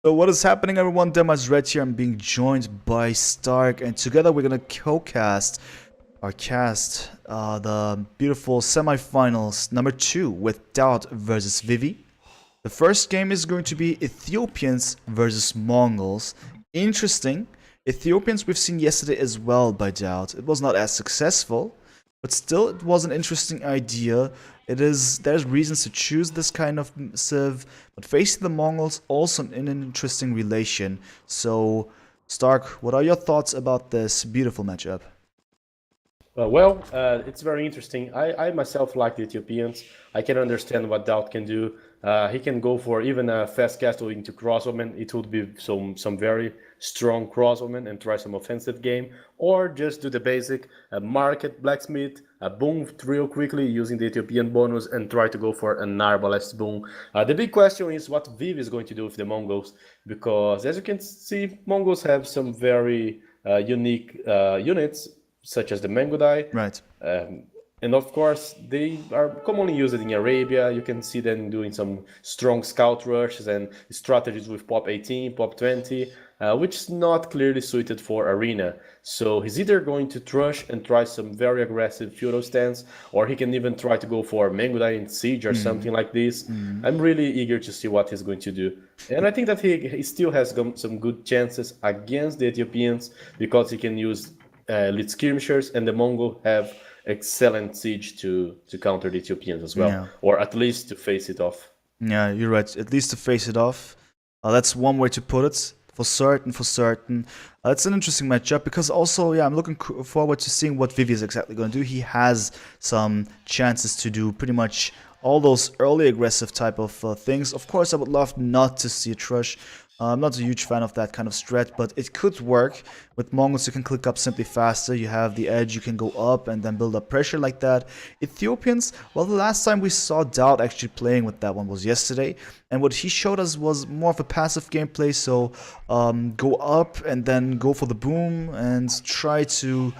So what is happening, everyone? DemEyesRed here. I'm being joined by st4rk, and together we're gonna co-cast the beautiful semifinals number 2 with DauT versus Vivi. The first game is going to be Ethiopians versus Mongols. Interesting. Ethiopians we've seen yesterday as well by DauT. It was not as successful, but still it was an interesting idea. There's reasons to choose this kind of civ, but facing the Mongols also in an interesting relation. So, st4rk, what are your thoughts about this beautiful matchup? It's very interesting. I myself like the Ethiopians. I can understand what DauT can do. He can go for even a fast castle into crossbowman. It would be some very strong crossbowman and try some offensive game, or just do the basic market blacksmith, boom real quickly using the Ethiopian bonus and try to go for an arbalest boom. The big question is what Vivi is going to do with the Mongols, because as you can see, Mongols have some very unique units, such as the Mangodai. Right. And of course, they are commonly used in Arabia. You can see them doing some strong scout rushes and strategies with Pop 18, Pop 20, which is not clearly suited for Arena. So he's either going to trush and try some very aggressive feudal stance, or he can even try to go for Mangodai in Siege or something like this. I'm really eager to see what he's going to do. And I think that he still has some good chances against the Ethiopians, because he can use elite skirmishers, and the Mongol have excellent siege to counter the Ethiopians as well, or at least to face it off. Yeah, you're right. At least to face it off. That's one way to put it. For certain. It's an interesting matchup, because also, I'm looking forward to seeing what Vivi is exactly going to do. He has some chances to do pretty much all those early aggressive type of things. Of course, I would love not to see a trush. I'm not a huge fan of that kind of strat, but it could work. With Mongols, you can click up simply faster. You have the edge, you can go up and then build up pressure like that. Ethiopians, well, the last time we saw DauT actually playing with that one was yesterday. And what he showed us was more of a passive gameplay, so go up and then go for the boom and try to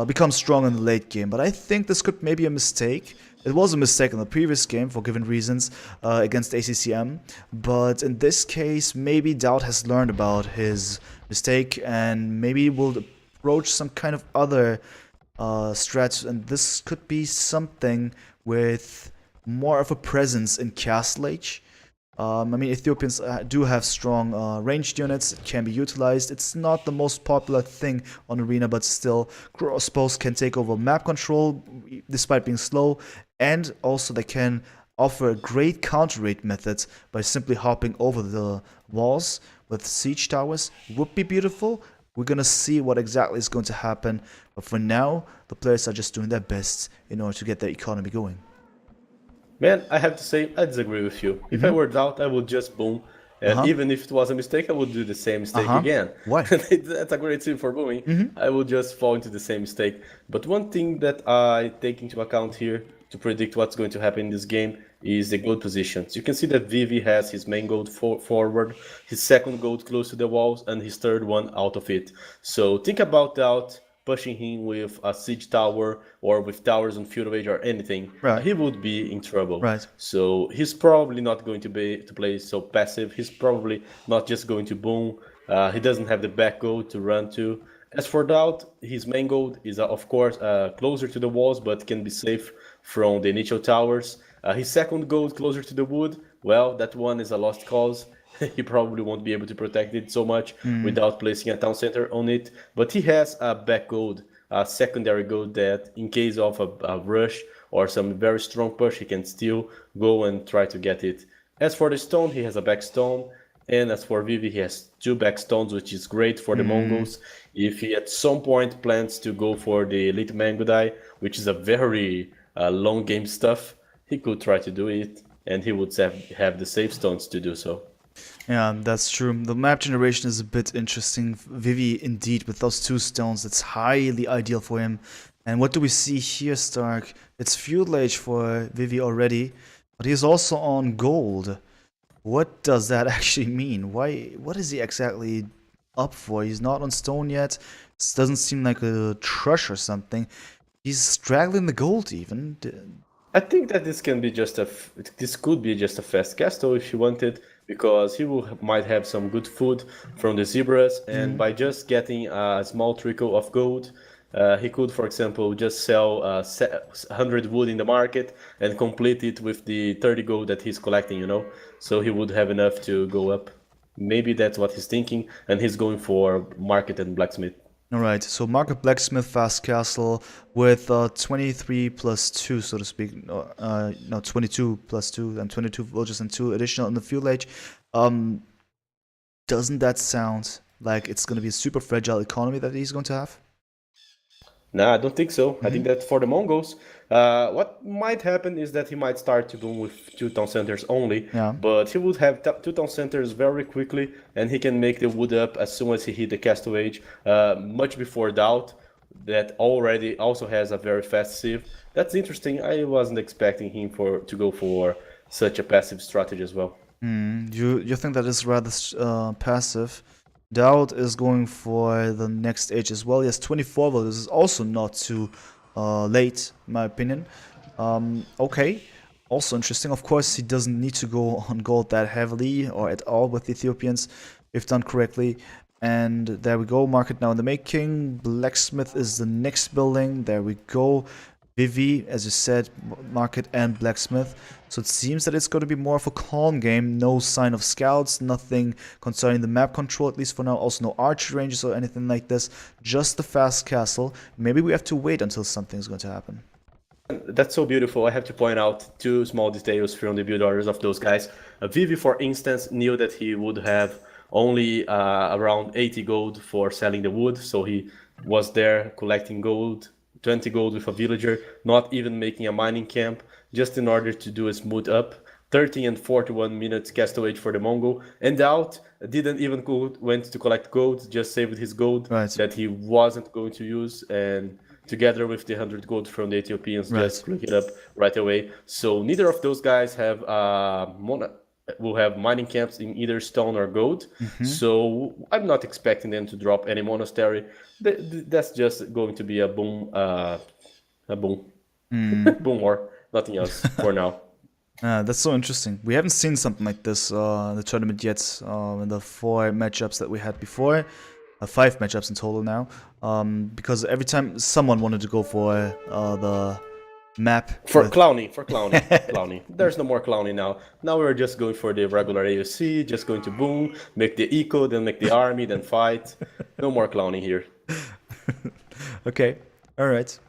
become strong in the late game. But I think this could maybe be a mistake. It was a mistake in the previous game for given reasons against ACCM, but in this case, maybe DauT has learned about his mistake and maybe will approach some kind of other strat, and this could be something with more of a presence in Castle Age. I mean, Ethiopians do have strong ranged units. It can be utilized. It's not the most popular thing on Arena, but still, crossbows can take over map control despite being slow, and also they can offer a great counter raid method by simply hopping over the walls with siege towers. Would be beautiful. We're gonna see what exactly is going to happen, but for now, the players are just doing their best in order to get their economy going. Man, I have to say, I disagree with you. If I were DauT, I would just boom. And even if it was a mistake, I would do the same mistake again. Why? That's a great sim for booming. I would just fall into the same mistake. But one thing that I take into account here to predict what's going to happen in this game is the gold positions. You can see that Vivi has his main gold forward, his second gold close to the walls, and his third one out of it. So think about DauT pushing him with a siege tower or with towers on feudal age or anything, he would be in trouble. So he's probably not going to play so passive. He's probably not just going to boom. He doesn't have the back gold to run to. As for DauT, his main gold is of course closer to the walls, but can be safe from the initial towers. His second gold closer to the wood, well, that one is a lost cause. He probably won't be able to protect it so much without placing a town center on it. But he has a back gold, a secondary gold that in case of a rush or some very strong push, he can still go and try to get it. As for the stone, he has a back stone. And as for Vivi, he has 2 back stones, which is great for the Mongols. If he at some point plans to go for the Elite Mangodai, which is a very long game stuff, he could try to do it. And he would have the safe stones to do so. Yeah, that's true. The map generation is a bit interesting. Vivi, indeed, with those 2 stones, it's highly ideal for him. And what do we see here, st4rk? It's feudal age for Vivi already, but he's also on gold. What does that actually mean? What is he exactly up for? He's not on stone yet. This doesn't seem like a trush or something. He's straggling the gold even. I think that this could be just a fast castle if you wanted. because he might have some good food from the zebras, and by just getting a small trickle of gold, he could, for example, just sell 100 wood in the market and complete it with the 30 gold that he's collecting, you know? So he would have enough to go up. Maybe that's what he's thinking, and he's going for market and blacksmith. All right, so Market Blacksmith Fast Castle with 23 plus 2, so to speak. No, 22 plus 2 and 22 villagers and 2 additional in the fuel age. Doesn't that sound like it's going to be a super fragile economy that he's going to have? Nah, I don't think so. I think that for the Mongols, what might happen is that he might start to boom with 2 town centers only, but he would have 2 town centers very quickly, and he can make the wood up as soon as he hit the castle age, much before DauT, that already also has a very fast sieve. That's interesting. I wasn't expecting him to go for such a passive strategy as well. You think that is rather passive? DauT is going for the next age as well. He has 24 villagers. This is also not too late, in my opinion. Okay, also interesting. Of course, he doesn't need to go on gold that heavily or at all with the Ethiopians, if done correctly. And there we go. Market now in the making. Blacksmith is the next building. There we go. Vivi, as you said, market and blacksmith. So it seems that it's going to be more of a calm game. No sign of scouts, nothing concerning the map control, at least for now. Also no archery ranges or anything like this. Just the fast castle. Maybe we have to wait until something's going to happen. That's so beautiful. I have to point out 2 small details from the build orders of those guys. Vivi, for instance, knew that he would have only around 80 gold for selling the wood. So he was there collecting gold, 20 gold with a villager, not even making a mining camp, just in order to do a smooth up. 30 and 41 minutes castle age for the Mongol. And DauT didn't even went to collect gold, just saved his gold that he wasn't going to use, and together with the 100 gold from the Ethiopians, just look it up right away. So neither of those guys have will have mining camps in either stone or gold. So I'm not expecting them to drop any monastery. That's just going to be a boom, boom war, nothing else for now. That's so interesting. We haven't seen something like this in the tournament yet. In the 4 matchups that we had before, 5 matchups in total now. Because every time someone wanted to go for the map for clowning. There's no more clowning now. Now we're just going for the regular AOC, just going to boom, make the eco, then make the army, then fight. No more clowning here. Okay, all right.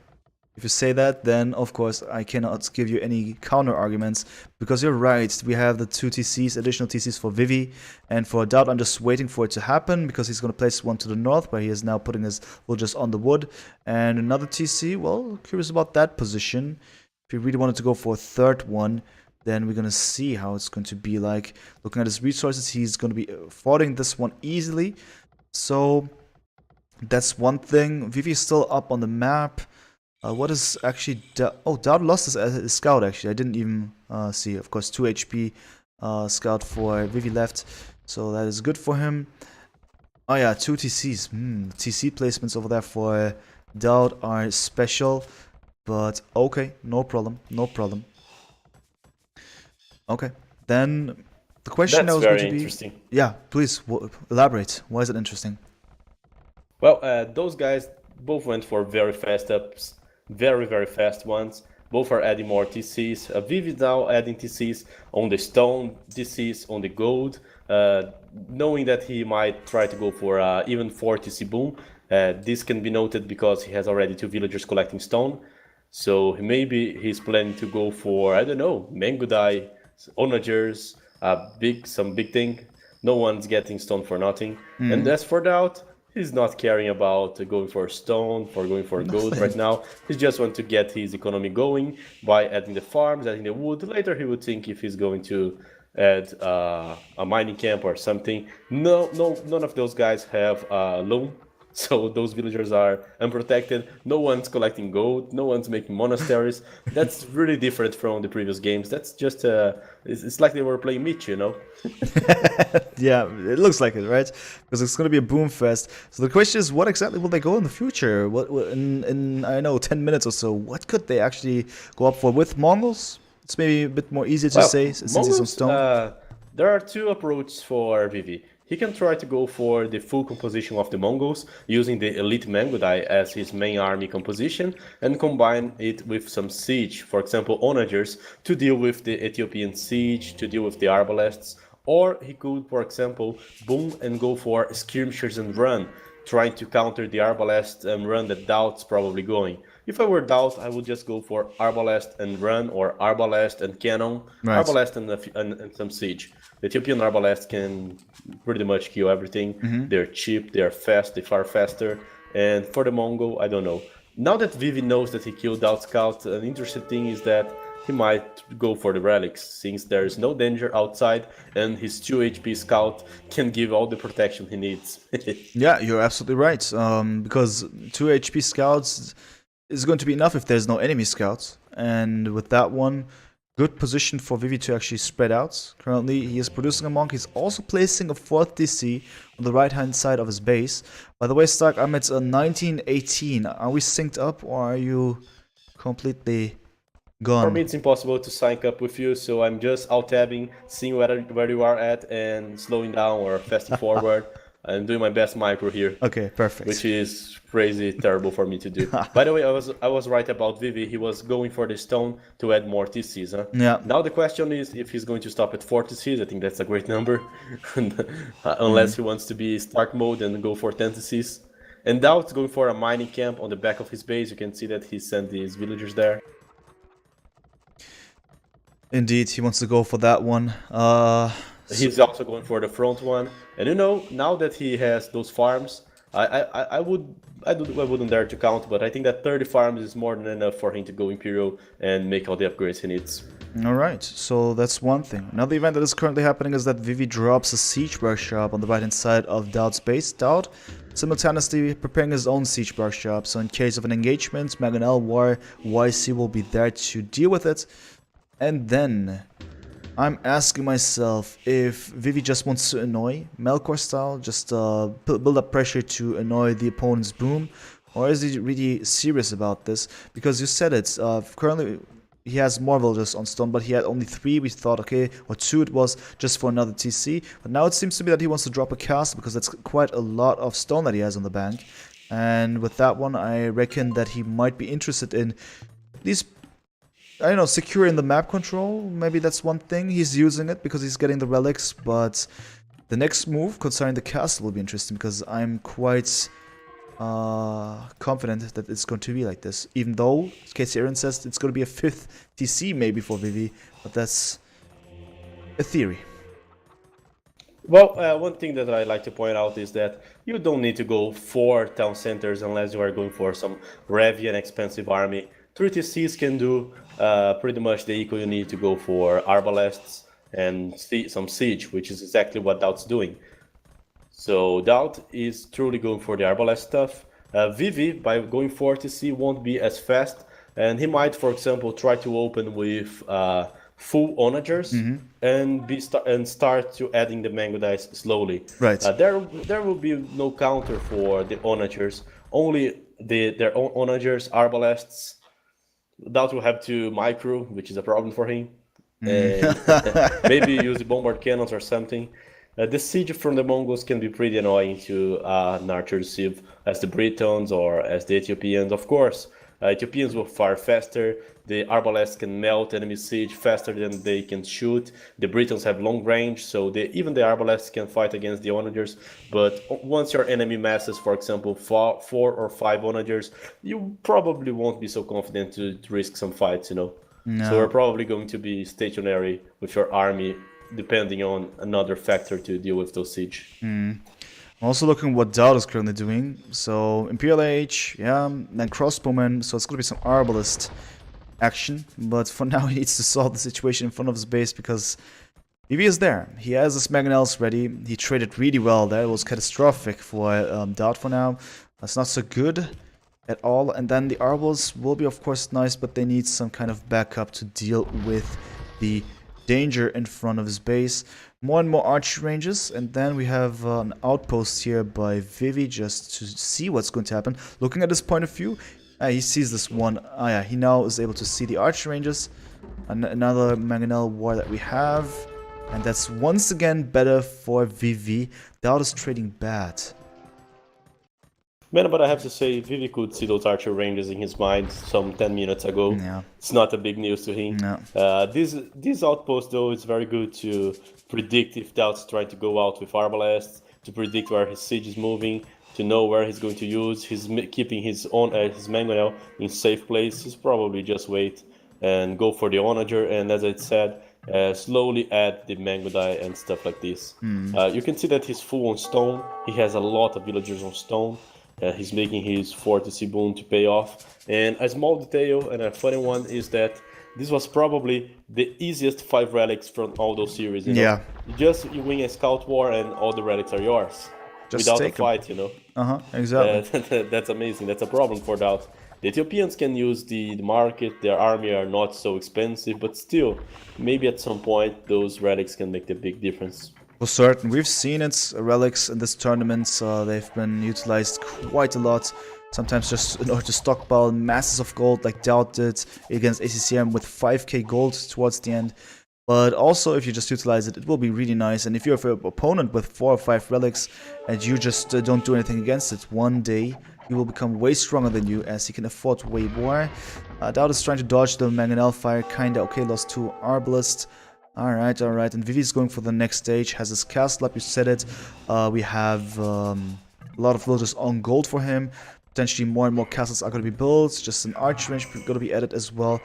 If you say that, then of course I cannot give you any counter arguments, because you're right. We have the 2 TCs, additional TCs for Vivi, and for DauT I'm just waiting for it to happen, because he's going to place one to the north, where he is now putting his villagers on the wood, and another TC. Well, curious about that position. If he really wanted to go for a 3rd one, then we're going to see how it's going to be like. Looking at his resources, he's going to be affording this one easily. So that's one thing. Vivi is still up on the map. What is actually... DauT lost his scout, actually. I didn't even see. Of course, 2 HP scout for Vivi left. So that is good for him. Oh yeah, 2 TCs. TC placements over there for DauT are special. But okay, no problem. No problem. Okay, then the question That's now is very going to be... interesting. Yeah, please elaborate. Why is it interesting? Well, those guys both went for very fast ups. Very, very fast ones. Both are adding more TCs. Vivi now adding TCs on the stone, TCs on the gold, knowing that he might try to go for even 4 TC boom. This can be noted because he has already 2 villagers collecting stone. So maybe he's planning to go for, I don't know, Mangudai, onagers, some big thing. No one's getting stone for nothing. And as for DauT, he's not caring about going for stone, for going for gold right now. He just wants to get his economy going by adding the farms, adding the wood. Later he would think if he's going to add a mining camp or something. None of those guys have loam. So those villagers are unprotected. No one's collecting gold. No one's making monasteries. That's really different from the previous games. That's just it's like they were playing Mitch, you know. Yeah, it looks like it, right? Because it's going to be a boom fest. So the question is, what exactly will they go in the future? What in I don't know, 10 minutes or so? What could they actually go up for with Mongols? It's maybe a bit more easy to say since he's on stone. there are two approaches for Vivi. He can try to go for the full composition of the Mongols, using the elite Mangudai as his main army composition, and combine it with some siege, for example onagers, to deal with the Ethiopian siege, to deal with the arbalests. Or he could, for example, boom and go for skirmishers and run, trying to counter the arbalest and run that DauT's probably going. If I were DauT, I would just go for arbalest and run, or arbalest and cannon, Right. arbalest and some siege. The Ethiopian arbalest can pretty much kill everything. They're cheap, they're fast, they far faster. And for the Mongol, I don't know. Now that Vivi knows that he killed DauT Scout, an interesting thing is that he might go for the relics, since there is no danger outside and his 2 HP scout can give all the protection he needs. Yeah, you're absolutely right. Because 2 HP scouts is going to be enough if there's no enemy scouts. And with that one, good position for Vivi to actually spread out. Currently, he is producing a monk. He's also placing a 4th DC on the right-hand side of his base. By the way, Stark, I'm at 1918. Are we synced up, or are you completely gone? For me, it's impossible to sync up with you, so I'm just alt-tabbing, seeing where you are at, and slowing down or fasting forward. I'm doing my best micro here. Okay, perfect. Which is crazy terrible for me to do. By the way, I was right about Vivi. He was going for the stone to add more TCs. Huh? Yeah. Now the question is if he's going to stop at 4 TCs. I think that's a great number. Unless he wants to be Stark mode and go for 10 TCs. And DauT's going for a mining camp on the back of his base. You can see that he sent these villagers there. Indeed, he wants to go for that one. He's also going for the front one, and you know, now that he has those farms, I wouldn't dare to count, but I think that 30 farms is more than enough for him to go Imperial and make all the upgrades he needs. Alright, so that's one thing. Another event that is currently happening is that Vivi drops a siege workshop on the right hand side of DauT's base. DauT simultaneously preparing his own siege workshop, so in case of an engagement, Maganel War, YC will be there to deal with it. And then I'm asking myself if Vivi just wants to annoy, Melkor style, just build up pressure to annoy the opponent's boom, or is he really serious about this? Because you said it, currently he has more villagers on stone, but he had only 3, we thought, okay, or 2 it was, just for another TC. But now it seems to be that he wants to drop a castle, because that's quite a lot of stone that he has on the bank. And with that one, I reckon that he might be interested in these, I don't know, securing the map control. Maybe that's one thing. He's using it because he's getting the relics, but the next move concerning the castle will be interesting, because I'm quite confident that it's going to be like this. Even though Casey Aaron says it's going to be a 5th TC maybe for Vivi, but that's a theory. Well, one thing that I like to point out is that you don't need to go 4 town centers unless you are going for some heavy and expensive army. 3 TCs can do pretty much the equal you need to go for arbalests and some siege, which is exactly what DauT's doing. So DauT is truly going for the arbalest stuff. Vivi, by going 4 TC, won't be as fast, and he might, for example, try to open with full onagers and start to adding the mango dice slowly. Right. There will be no counter for the onagers, only their own onagers, arbalests. DauT will have to micro, which is a problem for him. And maybe use the bombard cannons or something. The siege from the Mongols can be pretty annoying to an archer receive as the Britons or as the Ethiopians. Of course, Ethiopians will fire faster. The arbalests can melt enemy siege faster than they can shoot. The Britons have long range, so even the arbalests can fight against the onagers. But once your enemy masses, for example, 4 or 5 onagers, you probably won't be so confident to risk some fights, you know. No. So we're probably going to be stationary with your army, depending on another factor to deal with those siege. I'm also looking what DauT is currently doing. So Imperial Age, yeah, then crossbowmen, so it's going to be some arbalest action, but for now he needs to solve the situation in front of his base, because Vivi is there. He has his Mangonels ready. He traded really well there. It was catastrophic for DauT for now. That's not so good at all. And then the Arbals will be, of course, nice, but they need some kind of backup to deal with the danger in front of his base. More and more archery ranges, and then we have an outpost here by Vivi just to see what's going to happen. Looking at his point of view, he sees this one. Yeah, he now is able to see the archery ranges. Another Mangonel war that we have. And that's once again better for Vivi. DauT is trading bad. Man, but I have to say, Vivi could see those archer ranges in his mind some 10 minutes ago. Yeah. It's not a big news to him. No. This outpost, though, is very good to predict if DauT's trying to go out with Arbalests, to predict where his siege is moving, to know where he's going to use. He's keeping his own his Mangonel in safe place. He's probably just wait and go for the Onager, and as I said, slowly add the Mangonel and stuff like this. You can see that he's full on stone. He has a lot of villagers on stone. He's making his fortissy boon to pay off. And a small detail and a funny one is that this was probably the easiest 5 relics from all those series. You know? You win a scout war and all the relics are yours. Just without a fight, you know. Exactly. That's amazing. That's a problem for DauT. The Ethiopians can use the market. Their army are not so expensive, but still, maybe at some point those relics can make the big difference. For certain, we've seen its relics in this tournament. They've been utilized quite a lot. Sometimes just in order to stockpile masses of gold, like DauT did against ACCM with 5k gold towards the end. But also, if you just utilize it, it will be really nice. And if you have an opponent with 4 or 5 relics and you just don't do anything against it, one day he will become way stronger than you, as he can afford way more. DauT is trying to dodge the Mangonel fire, kinda. Okay, lost 2 Arbalists. Alright, and Vivi's going for the next stage, has his castle up, you said it. We have a lot of villagers on gold for him. Potentially more and more castles are going to be built, just an arch range going to be added as well.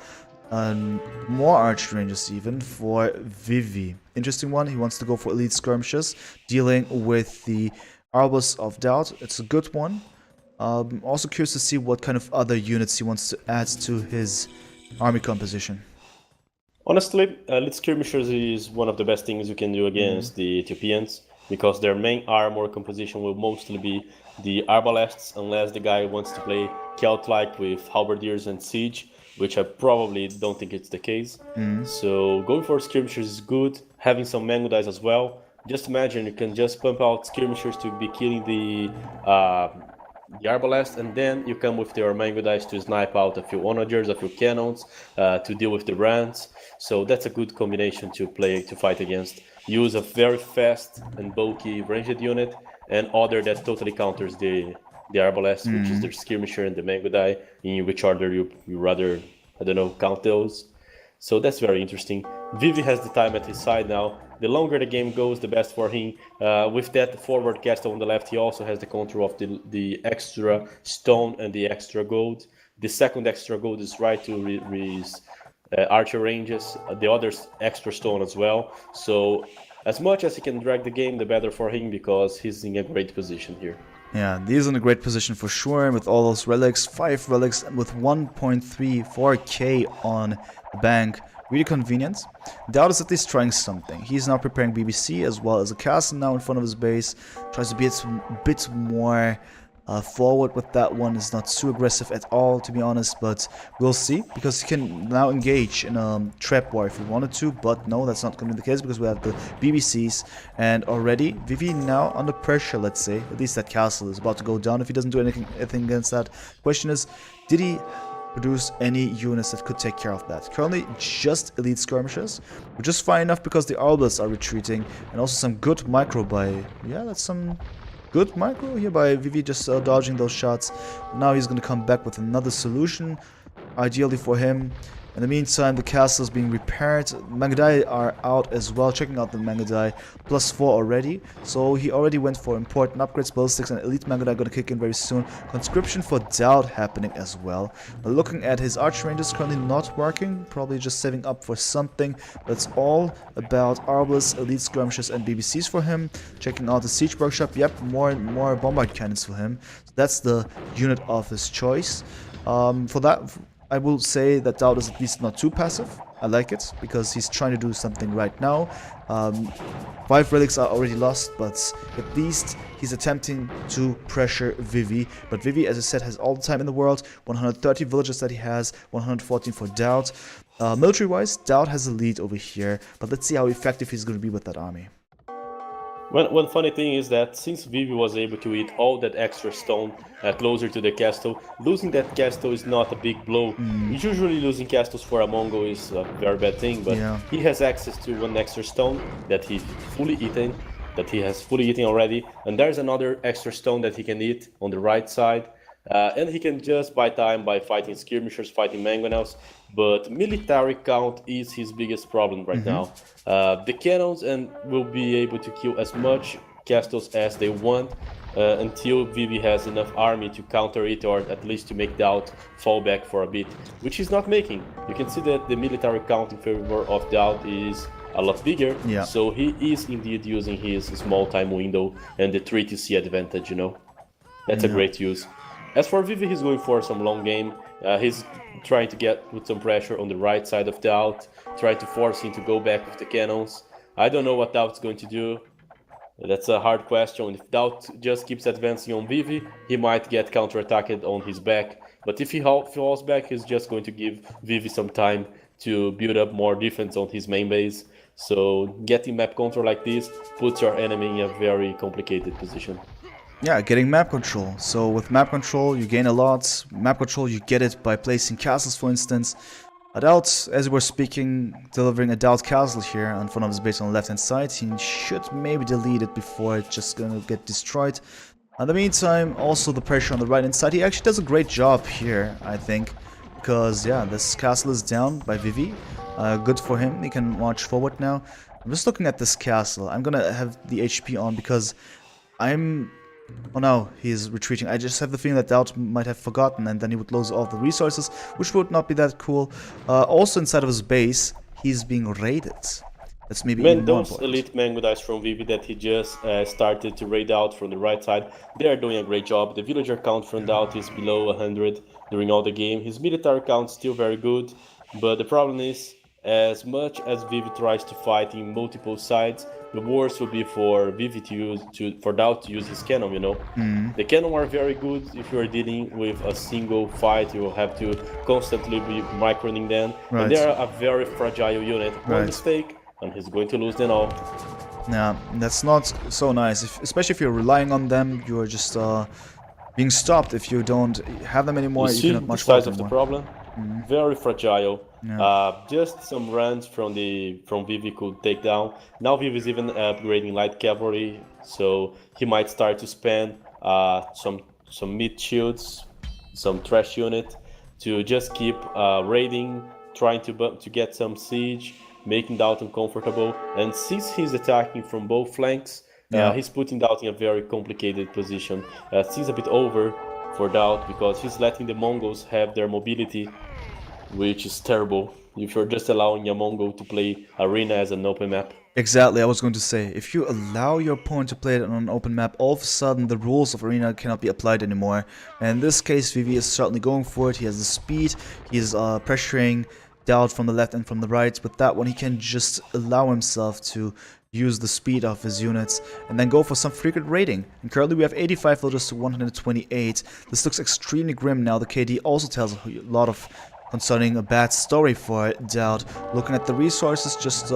More arch ranges even for Vivi. Interesting one, he wants to go for elite skirmishes, dealing with the Arbalists of DauT. It's a good one. Also curious to see what kind of other units he wants to add to his army composition. Honestly, elite skirmishers is one of the best things you can do against the Ethiopians, because their main armor composition will mostly be the Arbalests, unless the guy wants to play Celt-like with Halberdiers and Siege, which I probably don't think it's the case. So going for skirmishers is good, having some Mangonels as well. Just imagine you can just pump out skirmishers to be killing the Arbalest, and then you come with your Mangonels to snipe out a few Onagers, a few cannons, to deal with the brands. So that's a good combination to fight against. Use a very fast and bulky ranged unit, and other that totally counters the Arbalest, which is the skirmisher and the Mangonel, in which order you rather, I don't know, count those. So that's very interesting. Vivi has the time at his side now. The longer the game goes, the best for him. With that forward castle on the left, he also has the control of the extra stone and the extra gold. The second extra gold is right to archer ranges, the other extra stone as well. So as much as he can drag the game, the better for him, because he's in a great position here. Yeah, he's in a great position for sure, with all those relics, 5 relics, and with 1.34k on the bank. Really convenient. DauT is at least trying something. He's now preparing BBC as well as a castle now in front of his base. Tries to be a bit more forward with that one. Is not too aggressive at all, to be honest, but we'll see, because he can now engage in a trap war if he wanted to, but no, that's not going to be the case, because we have the BBCs, and already Vivi now under pressure, let's say. At least that castle is about to go down if he doesn't do anything against that. Question is, did he produce any units that could take care of that? Currently just elite skirmishers, which is fine enough because the Arbalists are retreating, and also some good micro by, yeah, that's some good micro here by Vivi, just dodging those shots. Now he's going to come back with another solution, ideally for him. In the meantime, the castle is being repaired. Mangonel are out as well, checking out the Mangonel, +4 already. So he already went for important upgrades, ballistics, and elite Mangonel going to kick in very soon. Conscription for DauT happening as well. But looking at his arch ranges, currently not working, probably just saving up for something. That's all about Arbalists, elite skirmishes, and BBCs for him. Checking out the siege workshop, yep, more and more bombard cannons for him. So that's the unit of his choice. For that, I will say that DauT is at least not too passive. I like it, because he's trying to do something right now. 5 relics are already lost, but at least he's attempting to pressure Vivi. But Vivi, as I said, has all the time in the world. 130 villages that he has, 114 for DauT. Military-wise, DauT has a lead over here, but let's see how effective he's going to be with that army. One funny thing is that since Vivi was able to eat all that extra stone closer to the castle, losing that castle is not a big blow. Usually losing castles for a Mongol is a very bad thing, but Yeah. he has access to one extra stone that he has fully eaten already, and there's another extra stone that he can eat on the right side. And he can just buy time by fighting skirmishers, fighting mangonels. But military count is his biggest problem right now. The cannons and will be able to kill as much castles as they want until Vivi has enough army to counter it, or at least to make DauT fall back for a bit, which he's not making. You can see that the military count in favor of DauT is a lot bigger, Yeah. so he is indeed using his small time window and the 3TC advantage, you know. That's a great use. As for Vivi, he's going for some long game. He's trying to put some pressure on the right side of DauT, try to force him to go back with the cannons. I don't know what DauT's going to do. That's a hard question. If DauT just keeps advancing on Vivi, he might get counterattacked on his back. But if he falls back, he's just going to give Vivi some time to build up more defense on his main base. So getting map control like this puts your enemy in a very complicated position. Yeah, getting map control. So with map control, you gain a lot. Map control, you get it by placing castles, for instance. A DauT, as we were speaking, delivering a DauT castle here in front of his base on the left-hand side. He should maybe delete it before it's just gonna get destroyed. In the meantime, also the pressure on the right-hand side. He actually does a great job here, I think. Because, yeah, this castle is down by Vivi. Good for him. He can march forward now. I'm just looking at this castle. I'm gonna have the HP on because Oh no, he's retreating. I just have the feeling that DauT might have forgotten and then he would lose all the resources, which would not be that cool. Also inside of his base, he's being raided. That's maybe even more Those important. elite mango dice from Vivi that he just started to raid out from the right side, they are doing a great job. The villager count from DauT is below 100 during all the game. His military count is still very good, but the problem is, as much as Vivi tries to fight in multiple sides, the worst would be for Vivi for DauT to use his cannon, you know. The cannon are very good if you are dealing with a single fight. You will have to constantly be microning them. Right. And they are a very fragile unit. One Right. mistake, and he's going to lose them all. Yeah, that's not so nice. Especially if you're relying on them, you're just being stopped if you don't have them anymore. You You see cannot the much size forward of the anymore. problem? Very fragile. Just some runs from Vivi could take down. Now Vivi is even upgrading light cavalry, so he might start to spend some mid shields, some trash unit to just keep raiding, trying to get some siege, making DauT uncomfortable. And since he's attacking from both flanks, he's putting DauT in a very complicated position. Seems a bit over for DauT because he's letting the Mongols have their mobility, which is terrible if you're just allowing a Mongol to play Arena as an open map. Exactly, I was going to say, if you allow your opponent to play it on an open map, all of a sudden the rules of Arena cannot be applied anymore. And in this case, Vivi is certainly going for it. He has the speed, he is pressuring DauT from the left and from the right. With that one, he can just allow himself to use the speed of his units and then go for some frequent raiding. And currently we have 85 villagers to 128. This looks extremely grim now. The KD also tells a lot of concerning a bad story for DauT. Looking at the resources, just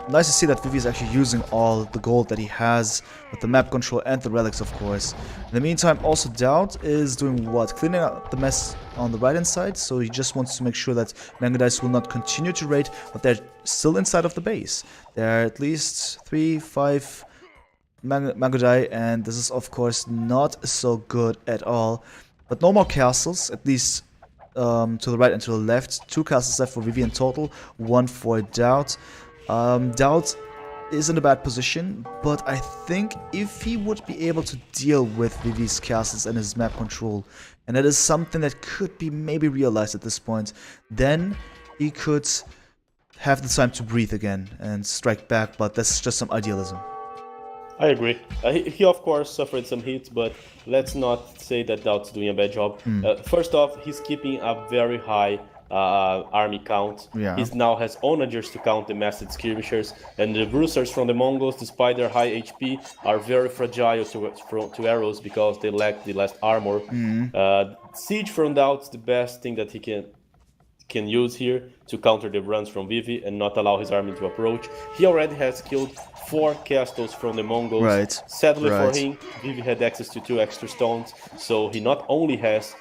nice to see that Vivi is actually using all the gold that he has with the map control and the relics, of course. In the meantime, also DauT is doing what? Cleaning up the mess on the right hand side, so he just wants to make sure that Mango Dice will not continue to raid, but they're still inside of the base. There are at least 3-5 Mango Die, and this is of course not so good at all. But no more castles, at least to the right and to the left. 2 castles left for Vivi in total, 1 for DauT. DauT is in a bad position, but I think if he would be able to deal with Vivi's castles and his map control, and that is something that could be maybe realized at this point, then he could have the time to breathe again and strike back, but that's just some idealism. I agree. He of course suffered some hits, but let's not say that DauT's doing a bad job. First off, he's keeping a very high army count. Yeah. He now has onagers to count the massed skirmishers, and the bruisers from the Mongols, despite their high HP, are very fragile to arrows because they lack the last armor. Siege from DauT's the best thing that he can use here to counter the runs from Vivi and not allow his army to approach. He already has killed 4 castles from the Mongols. Right. Sadly Right. for him, Vivi had access to 2 extra stones, so he not only has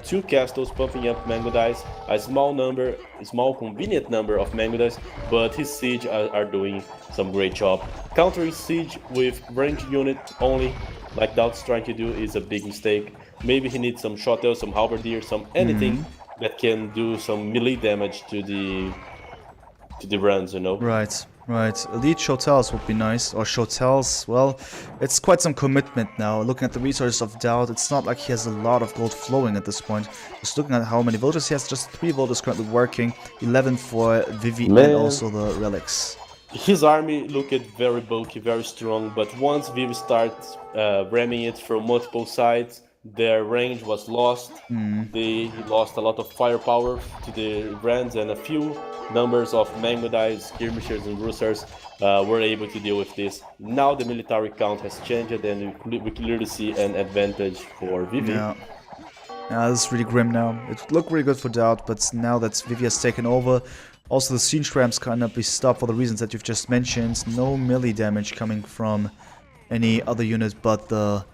2 castles pumping up mango dice, a small convenient number of mango dice, but his siege are doing some great job. Countering siege with ranged unit only, like DauT's trying to do, is a big mistake. Maybe he needs some shotgun, some halberdier, some anything that can do some melee damage to the runs, you know. Right. Right. Elite Shotels would be nice. Or Shotels, well, it's quite some commitment now. Looking at the resources of DauT, it's not like he has a lot of gold flowing at this point. Just looking at how many villagers he has, just 3 villagers currently working. 11 for Vivi and also the relics. His army looked very bulky, very strong, but once Vivi starts ramming it from multiple sides, their range was lost. They lost a lot of firepower to the brands, and a few numbers of Mangudais, skirmishers, and Roosters were able to deal with this. Now the military count has changed, and we clearly see an advantage for Vivi. Yeah. Yeah, this is really grim now. It looked really good for DauT, but now that Vivi has taken over, also the siege ramps cannot be stopped for the reasons that you've just mentioned. No melee damage coming from any other unit but the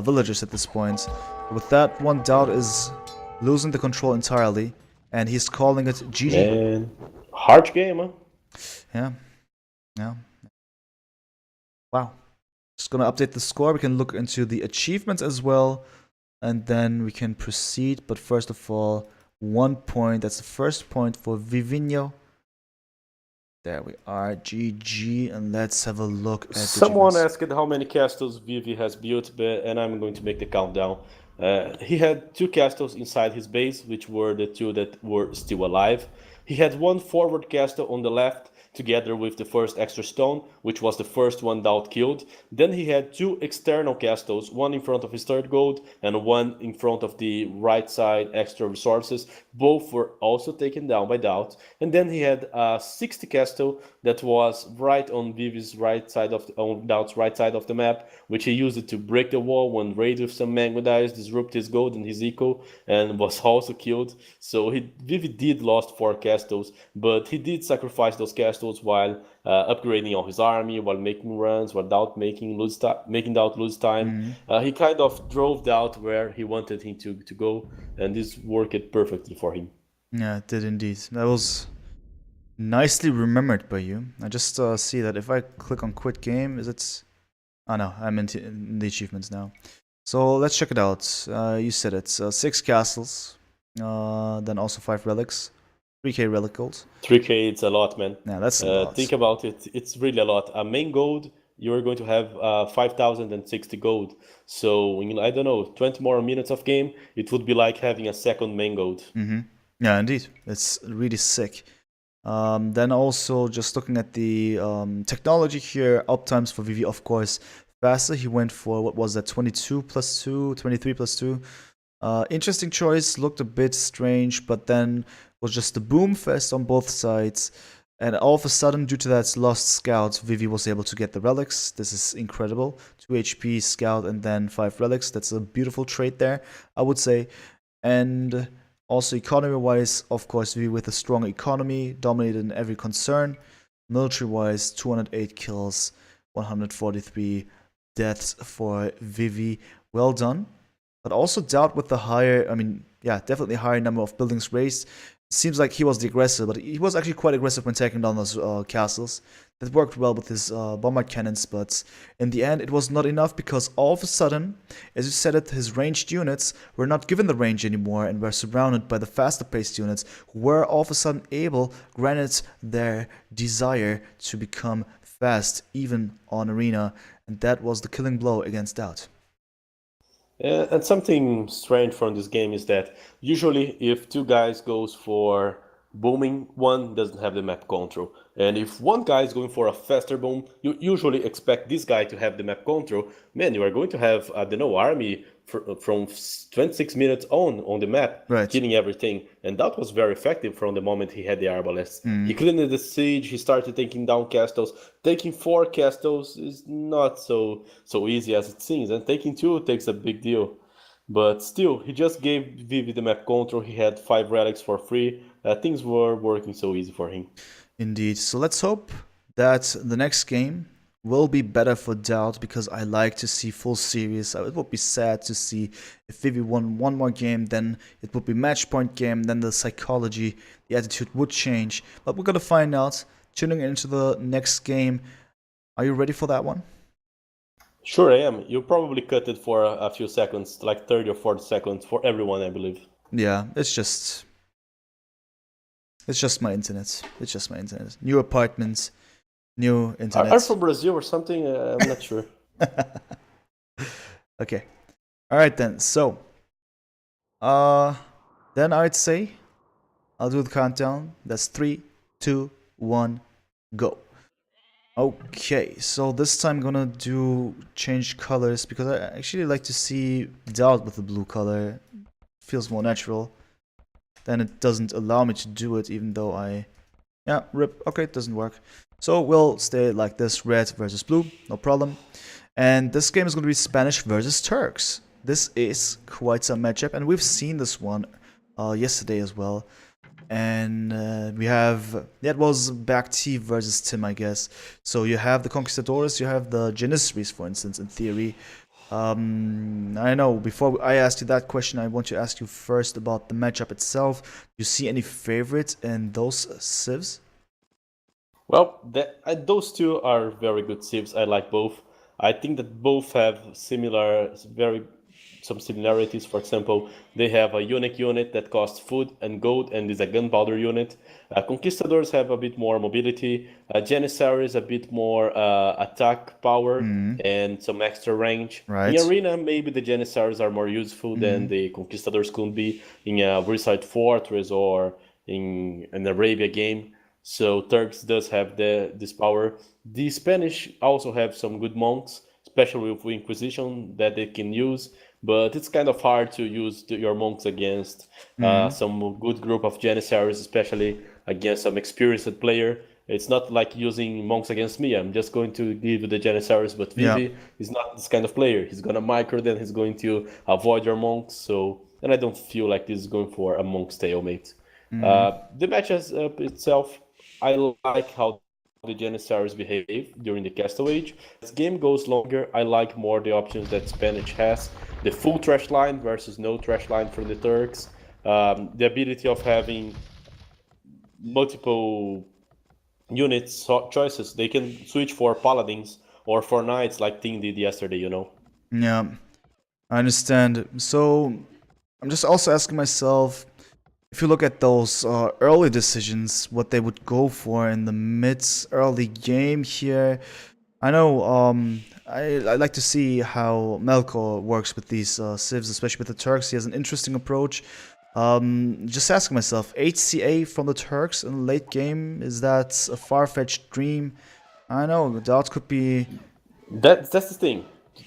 villagers at this point. With that, one DauT is losing the control entirely, and he's calling it GG. Man, hard game, huh? Yeah. Yeah. Wow. Just gonna update the score. We can look into the achievements as well, and then we can proceed. But first of all, 1 point. That's the first point for Vivinho. There we are, GG, and let's have a look at the Someone achievements. asked how many castles Vivi has built, and I'm going to make the countdown. He had 2 castles inside his base, which were the 2 that were still alive. He had 1 forward castle on the left, together with the first extra stone, which was the first one DauT killed. Then he had 2 external castles, one in front of his 3rd gold and one in front of the right side extra resources. Both were also taken down by DauT. And then he had a 60 castle that was right on Vivi's right side on DauT's right side of the map, which he used it to break the wall when raid with some mango dice, disrupt his gold and his eco, and was also killed. So Vivi did lost 4 castles, but he did sacrifice those castles while upgrading all his army, while making runs, while DauT making DauT lose time. He kind of drove DauT where he wanted him to go, and this worked perfectly for him. Yeah, it did indeed. That was nicely remembered by you. I just see that if I click on quit game, is it... Oh no, I'm in the achievements now. So let's check it out. You said it. 6 castles, then also 5 relics. 3k relic gold. 3k, it's a lot, man. Yeah, that's a lot. Think about it. It's really a lot. A main gold, you're going to have 5,060 gold. So, I don't know, 20 more minutes of game, it would be like having a second main gold. Yeah, indeed. It's really sick. Then also, just looking at the technology here, uptimes for Vivi, of course, faster. He went for, what was that, 22 plus 2, 23 plus 2. Interesting choice, looked a bit strange, but then was just the boom fest on both sides, and all of a sudden, due to that lost scout, Vivi was able to get the relics. This is incredible. 2 HP scout and then 5 relics. That's a beautiful trait there, I would say. And also economy-wise, of course, Vivi with a strong economy, dominated in every concern. Military-wise, 208 kills, 143 deaths for Vivi. Well done. But also DauT with the higher, definitely higher number of buildings raised. Seems like he was the aggressor, but he was actually quite aggressive when taking down those castles. That worked well with his bombard cannons, but in the end it was not enough, because all of a sudden, as you said it, his ranged units were not given the range anymore and were surrounded by the faster paced units, who were all of a sudden able, granted their desire to become fast, even on arena, and that was the killing blow against DauT. And something strange from this game is that usually if 2 guys goes for booming, one doesn't have the map control. And if one guy is going for a faster boom, you usually expect this guy to have the map control. Man, you are going to have, army from 26 minutes on the map, right, killing everything. And that was very effective from the moment he had the arbalests. He cleaned the siege, he started taking down castles. Taking 4 castles is not so easy as it seems, and taking 2 takes a big deal. But still, he just gave Vivi the map control. He had 5 relics for free. things were working so easy for him. Indeed. So let's hope that the next game will be better for DauT, because I like to see full series. It would be sad to see if Vivi won one more game, then it would be match point game, then the psychology, the attitude would change. But we're gonna find out. Tuning into the next game. Are you ready for that one? Sure, I am. You probably cut it for a few seconds, like 30 or 40 seconds for everyone, I believe. Yeah, it's just my internet. It's just my internet. New apartments, new internet. Are you from Brazil or something? I'm not sure. Okay. All right then. So, then I'd say I'll do the countdown. That's 3, 2, 1, go. Okay, so this time I'm gonna change colors, because I actually like to see DauT with the blue color. Feels more natural. Then it doesn't allow me to do it, even though yeah, rip. Okay, it doesn't work. So we'll stay like this, red versus blue, no problem. And this game is going to be Spanish versus Turks. This is quite some matchup, and we've seen this one yesterday as well. And we have, that was back T versus Tim, I guess. So you have the Conquistadores, you have the Janissaries, for instance, in theory. I know, before I ask you that question, I want to ask you first about the matchup itself. Do you see any favorites in those civs? Well, those two are very good civs. I like both. I think that both have some similarities. For example, they have a unique unit that costs food and gold and is a gunpowder unit. Conquistadors have a bit more mobility. Janissaries a bit more attack power and some extra range. Right. In Arena, maybe the Janissaries are more useful than the Conquistadors could be in a Riverside Fortress or in an Arabia game. So Turks does have this power. The Spanish also have some good monks, especially with Inquisition, that they can use. But it's kind of hard to use your monks against some good group of Janissaries, especially against some experienced player. It's not like using monks against me. I'm just going to give you the Janissaries, but Vivi is not this kind of player. He's going to micro them, he's going to avoid your monks. And I don't feel like this is going for a monk stalemate. The match itself, I like how the Janissaries behave during the Castle Age. As game goes longer, I like more the options that Spanish has. The full trash line versus no trash line from the Turks. The ability of having multiple units choices. They can switch for paladins or for knights like Ting did yesterday, you know? Yeah, I understand. So I'm just also asking myself, if you look at those early decisions, what they would go for in the early game here. I know I like to see how Melkor works with these civs, especially with the Turks. He has an interesting approach. Just asking myself, HCA from the Turks in the late game, is that a far-fetched dream? I know, DauT could be... That's the thing.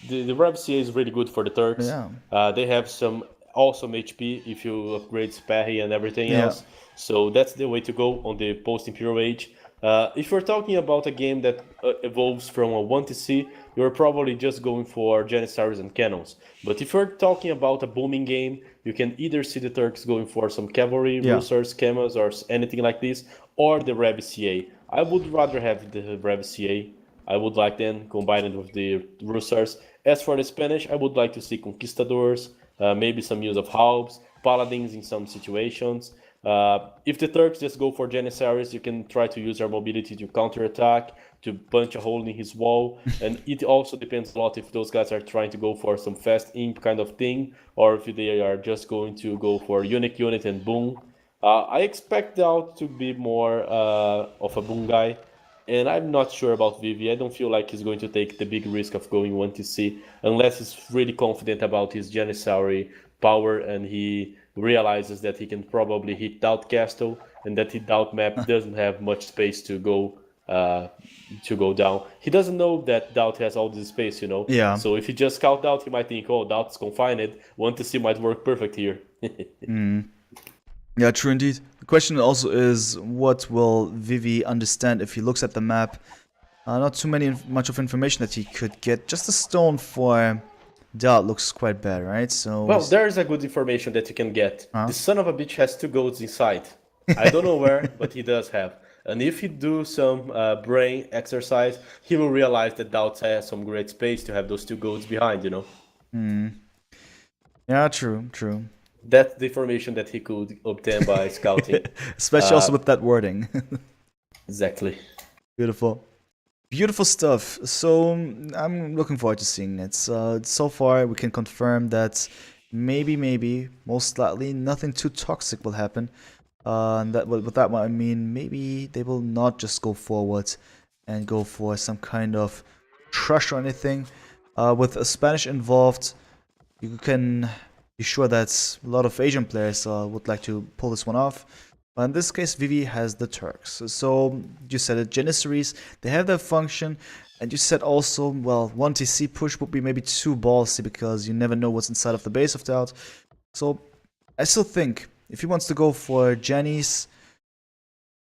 The Rev CA is really good for the Turks. Yeah. They have some awesome HP if you upgrade Sparry and everything else. So that's the way to go on the post-Imperial Age. If you're talking about a game that evolves from a 1TC, you're probably just going for Janissaries and Cannons. But if you're talking about a booming game, you can either see the Turks going for some Cavalry, Roosters, Camas, or anything like this, or the Rev CA. I would rather have the Rev CA. I would like them combined with the Roosters. As for the Spanish, I would like to see Conquistadors, maybe some use of Halbs, Paladins in some situations. If the Turks just go for Janissaries, you can try to use their mobility to counterattack, to punch a hole in his wall. And it also depends a lot if those guys are trying to go for some fast imp kind of thing, or if they are just going to go for unique unit and boom. I expect DauT to be more of a boom guy. And I'm not sure about Vivi. I don't feel like he's going to take the big risk of going 1TC unless he's really confident about his Janissary power and he realizes that he can probably hit DauT Castle and that the DauT map doesn't have much space to go down. He doesn't know that DauT has all this space, you know? Yeah. So if he just scout DauT, he might think, oh, DauT's confined. 1TC might work perfect here. Yeah, true indeed. The question also is, what will Vivi understand if he looks at the map? Not too much of information that he could get. Just a stone for DauT looks quite bad, right? So well, there's a good information that you can get. The son of a bitch has 2 goats inside. I don't know where, but he does have. And if he do some brain exercise, he will realize that DauT has some great space to have those two goats behind, you know. Yeah, true, true. That's the information that he could obtain by scouting. Especially also with that wording. Exactly. Beautiful. Beautiful stuff. So I'm looking forward to seeing it. So far, we can confirm that maybe, most likely, nothing too toxic will happen. And that with that one, I mean maybe they will not just go forward and go for some kind of crush or anything. With a Spanish involved, you can be sure that a lot of Asian players would like to pull this one off. But in this case, Vivi has the Turks. So you said it, Janissaries, they have their function. And you said also, well, one TC push would be maybe too ballsy because you never know what's inside of the base of DauT. So I still think if he wants to go for Jenny's,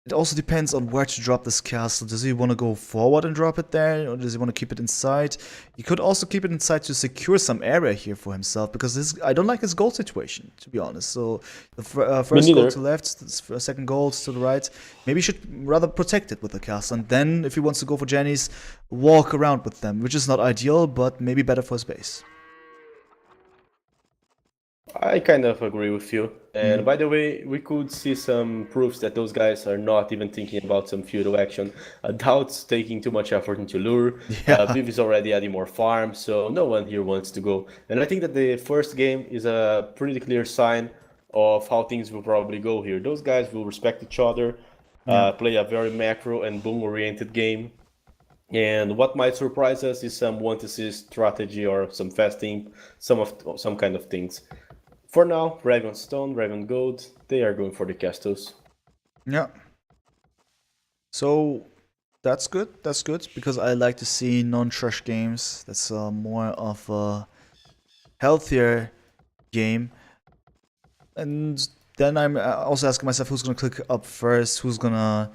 it also depends on where to drop this castle. Does he want to go forward and drop it there, or does he want to keep it inside? He could also keep it inside to secure some area here for himself, because I don't like his gold situation, to be honest. So the first gold to the left, the second gold to the right. Maybe he should rather protect it with the castle, and then if he wants to go for Jenny's, walk around with them, which is not ideal, but maybe better for his base. I kind of agree with you. And by the way, we could see some proofs that those guys are not even thinking about some feudal action. DauT's taking too much effort into lure. Vivi's already adding more farms, so no one here wants to go. And I think that the first game is a pretty clear sign of how things will probably go here. Those guys will respect each other, play a very macro and boom-oriented game. And what might surprise us is some one-to-six strategy or some fasting, some kind of things. For now, Raven Stone, Raven Gold, they are going for the castles. Yeah. So that's good. That's good because I like to see non-trash games. That's more of a healthier game. And then I'm also asking myself who's going to click up first, who's going to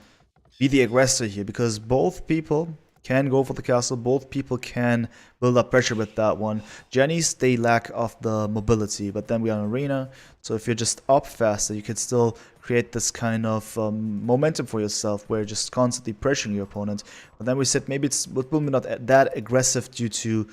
be the aggressor here, because both people can go for the castle, both people can build up pressure with that one. Jenny's, they lack of the mobility, but then we are in arena, so if you're just up faster, you can still create this kind of momentum for yourself where you're just constantly pressuring your opponent. But then we said maybe it will be not that aggressive due to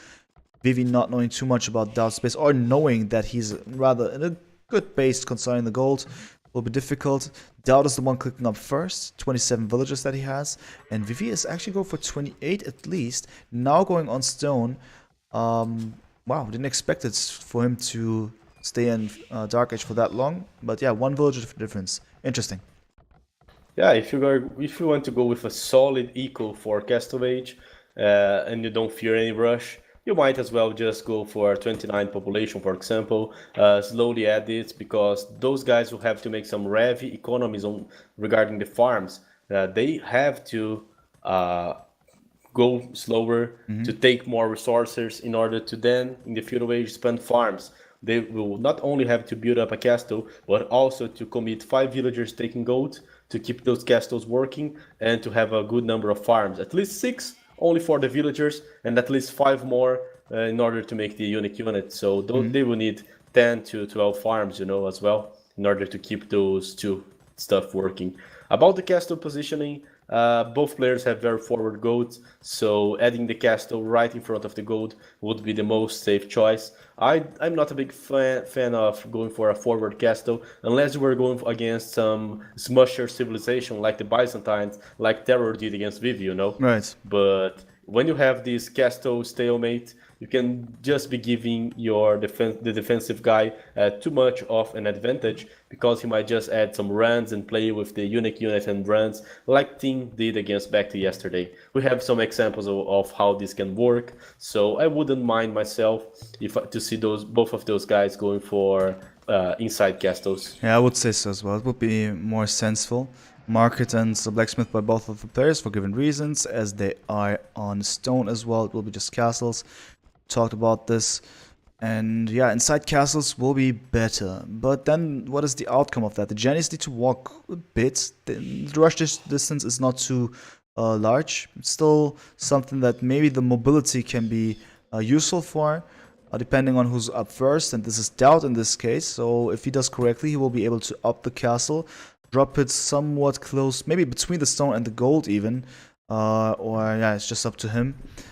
Vivi not knowing too much about DauT space, or knowing that he's rather in a good base concerning the gold. Will be difficult. DauT is the one clicking up first, 27 villagers that he has, and Vivi is actually going for 28 at least. Now going on stone. Wow, didn't expect it for him to stay in Dark Age for that long, but yeah, one villager difference. Interesting. Yeah, if you want to go with a solid eco for Castle Age, and you don't fear any rush, you might as well just go for 29 population, for example, slowly add it, because those guys will have to make some heavy economies regarding the farms. They have to go slower to take more resources in order to then, in the feudal age, spend farms. They will not only have to build up a castle, but also to commit 5 villagers taking gold to keep those castles working and to have a good number of farms, at least 6 only for the villagers, and at least 5 more in order to make the unique unit. So they will need 10 to 12 farms, you know, as well, in order to keep those two stuff working. About the castle positioning, both players have very forward goats, so adding the castle right in front of the goat would be the most safe choice. I'm not a big fan of going for a forward castle unless we're going against some smusher civilization like the Byzantines, like Terror did against Vivi, you know? Right. But when you have this castle stalemate, you can just be giving the defensive guy too much of an advantage, because he might just add some runs and play with the unique unit and runs like Team did against Back yesterday. We have some examples of how this can work, so I wouldn't mind myself to see both of those guys going for inside castles. Yeah, I would say so as well. It would be more sensible. Market and the blacksmith by both of the players for given reasons, as they are on stone as well. It will be just castles. Talked about this, and yeah, inside castles will be better. But then what is the outcome of that? The Jennies need to walk a bit. The rush distance is not too large. It's still something that maybe the mobility can be useful for, depending on who's up first, and this is DauT in this case. So if he does correctly, he will be able to up the castle. drop it somewhat close, maybe between the stone and the gold even. Or yeah, it's just up to him.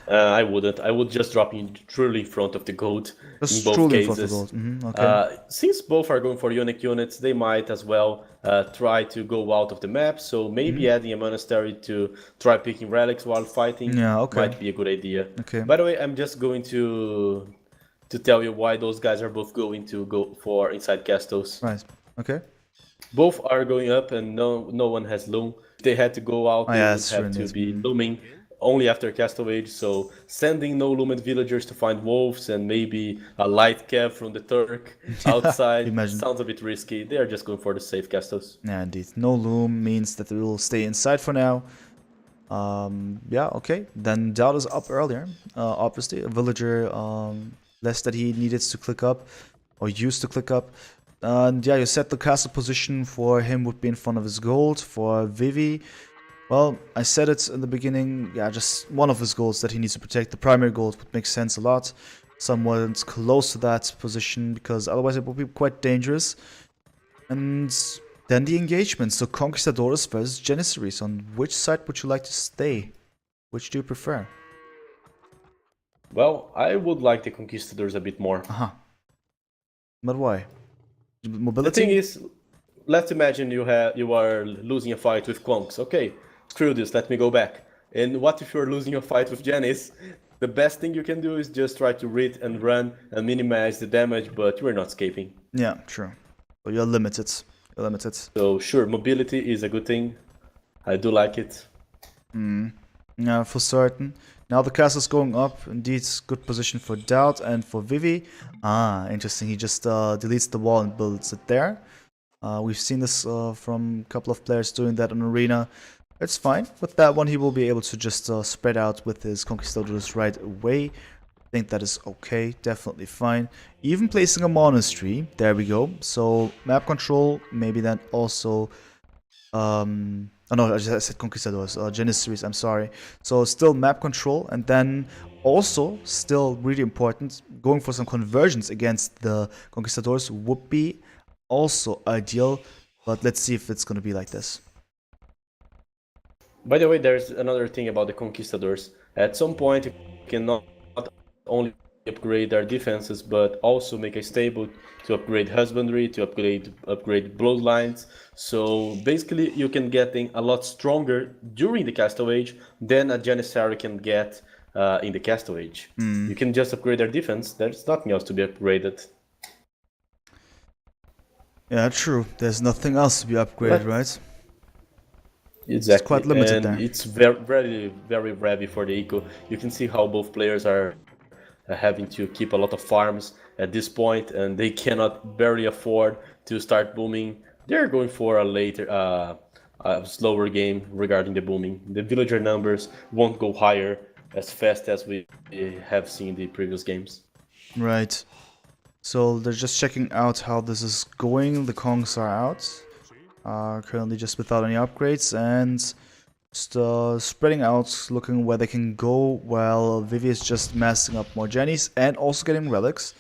I wouldn't. I would just drop in truly in front of the gold Just in both truly in front of the cases. gold. Okay. Since both are going for unique units, they might as well try to go out of the map. So maybe adding a monastery to try picking relics while fighting Yeah, okay. might be a good idea. Okay. By the way, I'm just going to tell you why those guys are both going to go for inside castles. Right. Okay. Both are going up, and no one has loom. If they had to go out, they yeah, would that's have true, to be looming only after Castle Age. So sending no loomed villagers to find wolves and maybe a light cav from the Turk outside Imagine. sounds a bit risky. They are just going for the safe castles. Yeah, indeed. No loom means that we will stay inside for now. Yeah, okay. Then DauT is up earlier. Obviously, a villager less that he needed to click up or used to click up. And yeah, you set the castle position for him would be in front of his gold. For Vivi, well, I said it in the beginning. Yeah, just one of his goals that he needs to protect. The primary gold would make sense a lot. Somewhat close to that position because otherwise it would be quite dangerous. And then the engagement. So Conquistadores versus Janissaries. On which side would you like to stay? Which do you prefer? Well, I would like the Conquistadors a bit more. But why? Mobility? The thing is, let's imagine you are losing a fight with Conks. Okay, screw this, let me go back. And what if you're losing a fight with Janice? The best thing you can do is just try to read and run and minimize the damage, but you're not escaping. Yeah, true. So you're limited. You're limited. So sure, mobility is a good thing. I do like it. Yeah, for certain. Now the castle's going up. Indeed, good position for DauT and for Vivi. Interesting. He just deletes the wall and builds it there. We've seen this from a couple of players doing that on Arena. It's fine. With that one, he will be able to just spread out with his Conquistadors right away. I think that is okay. Definitely fine. Even placing a monastery. There we go. So, map control. Maybe then also... Oh no, I said Conquistadors, Janissaries, I'm sorry. So still map control, and then also, still really important, going for some conversions against the Conquistadors would be also ideal, but let's see if it's going to be like this. By the way, there's another thing about the Conquistadors. At some point, you cannot only upgrade their defenses, but also make a stable to upgrade husbandry, to upgrade bloodlines. So basically, you can get a lot stronger during the Castle Age than a Janissary can get in the Castle Age. You can just upgrade their defense. There's nothing else to be upgraded. Yeah, true. There's nothing else to be upgraded, right? Exactly. It's quite limited and there. It's very, very heavy for the eco. You can see how both players are having to keep a lot of farms at this point, and they cannot barely afford to start booming. They're going for a later, a slower game regarding the booming. The villager numbers won't go higher as fast as we have seen in the previous games. Right. So they're just checking out how this is going. The Kongs are out. Currently just without any upgrades and just spreading out, looking where they can go while Vivi is just massing up more Jennies and also getting relics.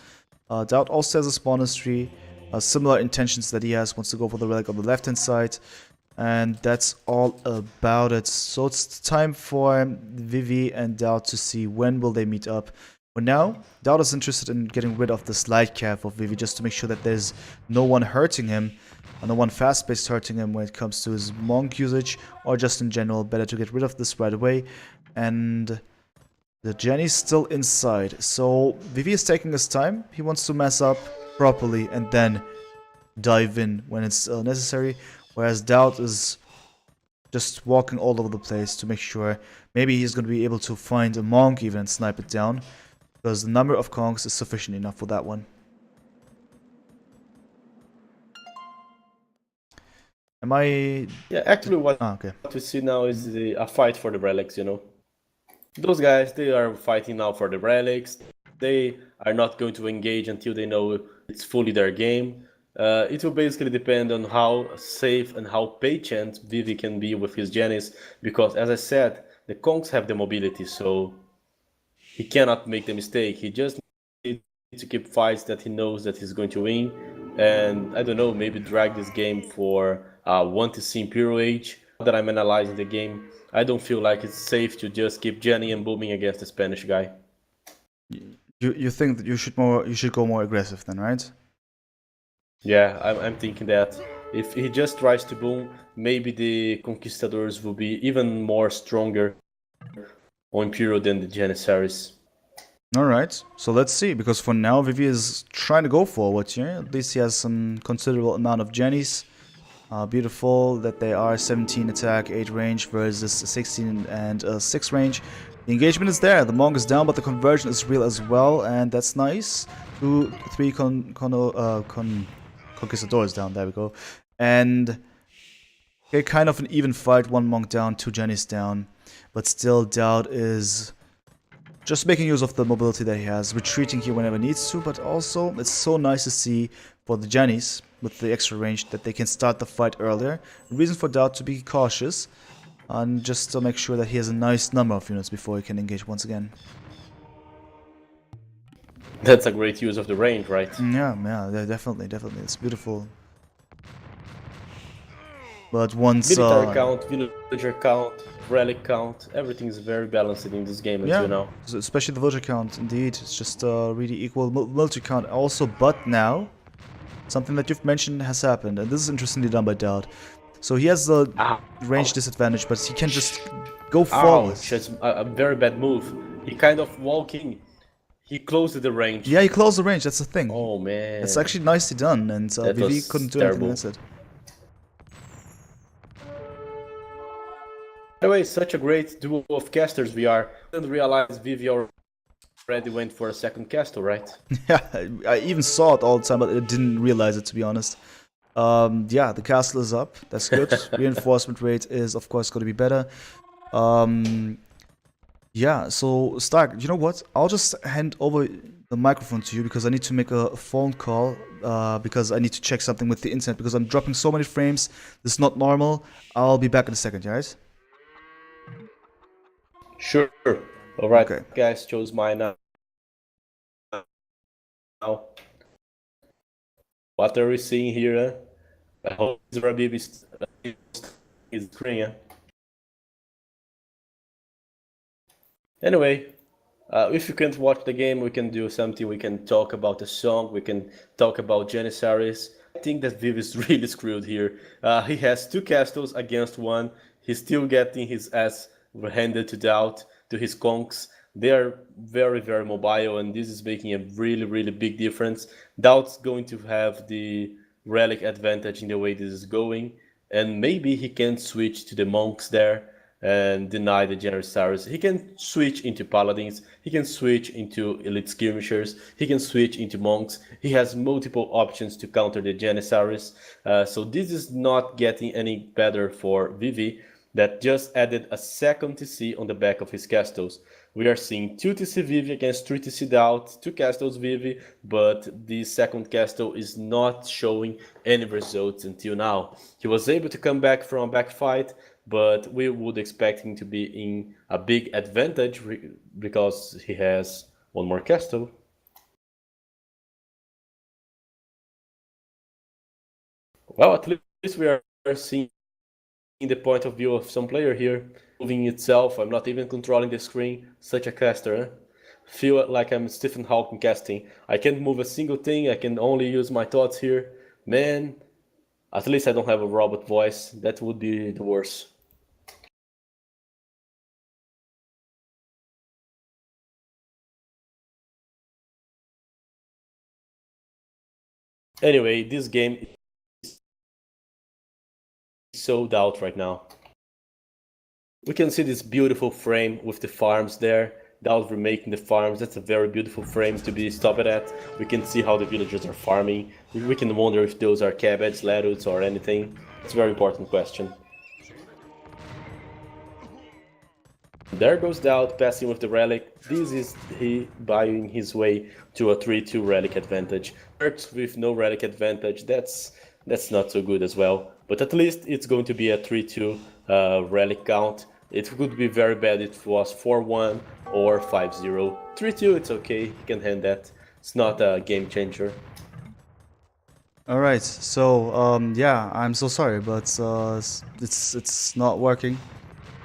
DauT also has a monastery, similar intentions that he has, wants to go for the relic on the left hand side. And that's all about it. So it's time for Vivi and DauT to see when will they meet up. For now, DauT is interested in getting rid of the slide cap of Vivi just to make sure that there's no one hurting him. No one fast-paced hurting him when it comes to his monk usage, or just in general, better to get rid of this right away. And the Jenny's still inside, so Vivi is taking his time. He wants to mess up properly and then dive in when it's necessary, whereas DauT is just walking all over the place to make sure maybe he's going to be able to find a monk even and snipe it down, because the number of Kongs is sufficient enough for that one. Am I... Yeah, actually what okay. we see now is a fight for the relics, you know. Those guys, they are fighting now for the relics. They are not going to engage until they know it's fully their game. It will basically depend on how safe and how patient Vivi can be with his Janice, because as I said, the Kongs have the mobility, so he cannot make the mistake. He just needs to keep fights that he knows that he's going to win. and I don't know, maybe drag this game for 1 to C Imperial Age. Now that I'm analyzing the game, I don't feel like it's safe to just keep Jenny and booming against the Spanish guy. You think that you should go more aggressive then, right? Yeah, I'm thinking that if he just tries to boom, maybe the Conquistadors will be even more stronger on Imperial than the Janissaries. Alright, so let's see, because for now Vivi is trying to go forward here. At least he has some considerable amount of Jennies. Beautiful that they are 17 attack, 8 range versus 16 and 6 range. The engagement is there, the Monk is down, but the conversion is real as well, and that's nice. 2, 3 Conquistadors down, there we go. And okay, kind of an even fight, 1 Monk down, 2 Jennies down. But still, DauT is just making use of the mobility that he has, retreating here whenever needs to, but also it's so nice to see for the Jennies with the extra range that they can start the fight earlier. The reason for DauT to be cautious and just to make sure that he has a nice number of units before he can engage once again. That's a great use of the range, right? Yeah, definitely. It's beautiful. But once military count, villager count, relic count, everything is very balanced in this game until now. Especially the villager count, indeed. It's just really equal. Military count also, but now something that you've mentioned has happened, and this is interestingly done by DauT. So he has the range disadvantage, but he can just go forward. It's a very bad move. He kind of walking. He closed the range. Yeah, he closed the range, that's the thing. Oh man. It's actually nicely done, and Vivi couldn't do anything against it. By the way, such a great duo of casters we are. I didn't realize Vivi already went for a second caster, right? Yeah, I even saw it all the time, but I didn't realize it, to be honest. Yeah, the castle is up. That's good. Reinforcement rate is, of course, going to be better. Yeah, so st4rk, you know what? I'll just hand over the microphone to you because I need to make a phone call because I need to check something with the internet because I'm dropping so many frames. This is not normal. I'll be back in a second, guys. Sure. All right, okay. Guys, chose mine now. What are we seeing here? I hope Rabib is screen. Anyway, if you can't watch the game, we can do something. We can talk about the song. We can talk about Janissaries. I think that Vivi is really screwed here. He has 2 castles against 1. He's still getting his ass handed to DauT, to his conks. They are very, very mobile, and this is making a really, really big difference. DauT's going to have the relic advantage in the way this is going, and maybe he can switch to the monks there and deny the Janissaries. He can switch into paladins, he can switch into elite skirmishers, he can switch into monks. He has multiple options to counter the Janissaries, so this is not getting any better for Vivi, that just added a second TC on the back of his castles. We are seeing 2 TC Vivi against 3 TC DauT, 2 castles Vivi, but the second castle is not showing any results until now. He was able to come back from a backfight, but we would expect him to be in a big advantage because he has 1 more castle. Well, at least we are seeing the point of view of some player here, moving itself. I'm not even controlling the screen. Such a caster. Feel like I'm Stephen Hawking casting. I can't move a single thing. I can only use my thoughts here. Man, at least I don't have a robot voice. That would be the worst. Anyway, this game is sold out right now. We can see this beautiful frame with the farms there. DauT remaking the farms. That's a very beautiful frame to be stopped at. We can see how the villagers are farming. We can wonder if those are cabbage, lettuce, or anything. It's a very important question. There goes DauT passing with the relic. This is he buying his way to a 3-2 relic advantage. With no relic advantage, that's not so good as well. But at least it's going to be a 3-2 relic count. It could be very bad if it was 4-1 or 5-0. 3-2, it's okay, he can hand that. It's not a game changer. All right. So yeah, I'm so sorry, but it's not working,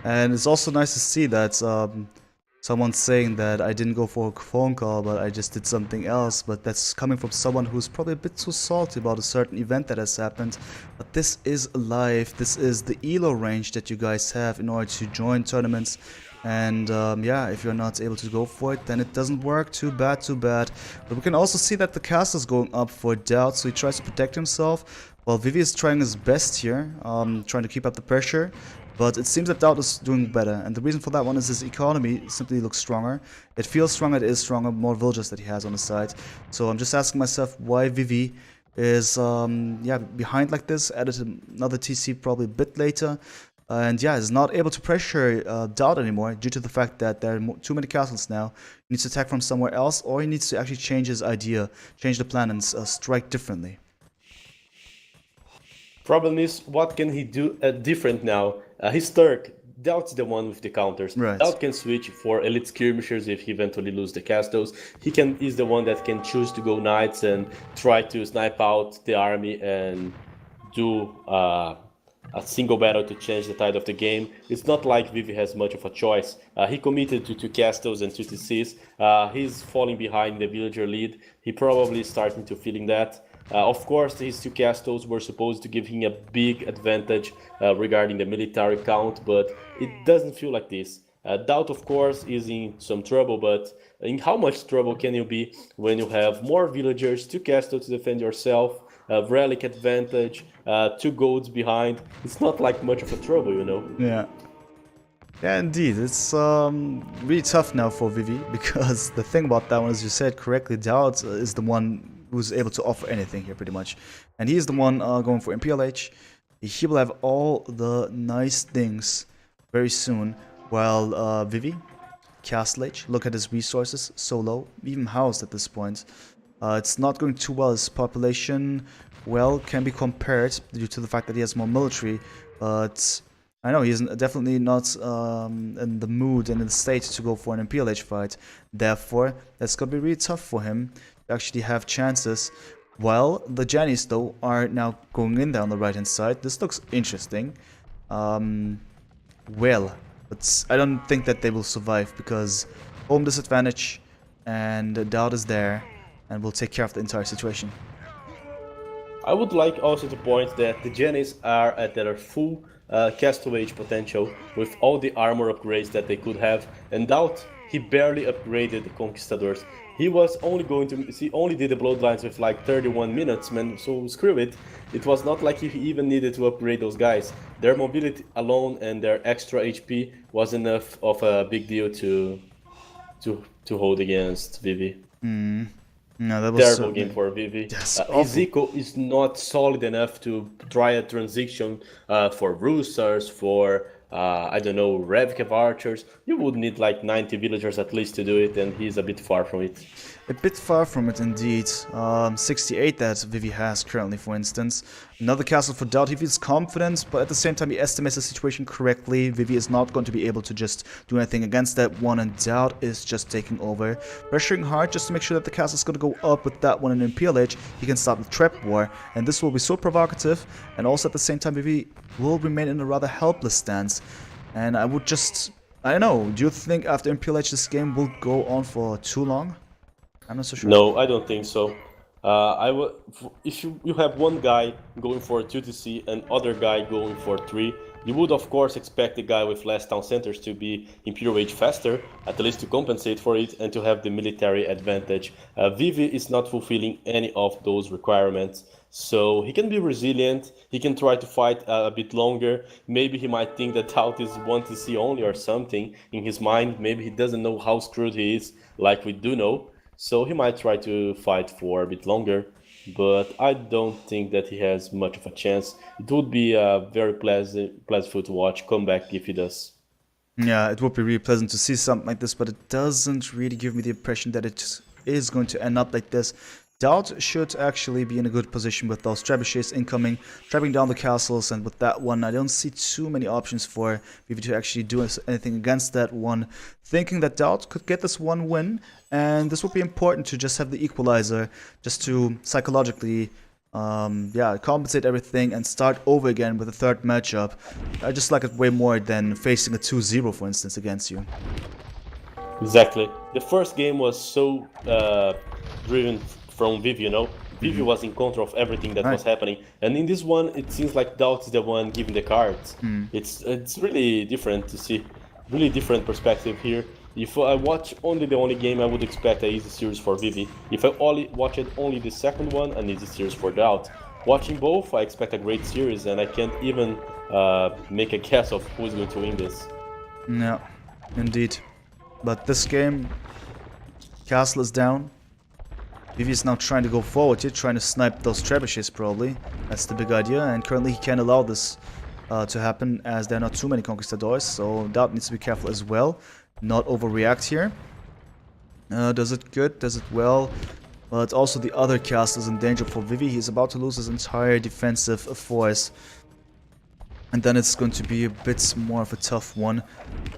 and it's also nice to see that someone's saying that I didn't go for a phone call, but I just did something else. But that's coming from someone who's probably a bit too salty about a certain event that has happened. But this is live. This is the ELO range that you guys have in order to join tournaments. And yeah, if you're not able to go for it, then it doesn't work. Too bad, too bad. But we can also see that the castle's going up for DauT, so he tries to protect himself. While Vivi is trying his best here, trying to keep up the pressure. But it seems that DauT is doing better, and the reason for that one is his economy simply looks stronger. It feels stronger, it is stronger, more villagers that he has on the side. So I'm just asking myself why Vivi is yeah, behind like this, added another TC probably a bit later. And yeah, is not able to pressure DauT anymore due to the fact that there are too many castles now. He needs to attack from somewhere else, or he needs to actually change his idea, change the plan and strike differently. Problem is, what can he do different now? He's St4rk. DauT's the one with the counters. Right. DauT can switch for elite skirmishers if he eventually loses the castles. He's the one that can choose to go knights and try to snipe out the army and do a single battle to change the tide of the game. It's not like Vivi has much of a choice. He committed to 2 castles and 2 TCs. He's falling behind the villager lead. He probably is starting to feeling that. Of course, his 2 castles were supposed to give him a big advantage regarding the military count, but it doesn't feel like this. DauT, of course, is in some trouble, but in how much trouble can you be when you have more villagers, 2 castles to defend yourself, relic advantage, 2 golds behind? It's not like much of a trouble, you know? Yeah. Yeah, indeed. It's really tough now for Vivi, because the thing about that one, as you said correctly, DauT is the one who's able to offer anything here, pretty much. And he's the one going for MPLH. He will have all the nice things very soon, while Vivi, Castle H, look at his resources, so low, even housed at this point. It's not going too well. His population, well, can be compared due to the fact that he has more military, but I know he's definitely not in the mood and in the state to go for an MPLH fight. Therefore, that's going to be really tough for him to actually have chances. While the Jennies, though, are now going in there on the right-hand side. This looks interesting. Well, but I don't think that they will survive, because home disadvantage and DauT is there and will take care of the entire situation. I would like also to point that the Jennies are at their full castle age potential with all the armor upgrades that they could have, and DauT, he barely upgraded the Conquistadors. He was only going to, he only did the Bloodlines with like 31 minutes, man, so screw it. It was not like he even needed to upgrade those guys. Their mobility alone and their extra HP was enough of a big deal to hold against Vivi. No, that was Terrible game for Vivi. Yes, his eco is not solid enough to try a transition for Roosters, for I don't know, Revkev archers. You would need like 90 villagers at least to do it, and he's a bit far from it. A bit far from it indeed. 68 that Vivi has currently, for instance. Another castle for DauT. He feels confident, but at the same time he estimates the situation correctly. Vivi is not going to be able to just do anything against that one, and DauT is just taking over. Pressuring hard just to make sure that the castle is going to go up with that one, and in PLH he can start the trap war. And this will be so provocative, and also at the same time Vivi will remain in a rather helpless stance. And I would just, I don't know, do you think after MPLH this game will go on for too long? I'm not so sure. No, I don't think so. If you have one guy going for 2 TC and other guy going for 3, you would of course expect the guy with less town centers to be Imperial Age faster, at least to compensate for it and to have the military advantage. Vivi is not fulfilling any of those requirements, so he can be resilient, he can try to fight a bit longer. Maybe he might think that DauT is 1 TC only or something in his mind. Maybe he doesn't know how screwed he is, like we do know. So he might try to fight for a bit longer, but I don't think that he has much of a chance. It would be a very pleasant to watch comeback if he does. Yeah, it would be really pleasant to see something like this, but it doesn't really give me the impression that it is going to end up like this. DauT should actually be in a good position with those trebuchets incoming, trapping down the castles, and with that one I don't see too many options for Vivi to actually do anything against that one. Thinking that DauT could get this one win, and this would be important to just have the equalizer, just to psychologically yeah, compensate everything and start over again with a third matchup. I just like it way more than facing a 2-0, for instance, against you. Exactly. The first game was so driven from Vivi, you know? Vivi was in control of everything that was happening. And in this one, it seems like DauT is the one giving the cards. It's really different to see. Really different perspective here. If I watch only the only game, I would expect an easy series for Vivi. If I only watched only the second one, an easy series for DauT. Watching both, I expect a great series, and I can't even make a guess of who is going to win this. Yeah, indeed. But this game, Castle is down. Vivi is now trying to go forward here, trying to snipe those trebuchets probably. That's the big idea, and currently he can't allow this to happen as there are not too many Conquistadors, so DauT needs to be careful as well. Not overreact here. Does it good, does it well. But also the other castle is in danger for Vivi. He's about to lose his entire defensive force. And then it's going to be a bit more of a tough one.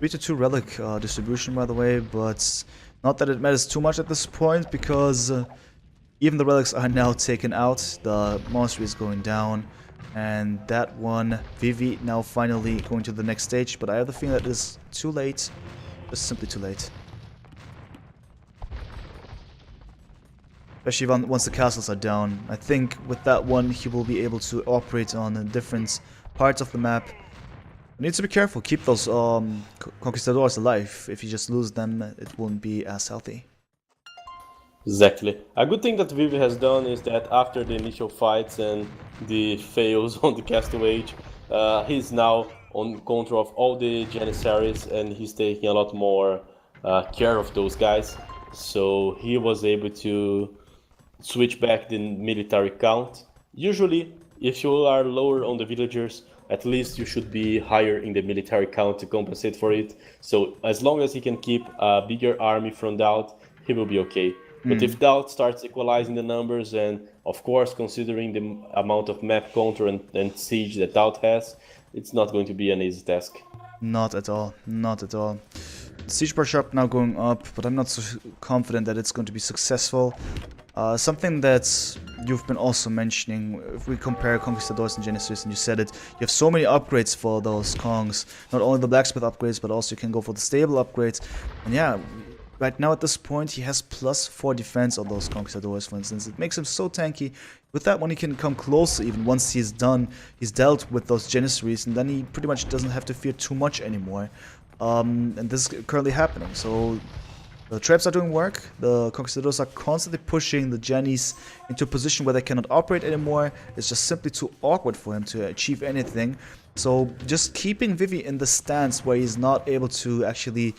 3-2 relic distribution, by the way, but not that it matters too much at this point, because even the relics are now taken out. The monastery is going down, and that one, Vivi now finally going to the next stage, but I have the feeling that it is too late. Just simply too late. Especially once the castles are down. I think with that one he will be able to operate on different parts of the map. You need to be careful, keep those Conquistadors alive. If you just lose them, it won't be as healthy. Exactly. A good thing that Vivi has done is that after the initial fights and the fails on the Castle Age, he's now on control of all the Janissaries, and he's taking a lot more care of those guys. So he was able to switch back the military count. Usually, if you are lower on the villagers, at least you should be higher in the military count to compensate for it. So as long as he can keep a bigger army from DauT, he will be okay. But if DauT starts equalizing the numbers, and of course considering the amount of map control and siege that DauT has, it's not going to be an easy task. Not at all, not at all. The siege bar shop now going up, but I'm not so confident that it's going to be successful. Something that you've been also mentioning, if we compare Conquistadors and Janissaries, and you said it, you have so many upgrades for those Kongs. Not only the blacksmith upgrades, but also you can go for the stable upgrades. And yeah, right now at this point he has +4 defense on those Conquistadors, for instance. It makes him so tanky. With that one he can come closer even once he's dealt with those Janissaries, and then he pretty much doesn't have to fear too much anymore. And this is currently happening, so the traps are doing work. The Conquistadors are constantly pushing the Janis into a position where they cannot operate anymore. It's just simply too awkward for him to achieve anything. So just keeping Vivi in the stance where he's not able to actually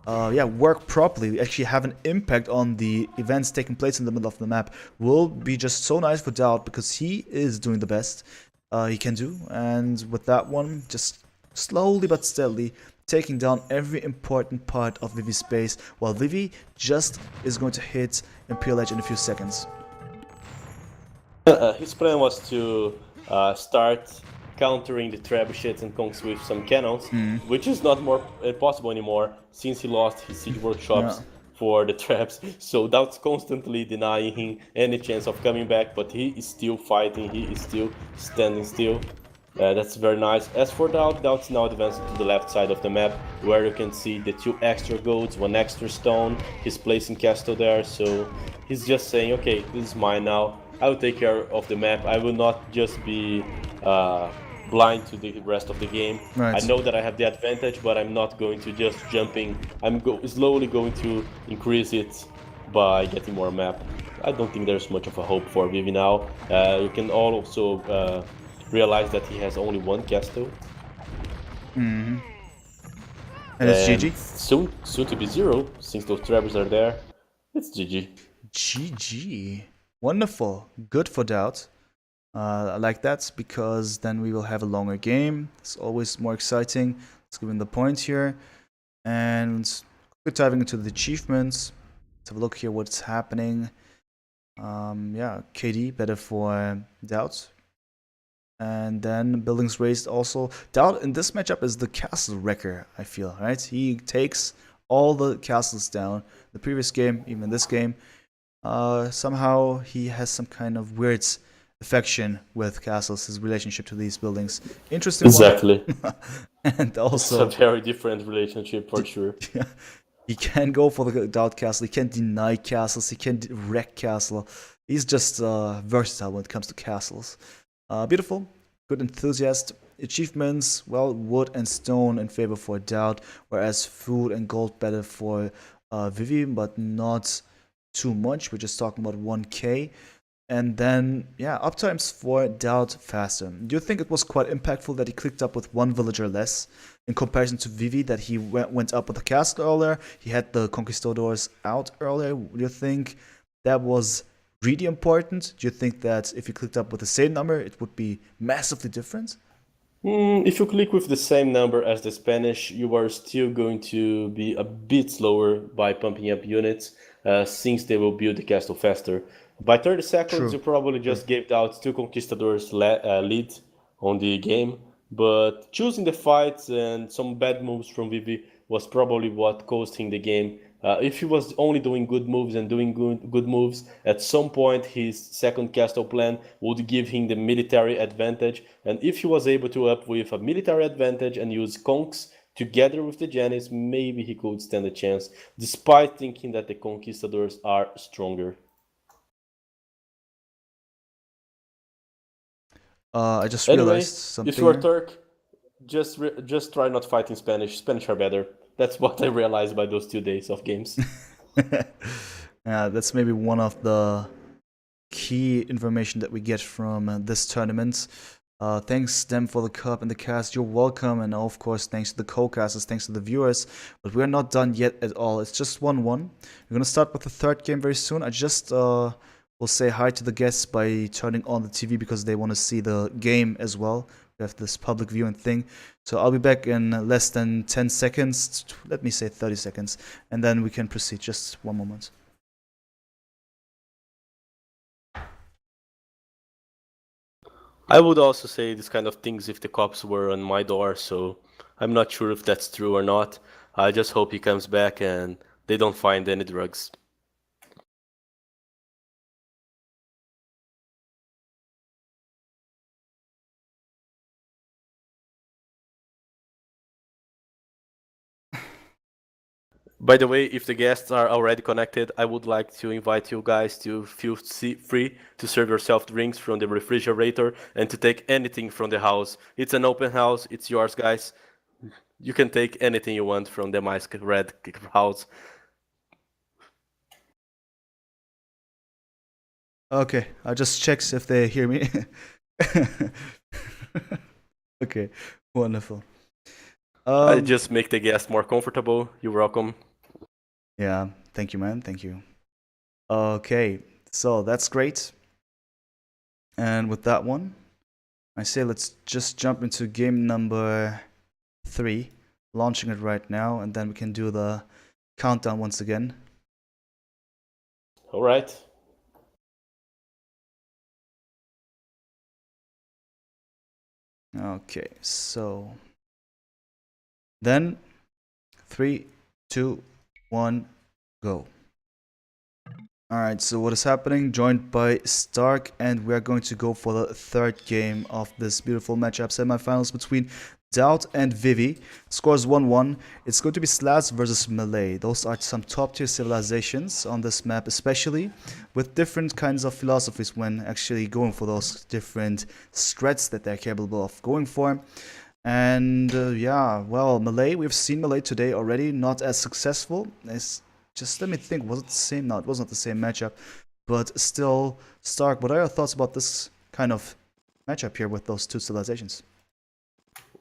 work properly, actually have an impact on the events taking place in the middle of the map, will be just so nice for DauT, because he is doing the best he can do. And with that one, just slowly but steadily taking down every important part of Vivi's space, while Vivi just is going to hit Imperial Edge in a few seconds. His plan was to start countering the trebuchets and conks with some cannons, which is not more possible anymore since he lost his siege workshops for the traps. So DauT's constantly denying him any chance of coming back, but he is still fighting, he is still standing still. That's very nice. As for DauT's now advancing to the left side of the map, where you can see the 2 extra golds, 1 extra stone. He's placing castle there, so he's just saying, okay, this is mine now. I will take care of the map. I will not just be blind to the rest of the game. Right. I know that I have the advantage, but I'm not going to just jumping. I'm slowly going to increase it by getting more map. I don't think there's much of a hope for Vivi now. You can also realize that he has only 1 castle. And it's GG? Soon to be 0, since those traps are there. It's GG. GG. Wonderful. Good for DauT. I like that, because then we will have a longer game. It's always more exciting. Let's give him the point here. And quick diving into the achievements. Let's have a look here what's happening. KD better for DauT. And then buildings raised also. DauT in this matchup is the castle wrecker, I feel, right? He takes all the castles down. The previous game, even this game, somehow he has some kind of weird affection with castles, his relationship to these buildings. Interesting Exactly. one. And It's a also, very different relationship for sure. he can go for the DauT castle, he can deny castles, he can wreck castle. He's just versatile when it comes to castles. Beautiful, good enthusiast. Achievements, well, wood and stone in favor for DauT, whereas food and gold better for Vivi, but not too much. We're just talking about 1k. And then, yeah, uptimes for DauT faster. Do you think it was quite impactful that he clicked up with one villager less in comparison to Vivi, that he went up with the castle earlier? He had the conquistadors out earlier. Do you think that was really important? Do you think that if you clicked up with the same number, it would be massively different? If you click with the same number as the Spanish, you are still going to be a bit slower by pumping up units, since they will build the castle faster. By 30 seconds, True. you probably just gave out 2 conquistadors lead on the game, but choosing the fights and some bad moves from Vivi was probably what cost him the game. If he was only doing good moves and doing good moves, at some point his second castle plan would give him the military advantage. And if he was able to up with a military advantage and use conks together with the Janis, maybe he could stand a chance, despite thinking that the conquistadors are stronger. I just Anyway, realized if something you are here. Turk, just try not fighting Spanish. Spanish are better. That's what I realized by those 2 days of games. Yeah, that's maybe one of the key information that we get from this tournament. Thanks them for the cup and the cast. You're welcome, and of course thanks to the co-casters, thanks to the viewers. But we're not done yet at all. It's just 1-1. We're gonna start with the third game very soon. I just will say hi to the guests by turning on the TV because they want to see the game as well. We have this public viewing thing. So I'll be back in less than 10 seconds. Let me say 30 seconds, and then we can proceed. Just one moment. I would also say this kind of things if the cops were on my door, so I'm not sure if that's true or not. I just hope he comes back and they don't find any drugs. By the way, if the guests are already connected, I would like to invite you guys to feel free to serve yourself drinks from the refrigerator and to take anything from the house. It's an open house, it's yours, guys. You can take anything you want from the DemEyesRed house. Okay, I just checked if they hear me. Okay, wonderful. I just make the guest more comfortable. You're welcome. Yeah, thank you, man. Thank you. Okay, so that's great. And with that one, I say let's just jump into game number 3, launching it right now, and then we can do the countdown once again. All right. Okay, so then 3, 2, 1, go. Alright, so what is happening? Joined by St4rk, and we are going to go for the third game of this beautiful matchup semifinals between DauT and Vivi. Scores 1-1. It's going to be Slavs versus Malay. Those are some top tier civilizations on this map, especially with different kinds of philosophies when actually going for those different strats that they're capable of going for. And yeah, well, Malay, we've seen Malay today already, not as successful as. Just let me think, was it the same? No, it wasn't the same matchup. But still, St4rk, what are your thoughts about this kind of matchup here with those two civilizations?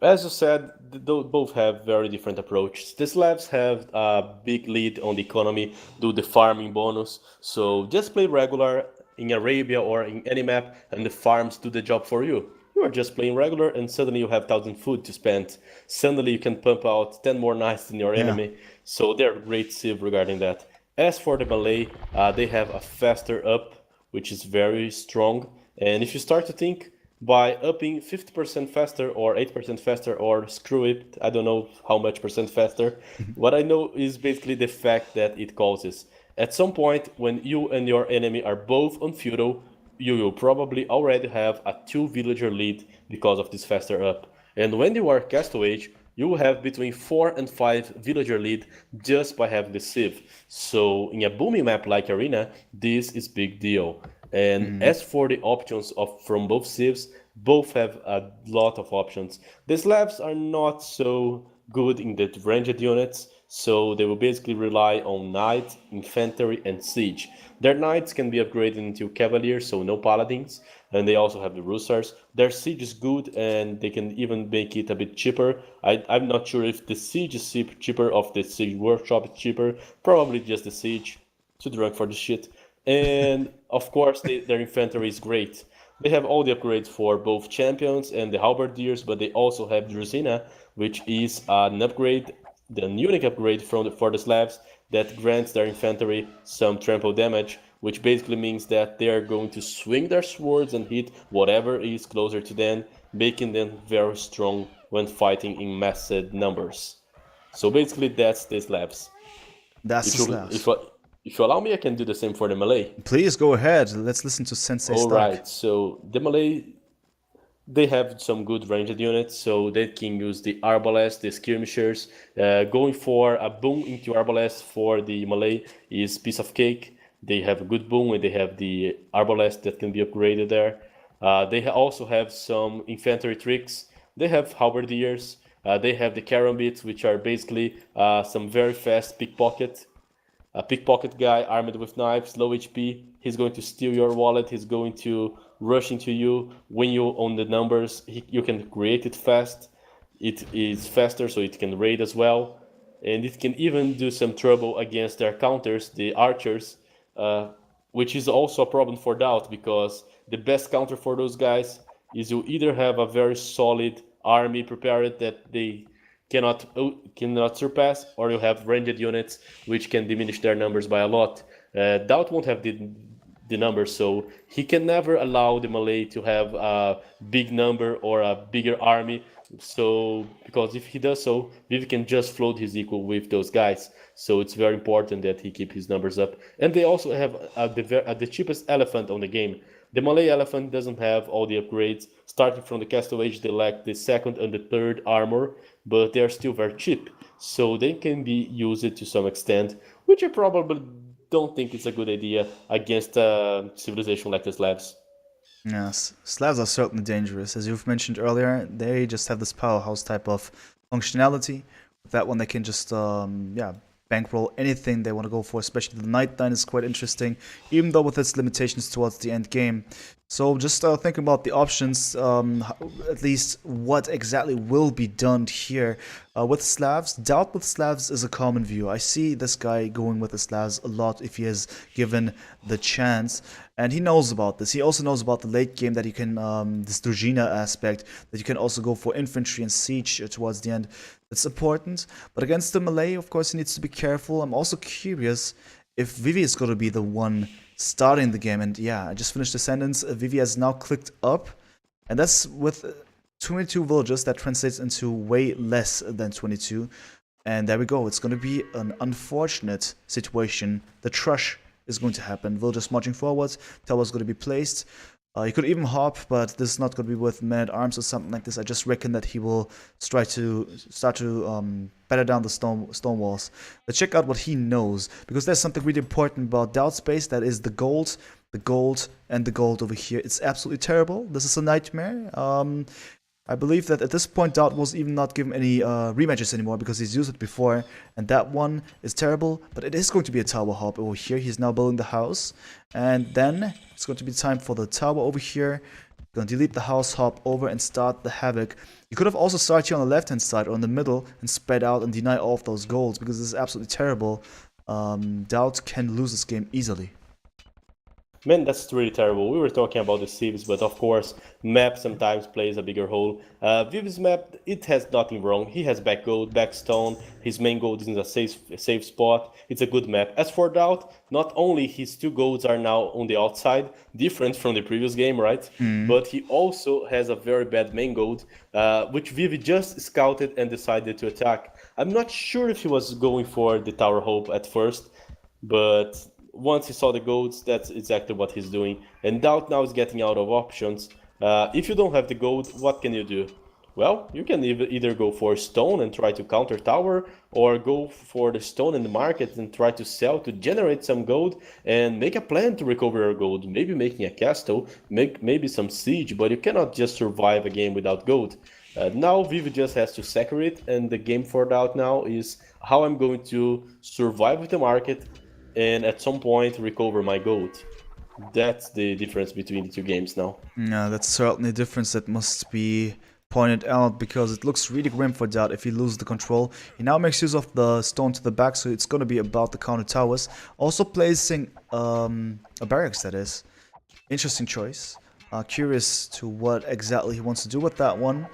As you said, both have very different approaches. The Slavs have a big lead on the economy due to the farming bonus. So just play regular in Arabia or in any map and the farms do the job for you. You are just playing regular and suddenly you have 1,000 food to spend. Suddenly you can pump out 10 more knights than your enemy. So they're great civ regarding that. As for the Malay, they have a faster up, which is very strong. And if you start to think, by upping 50% faster or 8% faster or screw it, I don't know how much percent faster, what I know is basically the fact that it causes. At some point, when you and your enemy are both on feudal, you will probably already have a 2 villager lead because of this faster up. And when you are Castle Age, you will have between 4 and 5 villager lead just by having the Civ. So in a booming map like Arena, this is big deal. And as for the options from both Civs, both have a lot of options. The slabs are not so good in the ranged units, so they will basically rely on Knight, Infantry, and Siege. Their Knights can be upgraded into Cavaliers, so no Paladins, and they also have the Roosters. Their Siege is good, and they can even make it a bit cheaper. I'm not sure if the Siege is cheaper, or the Siege Workshop is cheaper. Probably just the Siege. Too drunk for the shit. And of course, their Infantry is great. They have all the upgrades for both Champions and the Halberdiers, but they also have Drusina, which is an upgrade, the unique upgrade for the Slavs that grants their infantry some trample damage, which basically means that they are going to swing their swords and hit whatever is closer to them, making them very strong when fighting in massive numbers. So basically, that's the Slavs. That's the Slavs. If you allow me, I can do the same for the Melee. Please go ahead. Let's listen to Sensei Stark. Alright, so the Melee, they have some good ranged units, so they can use the Arbalest, the Skirmishers. Going for a boom into Arbalest for the Melee is piece of cake. They have a good boom and they have the Arbalest that can be upgraded there. They also have some infantry tricks. They have Halberdiers. They have the Karambits, which are basically some very fast pickpocket. A pickpocket guy armed with knives, low HP. He's going to steal your wallet. He's going to rush into you. When you own the numbers, you can create it fast. It is faster, so it can raid as well. And it can even do some trouble against their counters, the archers, which is also a problem for DauT, because the best counter for those guys is you either have a very solid army prepared that they cannot surpass, or you have ranged units which can diminish their numbers by a lot. DauT won't have the numbers, so he can never allow the Melee to have a big number or a bigger army. So because if he does so, Vivi can just float his equal with those guys. So it's very important that he keep his numbers up. And they also have the cheapest elephant on the game. The Melee elephant doesn't have all the upgrades. Starting from the Castle Age, they lack the second and the third armor, but they are still very cheap. So they can be used to some extent, which I probably don't think is a good idea against a civilization like the Slavs. Yes, Slavs are certainly dangerous. As you've mentioned earlier, they just have this powerhouse type of functionality. With that one, they can just, bankroll anything they want to go for, especially the Night Line is quite interesting, even though with its limitations towards the end game. So just thinking about the options, at least what exactly will be done here with Slavs. DauT with Slavs is a common view. I see this guy going with the Slavs a lot if he is given the chance, and he knows about this. He also knows about the late game that you can, this Druzhina aspect, that you can also go for infantry and siege towards the end. It's important, but against the Melee, of course, he needs to be careful. I'm also curious if Vivi is going to be the one starting the game. And yeah, I just finished the sentence. Vivi has now clicked up, and that's with 22 villagers. That translates into way less than 22. And there we go. It's going to be an unfortunate situation. The Trush is going to happen. Villagers marching forward. Tower is going to be placed. He could even hop, but this is not going to be with man-at-arms or something like this. I just reckon that he will start to batter down the stone walls. Let's check out what he knows, because there's something really important about DauT space. That is the gold, and the gold over here. It's absolutely terrible. This is a nightmare. I believe that at this point DauT was even not given any rematches anymore because he's used it before, and that one is terrible, but it is going to be a tower hop over here. He's now building the house, and then it's going to be time for the tower over here. Going to delete the house, hop over, and start the havoc. You could have also started here on the left hand side or in the middle and spread out and deny all of those golds, because this is absolutely terrible. DauT can lose this game easily. Man, that's really terrible. We were talking about the Civs, but of course, map sometimes plays a bigger role. Vivi's map, it has nothing wrong. He has back gold, back stone. His main gold is in a safe spot. It's a good map. As for DauT, not only his 2 golds are now on the outside, different from the previous game, right? But he also has a very bad main gold, which Vivi just scouted and decided to attack. I'm not sure if he was going for the Tower Hope at first, but once he saw the golds, that's exactly what he's doing. And DauT now is getting out of options. If you don't have the gold, what can you do? Well, you can either go for stone and try to counter tower, or go for the stone in the market and try to sell to generate some gold and make a plan to recover your gold. Maybe making a castle, maybe some siege, but you cannot just survive a game without gold. Now Vivi just has to sacrifice it, and the game for DauT now is how I'm going to survive with the market and at some point recover my gold. That's the difference between the two games now. Yeah, that's certainly a difference that must be pointed out, because it looks really grim for DauT if he loses the control. He now makes use of the stone to the back, so it's going to be about the counter towers. Also placing a barracks, that is. Interesting choice. Curious to what exactly he wants to do with that one.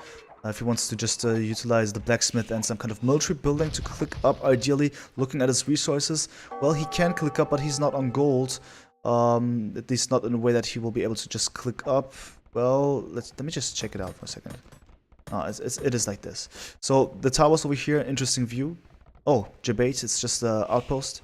If he wants to just utilize the blacksmith and some kind of military building to click up, ideally, looking at his resources. Well, he can click up, but he's not on gold. At least not in a way that he will be able to just click up. Well, let me just check it out for a second. It is like this. So the towers over here, interesting view. Oh, debate, it's just an outpost.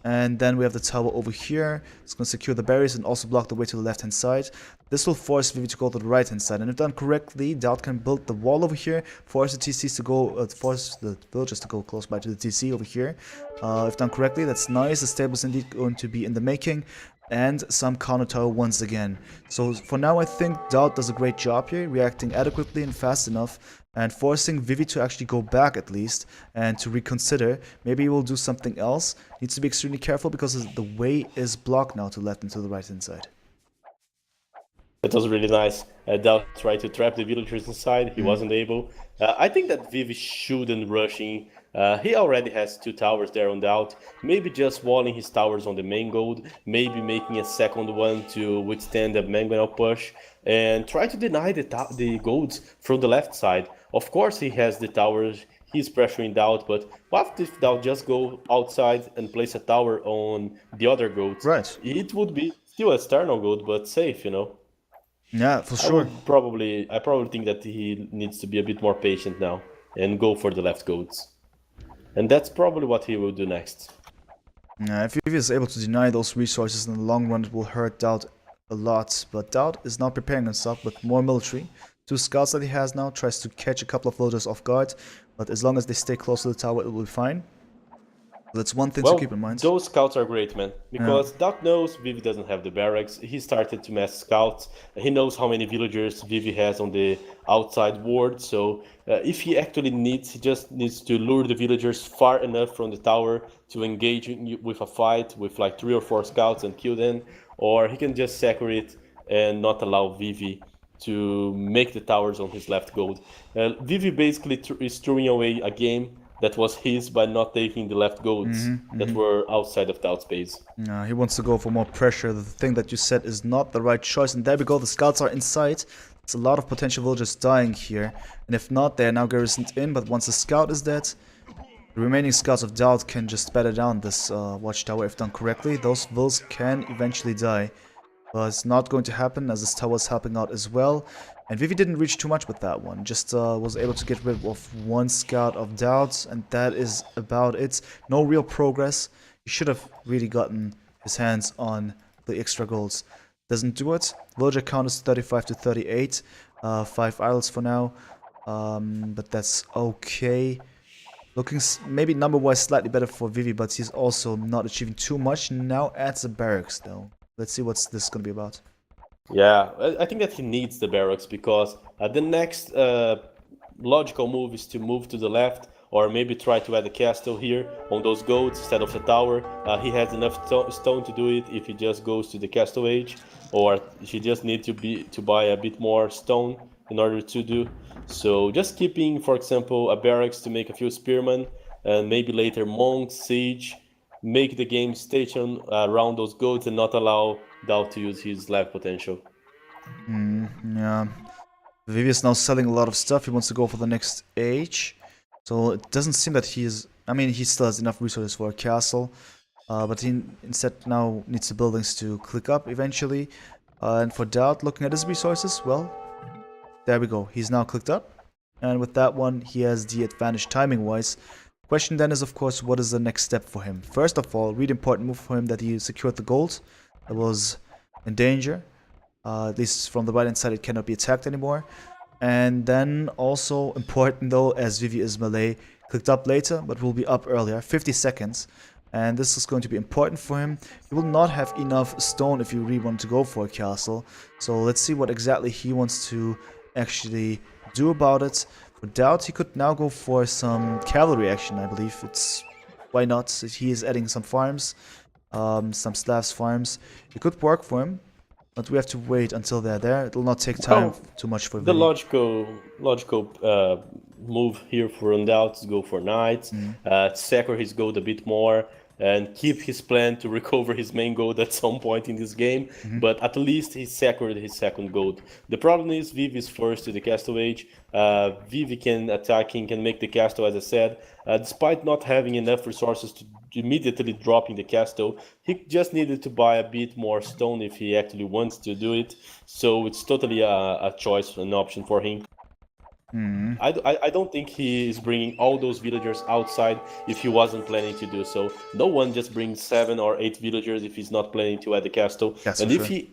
And then we have the tower over here. It's going to secure the barriers and also block the way to the left hand side. This will force Vivi to go to the right hand side. And if done correctly, DauT can build the wall over here, force the TCs to go, force the villagers to go close by to the TC over here. If done correctly, that's nice. The stable is indeed going to be in the making. And some counter tower once again. So for now, I think DauT does a great job here, reacting adequately and fast enough, and forcing Vivi to actually go back at least and to reconsider. Maybe he will do something else. Needs to be extremely careful because the way is blocked now to the left and to the right hand side. That was really nice. DauT tried to trap the villagers inside. He wasn't able. I think that Vivi shouldn't rush in. He already has 2 towers there on DauT. Maybe just walling his towers on the main gold. Maybe making a second one to withstand the mangonel push. And try to deny the golds from the left side. Of course he has the towers. He's pressuring DauT. But what if DauT just go outside and place a tower on the other golds? Right. It would be still a external gold, but safe, you know. Yeah, for sure. I probably think that he needs to be a bit more patient now and go for the left golds. And that's probably what he will do next. If Vivi is able to deny those resources in the long run, it will hurt DauT a lot. But DauT is now preparing himself with more military. 2 scouts that he has now, tries to catch a couple of villagers off guard. But as long as they stay close to the tower, it will be fine. That's one thing to keep in mind. Those scouts are great, man. Because DauT knows Vivi doesn't have the barracks. He started to mass scouts. He knows how many villagers Vivi has on the outside ward. So if he actually needs, he just needs to lure the villagers far enough from the tower to engage with a fight with like 3 or 4 scouts and kill them. Or he can just sacrifice it and not allow Vivi to make the towers on his left gold. Vivi basically is throwing away a game that was his by not taking the left golds that were outside of DauT space. He wants to go for more pressure. The thing that you said is not the right choice. And there we go, the scouts are inside. It's a lot of potential villagers dying here. And if not, they are now garrisoned in. But once the scout is dead, the remaining scouts of DauT can just batter down this watchtower if done correctly. Those vills can eventually die. But it's not going to happen as this tower is helping out as well. And Vivi didn't reach too much with that one, just was able to get rid of 1 scout of DauT, and that is about it. No real progress. He should have really gotten his hands on the extra golds. Doesn't do it. Villager count is 35 to 38. 5 idols for now, but that's okay. Looking maybe number-wise slightly better for Vivi, but he's also not achieving too much. Now adds a barracks though. Let's see what's this going to be about. Yeah, I think that he needs the barracks because the next logical move is to move to the left or maybe try to add a castle here on those golds instead of the tower. He has enough stone to do it if he just goes to the castle age, or he just needs to buy a bit more stone in order to do. So just keeping, for example, a barracks to make a few spearmen and maybe later monks, siege, make the game station around those golds and not allow DauT to use his life potential. Yeah. Vivi is now selling a lot of stuff. He wants to go for the next age. So it doesn't seem that he is... I mean, he still has enough resources for a castle. But he instead now needs the buildings to click up eventually. And for DauT, looking at his resources, well, there we go. He's now clicked up. And with that one, he has the advantage timing-wise. Question then is, of course, what is the next step for him? First of all, really important move for him that he secured the gold. That was in danger. At least from the right hand side, it cannot be attacked anymore. And then also important though, as Vivi is melee, clicked up later, but will be up earlier, 50 seconds. And this is going to be important for him. He will not have enough stone if you really want to go for a castle. So let's see what exactly he wants to actually do about it. For DauT, he could now go for some cavalry action, I believe. Why not? He is adding some farms, some Slavs farms. It could work for him, but we have to wait until they're there. It will not take time too much for the Vivi. logical move here for DauT is go for knights, secure his gold a bit more, and keep his plan to recover his main gold at some point in this game. But at least he secured his second gold. The problem is Vivi is first to the castle age. Vivi can make the castle, as I said. Despite not having enough resources to immediately dropping the castle, he just needed to buy a bit more stone if he actually wants to do it. So it's totally a choice, an option for him. I don't think he is bringing all those villagers outside if he wasn't planning to do so. No one just brings 7 or 8 villagers if he's not planning to add the castle. That's and for sure.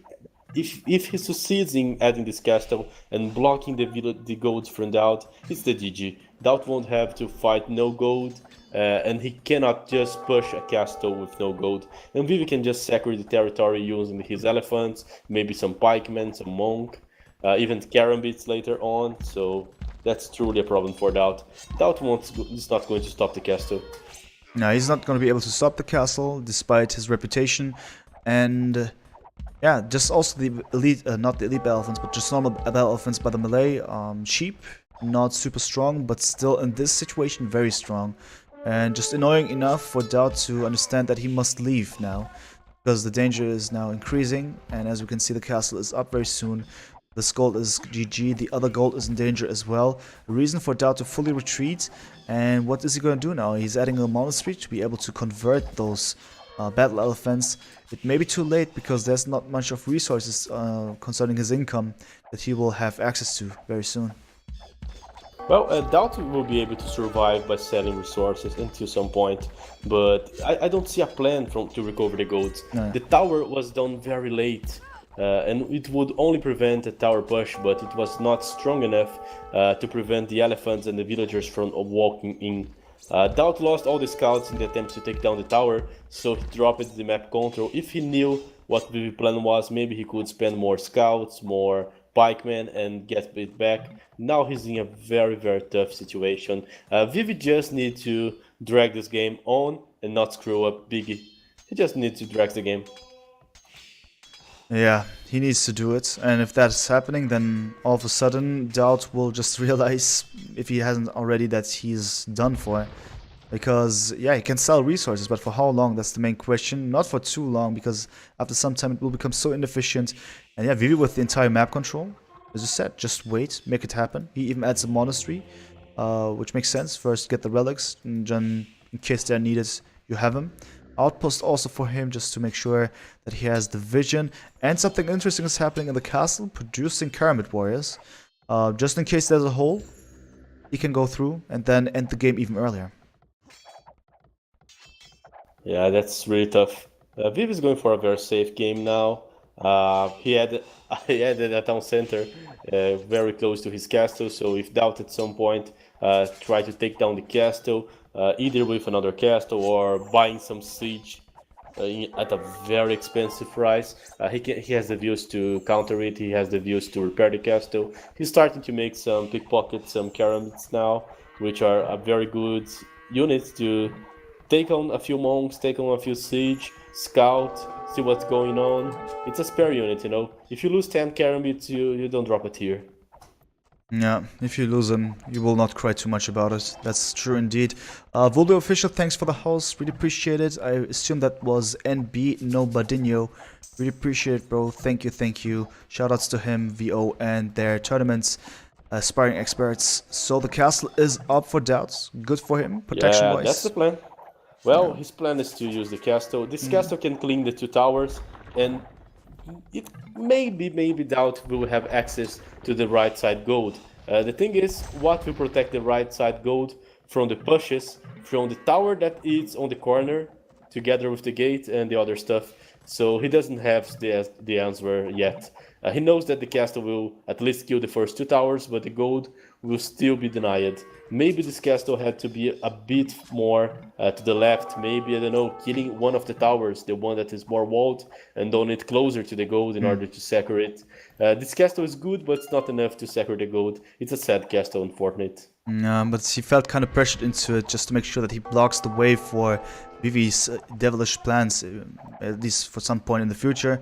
if he succeeds in adding this castle and blocking the gold from DauT, it's the GG. DauT won't have to fight no gold, and he cannot just push a castle with no gold. And Vivi can just secure the territory using his elephants, maybe some pikemen, some monk, even karambits later on. So that's truly a problem for DauT. DauT is not going to stop the castle. No, he's not going to be able to stop the castle despite his reputation. And yeah, just also the elite, not the elite battle elephants, but just normal battle elephants by the melee. Sheep, not super strong, but still in this situation very strong. And just annoying enough for DauT to understand that he must leave now, because the danger is now increasing. And as we can see, the castle is up very soon. This gold is GG, the other gold is in danger as well. A reason for DauT to fully retreat. And what is he going to do now? He's adding a monastery to be able to convert those battle elephants. It may be too late because there's not much of resources concerning his income that he will have access to very soon. Well, DauT will be able to survive by selling resources until some point, but I don't see a plan to recover the gold. No. The tower was done very late. And it would only prevent a tower push, but it was not strong enough to prevent the elephants and the villagers from walking in. DauT lost all the scouts in the attempts to take down the tower, so he dropped the map control. If he knew what the plan was, maybe he could spend more scouts, more pikemen, and get it back. Now he's in a very, very tough situation. Vivi just needs to drag this game on and not screw up Biggie. He just needs to drag the game. Yeah, he needs to do it, and if that's happening, then all of a sudden DauT will just realize, if he hasn't already, that he's done for. Because, yeah, he can sell resources, but for how long? That's the main question. Not for too long, because after some time it will become so inefficient. And yeah, Vivi with the entire map control, as I said, just wait, make it happen. He even adds a monastery, which makes sense. First get the relics, and then in case they're needed, you have them. Outpost also for him, just to make sure that he has the vision. And something interesting is happening in the castle, producing Karambit warriors. Just in case there's a hole, he can go through and then end the game even earlier. Yeah, that's really tough. Viv is going for a very safe game now. He added a town center very close to his castle, so if DauT at some point try to take down the castle, either with another castle or buying some siege at a very expensive price, he has the views to counter it, he has the views to repair the castle. He's starting to make some pickpockets, some karambits now, which are a very good units to take on a few monks, take on a few siege, scout, see what's going on. It's a spare unit, you know. If you lose 10 karambits, you don't drop a tier. Yeah, if you lose them, you will not cry too much about it. That's true indeed. Voldo Official, thanks for the house. Really appreciate it. I assume that was NB Nobadinho. Really appreciate it, bro. Thank you, thank you. Shoutouts to him, VO, and their tournaments, aspiring experts. So the castle is up for DauT. Good for him, protection-wise. Yeah, that's the plan. Well, his plan is to use the castle. This castle can clean the 2 towers, and it maybe DauT will have access to the right side gold. The thing is, what will protect the right side gold from the pushes, from the tower that is on the corner, together with the gate and the other stuff. So he doesn't have the answer yet. He knows that the castle will at least kill the first 2 towers, but the gold will still be denied. Maybe this castle had to be a bit more to the left. Maybe, I don't know, killing one of the towers, the one that is more walled, and don it closer to the gold in order to secure it. This castle is good, but it's not enough to secure the gold. It's a sad castle, unfortunate. But he felt kind of pressured into it just to make sure that he blocks the way for Vivi's devilish plans, at least for some point in the future.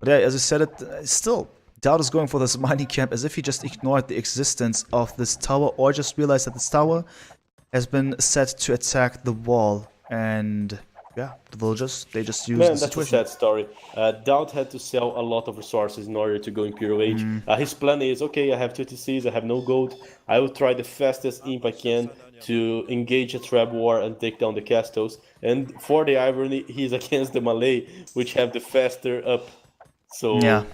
But yeah, as I said, still, DauT is going for this mining camp as if he just ignored the existence of this tower or just realized that this tower has been set to attack the wall. And yeah, the villagers, they just use the situation. That's a sad story. DauT had to sell a lot of resources in order to go Imperial Age. His plan is, okay, I have 2 TCs, I have no gold. I will try the fastest imp I can to engage a trap war and take down the castles. And for the irony, he's against the Malay, which have the faster up. So yeah,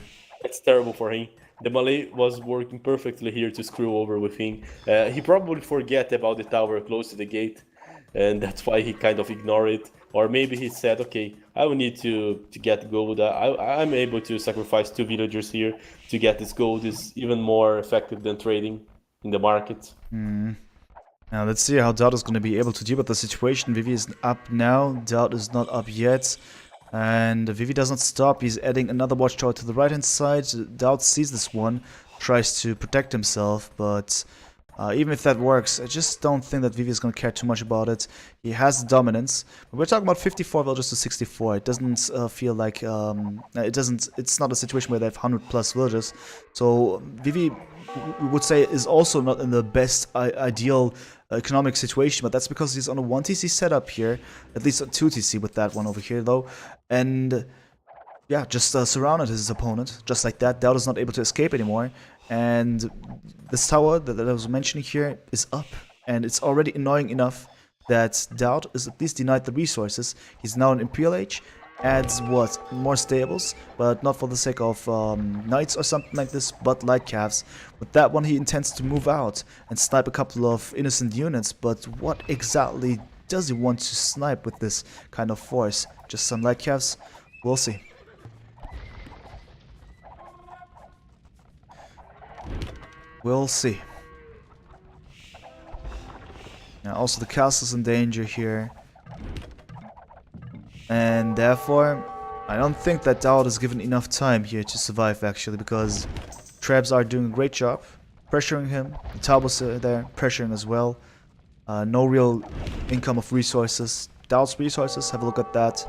it's terrible for him. The Malay was working perfectly here to screw over with him. He probably forget about the tower close to the gate, and that's why he kind of ignored it. Or maybe he said, okay, I will need to get gold. I'm able to sacrifice 2 villagers here to get this gold. Is even more effective than trading in the market. Now let's see how DauT is going to be able to deal with the situation. Vivi is up now, DauT is not up yet. And Vivi does not stop, he's adding another watchtower to the right hand side. DauT sees this one, tries to protect himself, but even if that works, I just don't think that Vivi is going to care too much about it. He has the dominance, but we're talking about 54 villagers to 64. It doesn't feel like, it's not a situation where they have 100 plus villagers. So Vivi, we would say, is also not in the best ideal economic situation, but that's because he's on a 1 TC setup here, at least a 2 TC with that one over here though, and yeah, just surrounded his opponent, just like that. DauT is not able to escape anymore, and this tower that I was mentioning here is up, and it's already annoying enough that DauT is at least denied the resources. He's now in Imperial Age, adds what? More stables, but not for the sake of knights or something like this, but light calves. With that one he intends to move out and snipe a couple of innocent units, but what exactly does he want to snipe with this kind of force? Just some light calves? We'll see. We'll see. Now also the castle's in danger here. And therefore, I don't think that DauT is given enough time here to survive actually, because traps are doing a great job pressuring him. The towers are there pressuring as well. No real income of resources. DauT's resources, have a look at that.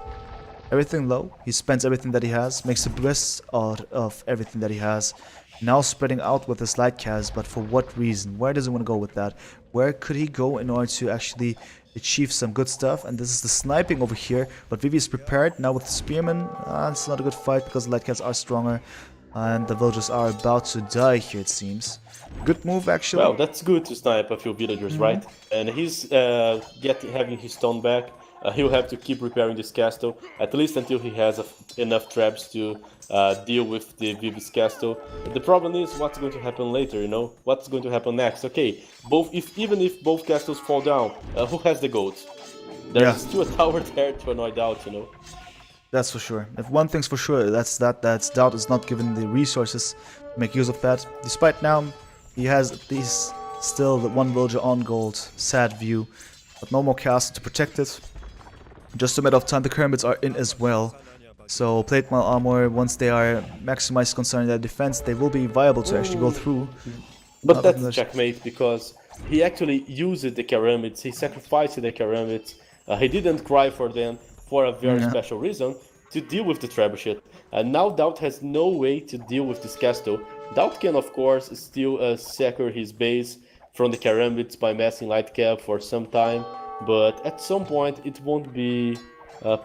Everything low. He spends everything that he has, makes the best out of everything that he has. Now spreading out with his light cast, but for what reason? Where does he want to go with that? Where could he go in order to actually achieve some good stuff? And this is the sniping over here, but Vivi is prepared now with the spearmen. It's not a good fight because the light casts are stronger, and the villagers are about to die here, it seems. Good move actually. Well, that's good to snipe a few villagers, right? And he's having his stone back. He'll have to keep repairing this castle, at least until he has enough traps to deal with the Vivi's castle. The problem is what's going to happen later, you know? What's going to happen next? Okay, even if both castles fall down, who has the gold? There's still a tower there to annoy DauT, you know? That's for sure. If one thing's for sure, that's DauT is not given the resources to make use of that. Despite now, he has at least still the 1 villager on gold. Sad view. But no more castle to protect it. Just a matter of time, the Kermits are in as well. So plate mail armor, once they are maximized concerning their defense, they will be viable to actually go through. But that's checkmate, because he actually used the Kermits, he sacrificed the Kermits. He didn't cry for them for a very special reason, to deal with the trebuchet. And now DauT has no way to deal with this castle. DauT can of course still secure his base from the Kermits by massing light cap for some time. But at some point it won't be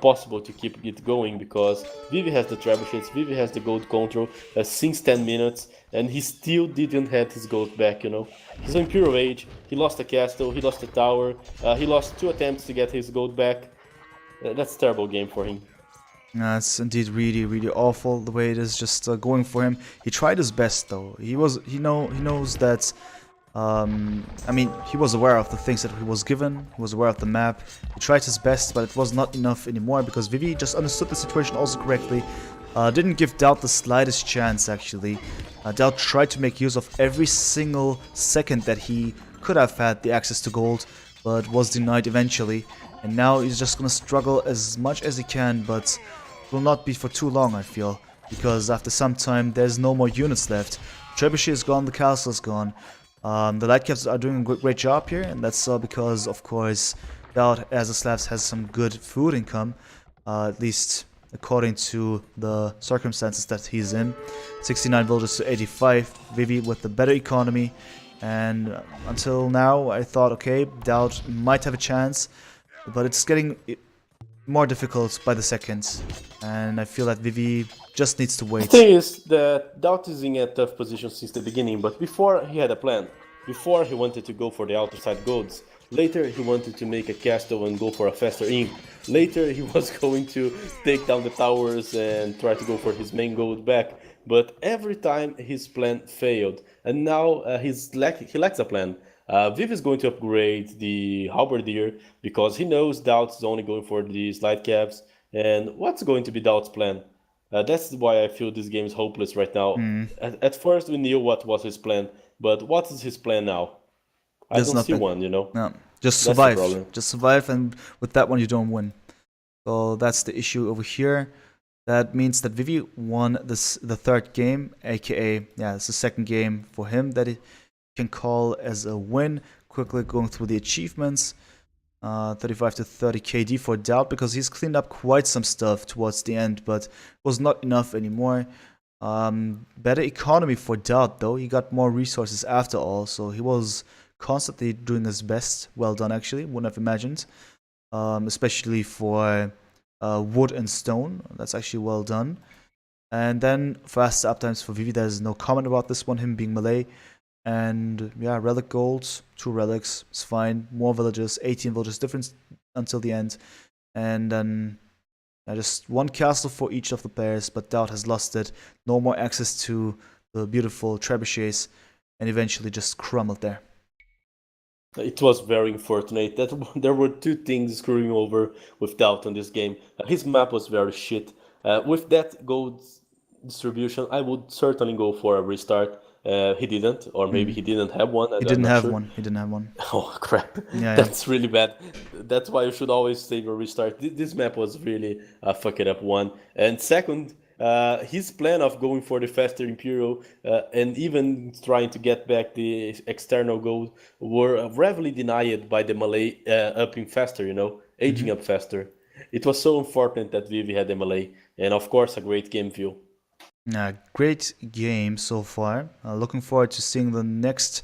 possible to keep it going, because Vivi has the trebuchets, Vivi has the gold control since 10 minutes, and he still didn't have his gold back, you know. He's on Imperial Age, he lost the castle, he lost the tower, he lost 2 attempts to get his gold back. That's a terrible game for him. It's indeed really, really awful the way it is just going for him. He tried his best though. He knows that I mean, he was aware of the things that he was given, he was aware of the map, he tried his best, but it was not enough anymore because Vivi just understood the situation also correctly. Didn't give DauT the slightest chance, actually. DauT tried to make use of every single second that he could have had the access to gold, but was denied eventually. And now he's just gonna struggle as much as he can, but will not be for too long, I feel. Because after some time, there's no more units left. Trebuchet is gone, the castle is gone. The light caps are doing a great job here, and that's because, of course, DauT as a Slavs has some good food income, at least according to the circumstances that he's in. 69 villagers to 85, Vivi with the better economy, and until now I thought, okay, DauT might have a chance, but it's getting more difficult by the second, and I feel that Vivi just needs to wait. The thing is that DauT is in a tough position since the beginning, but before he had a plan. Before he wanted to go for the outer side golds. Later he wanted to make a castle and go for a faster ink. Later he was going to take down the towers and try to go for his main gold back. But every time his plan failed, and now he lacks a plan. Viv is going to upgrade the Halberdier because he knows DauT is only going for the slide caps. And what's going to be DauT's plan? That's why I feel this game is hopeless right now. At first we knew what was his plan, but what is his plan now? I don't see one, you know? No, just survive. Just survive, and with that one you don't win. So that's the issue over here. That means that Vivi won the third game, aka, yeah, it's the second game for him that he can call as a win. Quickly going through the achievements. 35 to 30 KD for DauT because he's cleaned up quite some stuff towards the end, but was not enough anymore. Better economy for DauT though, he got more resources after all, so he was constantly doing his best. Well done actually, wouldn't have imagined. Especially for wood and stone, that's actually well done. And then faster uptimes for Vivi, there's no comment about this one, him being melee. And yeah, relic golds, 2 relics, it's fine. More villages, 18 villages difference until the end. And then just 1 castle for each of the players, but DauT has lost it. No more access to the beautiful trebuchets, and eventually just crumbled there. It was very unfortunate that there were 2 things screwing over with DauT on this game. His map was very shit. With that gold distribution, I would certainly go for a restart. He didn't, or maybe he didn't have one. He didn't have one. He didn't have one. Oh crap! Yeah, that's really bad. That's why you should always save a restart. This map was really a fuck it up one. And second, his plan of going for the faster Imperial and even trying to get back the external gold were heavily denied by the melee upping faster. You know, aging up faster. It was so unfortunate that Vivi had the melee, and of course a great game view. Great game so far. Looking forward to seeing the next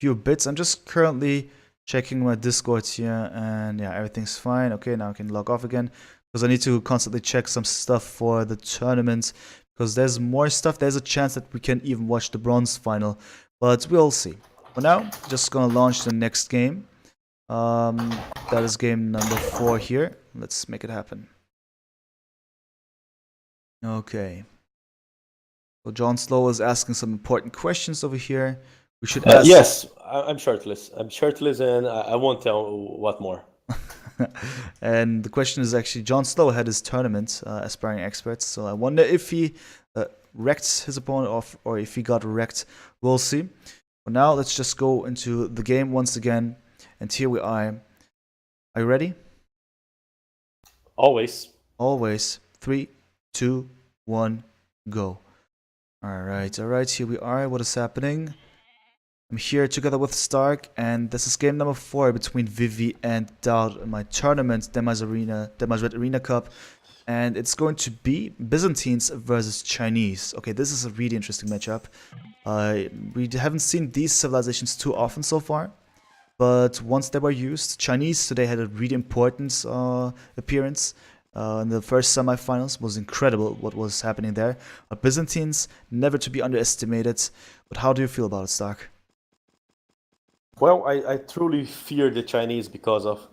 few bits. I'm just currently checking my Discord here, and yeah, everything's fine. Okay, now I can log off again because I need to constantly check some stuff for the tournament because there's more stuff. There's a chance that we can even watch the bronze final, but we'll see. For now, just gonna launch the next game. That is game number 4 here. Let's make it happen. Okay. So John Slow is asking some important questions over here. We should ask. Yes, I'm shirtless. I'm shirtless, and I won't tell what more. And the question is actually, John Slow had his tournament, aspiring experts. So I wonder if he wrecked his opponent or if he got wrecked. We'll see. For now, let's just go into the game once again. And here we are. Are you ready? Always. Always. 3, 2, 1, go. Alright, here we are. What is happening? I'm here together with st4rk, and this is game number 4 between Vivi and DauT in my tournament, DemEyesRed Arena Cup. And it's going to be Byzantines versus Chinese. Okay, this is a really interesting matchup. We haven't seen these civilizations too often so far, but once they were used, Chinese today had a really important appearance. In the first semifinals was incredible what was happening there. But Byzantines, never to be underestimated. But how do you feel about it, st4rk? Well, I truly fear the Chinese because of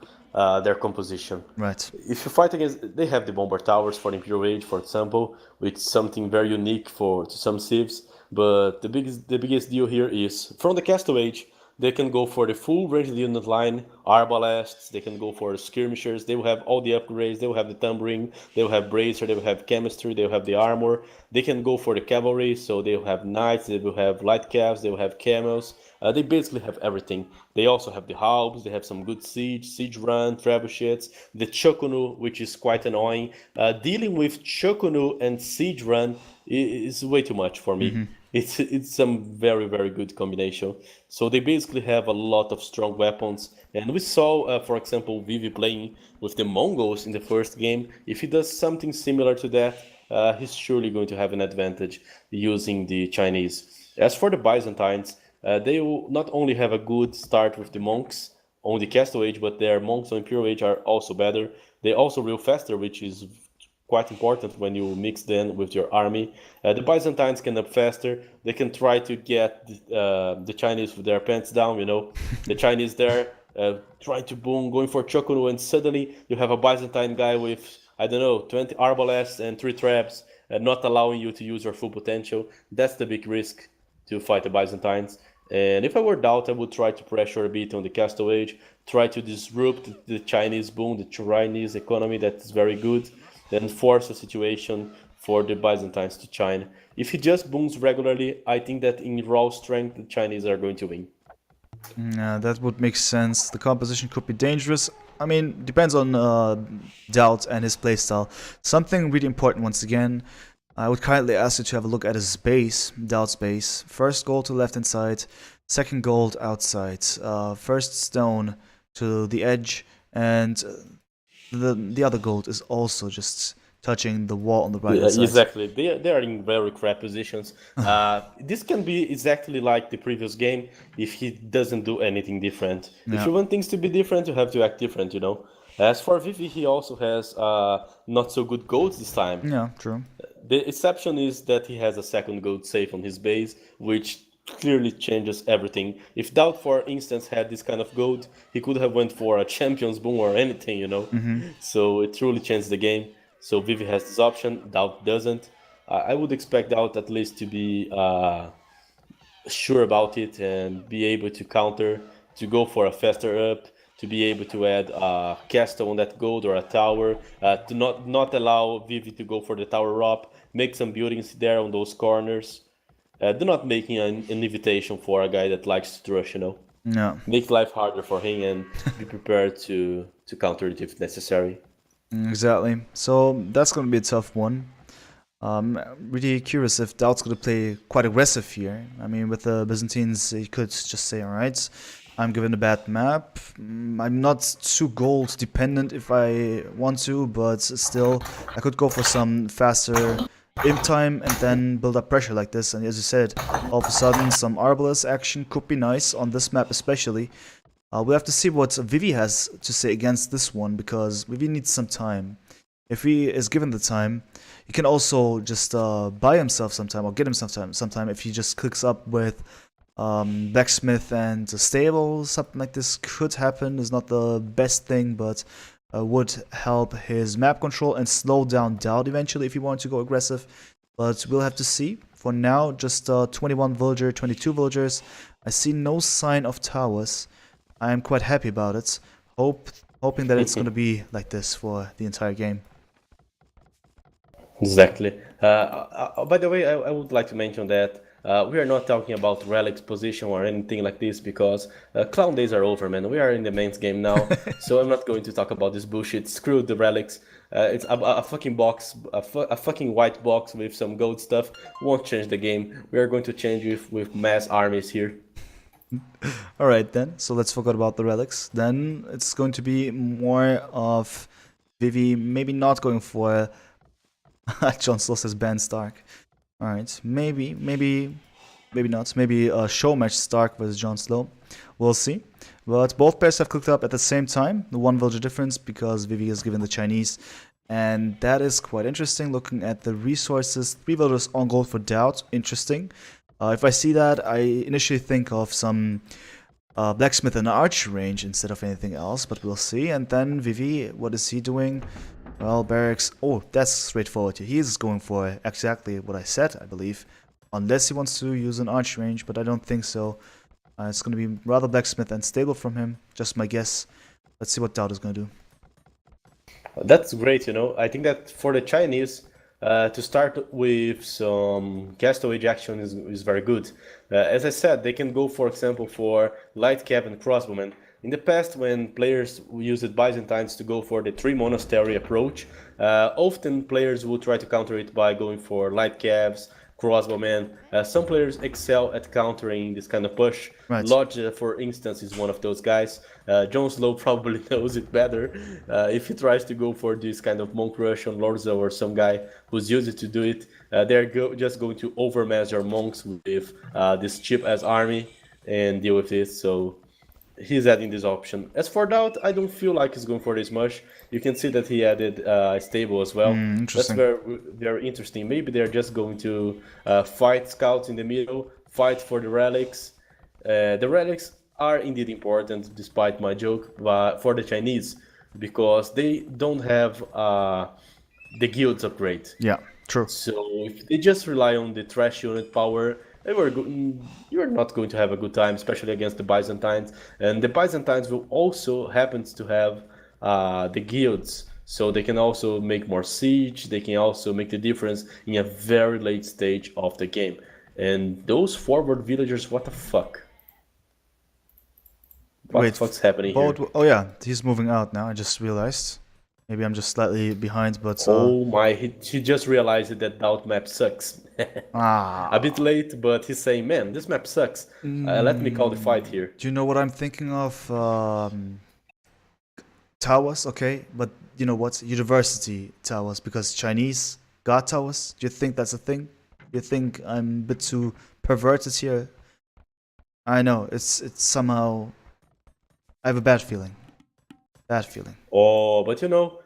their composition. Right. If you fight against, they have the bomber towers for Imperial Age, for example, which is something very unique to some civs. But the biggest deal here is from the Castle Age, They can go for the full ranged unit line, arbalests, they can go for skirmishers, they will have all the upgrades, they will have the tumbling, they will have bracer, they will have chemistry, they will have the armor. They can go for the cavalry, so they will have knights, they will have light calves, they will have camels. They basically have everything. They also have the halbs, they have some good siege run, trebuchets, the chokunu, which is quite annoying. Dealing with chokunu and siege run is way too much for me. It's some very good combination. So they basically have a lot of strong weapons, and we saw, for example, Vivi playing with the Mongols in the first game. If he does something similar to that, he's surely going to have an advantage using the Chinese. As for the Byzantines, they will not only have a good start with the monks on the Castle Age, but their monks on Imperial Age are also better. They also real faster, which is quite important when you mix them with your army. The Byzantines can up faster. They can try to get the Chinese with their pants down, you know. The Chinese there trying to boom, going for Chokunu, and suddenly you have a Byzantine guy with, I don't know, 20 arbalests and 3 traps, not allowing you to use your full potential. That's the big risk to fight the Byzantines. And if I were DauT, I would try to pressure a bit on the Castle Age, try to disrupt the Chinese boom, the Chinese economy that is very good, then force a situation for the Byzantines to China. If he just booms regularly, I think that in raw strength, the Chinese are going to win. Yeah, that would make sense. The composition could be dangerous. I mean, depends on DauT and his playstyle. Something really important once again, I would kindly ask you to have a look at his base, DauT's base. First gold to left hand side, second gold outside, first stone to the edge, and the other gold is also just touching the wall on the right side. Exactly. They are in very crap positions. This can be exactly like the previous game if he doesn't do anything different. Yeah. If you want things to be different, you have to act different, you know. As for Vivi, he also has not so good golds this time. Yeah, true. The exception is that he has a second gold safe on his base, which clearly changes everything. If DauT, for instance, had this kind of gold, he could have went for a Champions Boom or anything, you know. So it truly changed the game. So Vivi has this option, DauT doesn't. I would expect DauT at least to be sure about it and be able to counter, to go for a faster up, to be able to add a castle on that gold or a tower, to not allow Vivi to go for the tower up, make some buildings there on those corners. Do not make an invitation for a guy that likes to rush, you know. Yeah. Make life harder for him and be prepared to counter it if necessary. Exactly. So that's going to be a tough one. Really curious if DauT's going to play quite aggressive here. I mean, with the Byzantines, he could just say, alright, I'm given a bad map. I'm not too gold dependent if I want to, but still, I could go for some faster imp time and then build up pressure like this. And as you said, all of a sudden, some Arbalest action could be nice on this map especially. We'll have to see what Vivi has to say against this one, because Vivi needs some time. If he is given the time, he can also just buy himself some time, or get himself some time if he just clicks up with blacksmith and a stable. Something like this could happen. Is not the best thing, but would help his map control and slow down DauT eventually if he wanted to go aggressive. But we'll have to see. For now, just 21 villager, 22 villagers. I see no sign of towers. I am quite happy about it. Hoping that it's going to be like this for the entire game. Exactly. By the way, I would like to mention that we are not talking about Relic's position or anything like this, because clown days are over, man. We are in the main game now, so I'm not going to talk about this bullshit. Screw the Relics. It's a fucking box, a fucking white box with some gold stuff. Won't change the game. We are going to change it with mass armies here. Alright then, so let's forget about the relics. Then it's going to be more of Vivi maybe not going for Jon Snow says ban Stark. Alright, maybe not. Maybe a show match Stark versus Jon Snow. We'll see. But both pairs have clicked up at the same time. The one villager difference because Vivi has given the Chinese. And that is quite interesting looking at the resources. 3 villagers on gold for DauT. Interesting. If I see that, I initially think of some blacksmith and archer range instead of anything else, but we'll see. And then Vivi, what is he doing? Well, barracks. Oh, that's straightforward. He's going for exactly what I said, I believe. Unless he wants to use an archer range, but I don't think so. It's going to be rather blacksmith and stable from him. Just my guess. Let's see what DauT is going to do. That's great, you know. I think that for the Chinese, to start with some castaway action is very good. As I said, they can go, for example, for light cap and crossbowman. In the past, when players used Byzantines to go for the 3 monastery approach, often players will try to counter it by going for light caps, crossbowmen. Some players excel at countering this kind of push. Right. Lodge, for instance, is one of those guys. John Slow probably knows it better. If he tries to go for this kind of monk rush on Lorzo or some guy who's used to do it, they're just going to overmatch your monks with this cheap-ass army and deal with it. So he's adding this option. As for DauT, I don't feel like he's going for this much. You can see that he added stable as well. That's very interesting. Maybe they're just going to fight scouts in the middle, fight for the relics. The relics are indeed important, despite my joke, but for the Chinese, because they don't have the guilds upgrade. Yeah, true. So if they just rely on the trash unit power, you're not going to have a good time, especially against the Byzantines. And the Byzantines will also happen to have the guilds, so they can also make more siege. They can also make the difference in a very late stage of the game. And those forward villagers, what the fuck? What the fuck's happening here? Oh yeah, he's moving out now. I just realized. Maybe I'm just slightly behind, but... Oh my, he just realized that DauT map sucks. A bit late, but he's saying, man, this map sucks. Let me call the fight here. Do you know what I'm thinking of? Towers, okay, but you know what? University towers, because Chinese god towers. Do you think that's a thing? Do you think I'm a bit too perverted here? I know, it's somehow... I have a bad feeling. Bad feeling. Oh, but you know,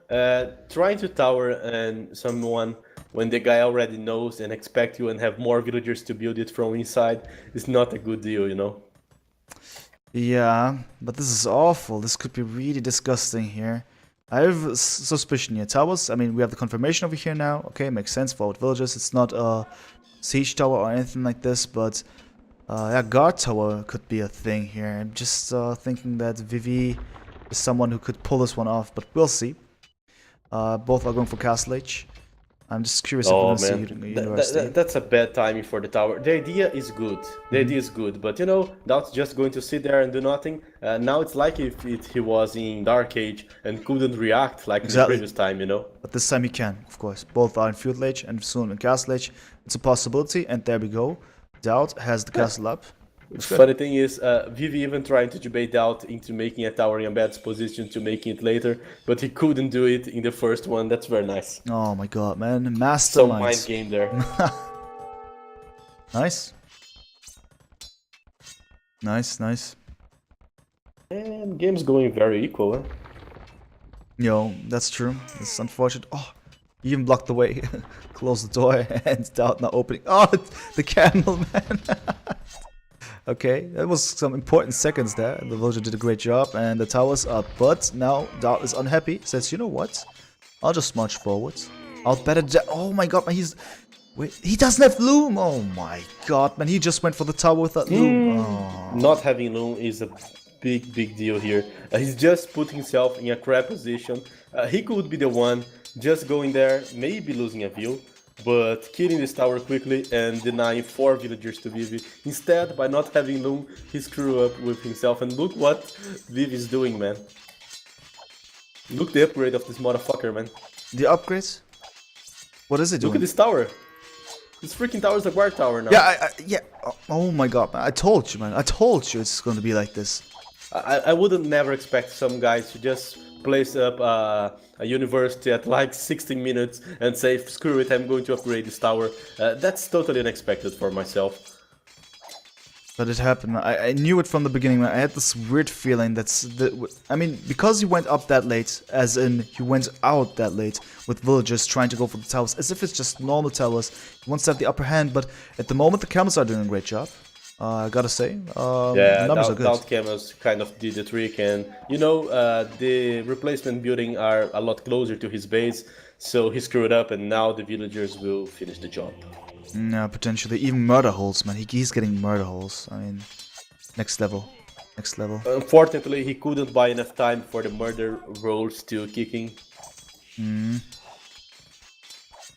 trying to tower and someone when the guy already knows and expect you and have more villagers to build it from inside is not a good deal, you know? Yeah, but this is awful. This could be really disgusting here. I have a suspicion here. Towers, I mean, we have the confirmation over here now. Okay, makes sense. Forward villagers. It's not a siege tower or anything like this, but yeah, guard tower could be a thing here. I'm just thinking that Vivi is someone who could pull this one off, but we'll see. Both are going for Castle Age. I'm just curious if we're going to see University. That's a bad timing for the tower. The idea is good. The idea is good, but you know, DauT's just going to sit there and do nothing. Now it's like if he was in Dark Age and couldn't react like the previous time, you know? But this time he can, of course. Both are in Field Age and soon in Castle Age. It's a possibility, and there we go. DauT has the castle up. Funny thing is, Vivi even trying to debate DauT into making a tower in a bad position to making it later, but he couldn't do it in the first one. That's very nice. Oh my god, man. Mastermind. Some mind game there. Nice. Nice, nice. And game's going very equal, huh? Yo, that's true. It's unfortunate. Oh, he even blocked the way. Close the door and DauT not opening. Oh, the camel, man. Okay, that was some important seconds there. The villager did a great job and the tower's up. But now DauT is unhappy. Says, you know what? I'll just march forwards. I'll better... Oh my god, man, he's... Wait, he doesn't have loom! Oh my god, man, he just went for the tower with that loom. Oh. Not having loom is a big deal here. He's just put himself in a crap position. He could be the one just going there, maybe losing a view, but killing this tower quickly and denying 4 villagers to Vivi. Instead, by not having loom, he screwed up with himself. And look what Vivi is doing, man. Look the upgrade of this motherfucker, man. The upgrades? What is it doing? Look at this tower. This freaking tower is a guard tower now. Yeah, yeah. Oh my god, man. I told you, man. I told you it's going to be like this. I wouldn't never expect some guys to just place up a university at like 16 minutes and say, screw it, I'm going to upgrade this tower. That's totally unexpected for myself. But it happened. I knew it from the beginning. I had this weird feeling I mean, because he went up that late, as in he went out that late with villagers trying to go for the towers, as if it's just normal towers. He wants to have the upper hand, but at the moment the camels are doing a great job. I gotta say, yeah, the numbers are good. DauT camels kind of did the trick, and you know, the replacement building are a lot closer to his base, so he screwed up, and now the villagers will finish the job. Yeah, potentially even murder holes, man. He's getting murder holes. I mean, Next level. Next level. Unfortunately, he couldn't buy enough time for the murder rolls to kick in. You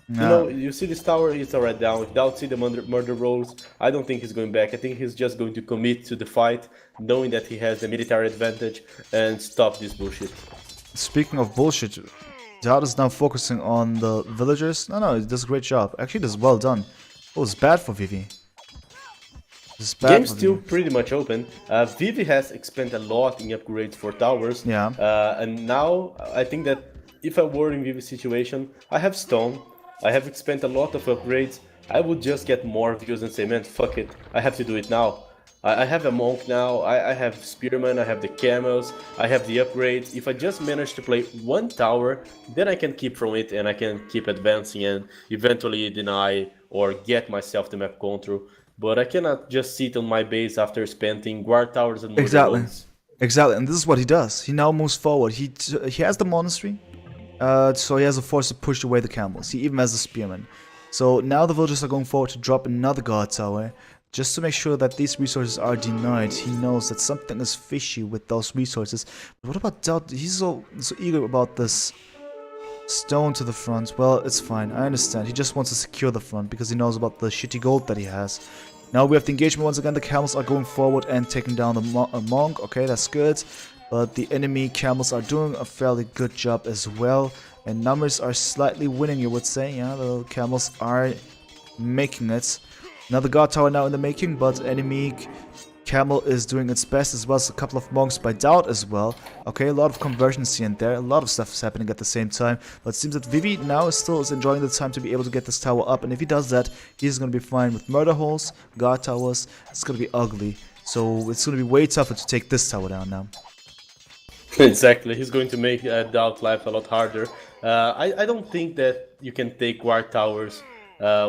know, you see this tower, he's already down. Without see the murder rolls, I don't think he's going back. I think he's just going to commit to the fight, knowing that he has the military advantage, and stop this bullshit. Speaking of bullshit, DauT is now focusing on the villagers. No, he does a great job. Actually, this is well done. Oh, it's bad for Vivi. Game's still pretty much open. Vivi has expanded a lot in upgrades for towers. Yeah. And now, I think that if I were in Vivi's situation, I have stone. I have spent a lot of upgrades. I would just get more views and say, man, fuck it. I have to do it now. I have a monk now. I have spearmen. I have the camels. I have the upgrades. If I just manage to play one tower, then I can keep from it and I can keep advancing and eventually deny or get myself the map control. But I cannot just sit on my base after spending guard towers and exactly, and this is what he does. He now moves forward. He has the monastery. So he has a force to push away the camels. He even has the spearmen. So now the villagers are going forward to drop another guard tower, just to make sure that these resources are denied. He knows that something is fishy with those resources. But what about DauT? He's so eager about this stone to the front. Well, it's fine. I understand. He just wants to secure the front because he knows about the shitty gold that he has. Now we have the engagement once again. The camels are going forward and taking down the monk. Okay, that's good. But the enemy camels are doing a fairly good job as well. And numbers are slightly winning, you would say. Yeah, the camels are making it. Another guard tower now in the making, but enemy camel is doing its best, as well as a couple of monks by DauT as well. Okay, a lot of conversions here and there. A lot of stuff is happening at the same time. But it seems that Vivi now still is enjoying the time to be able to get this tower up. And if he does that, he's going to be fine with murder holes, guard towers. It's going to be ugly. So it's going to be way tougher to take this tower down now. Exactly, he's going to make DauT life a lot harder. I don't think that you can take guard towers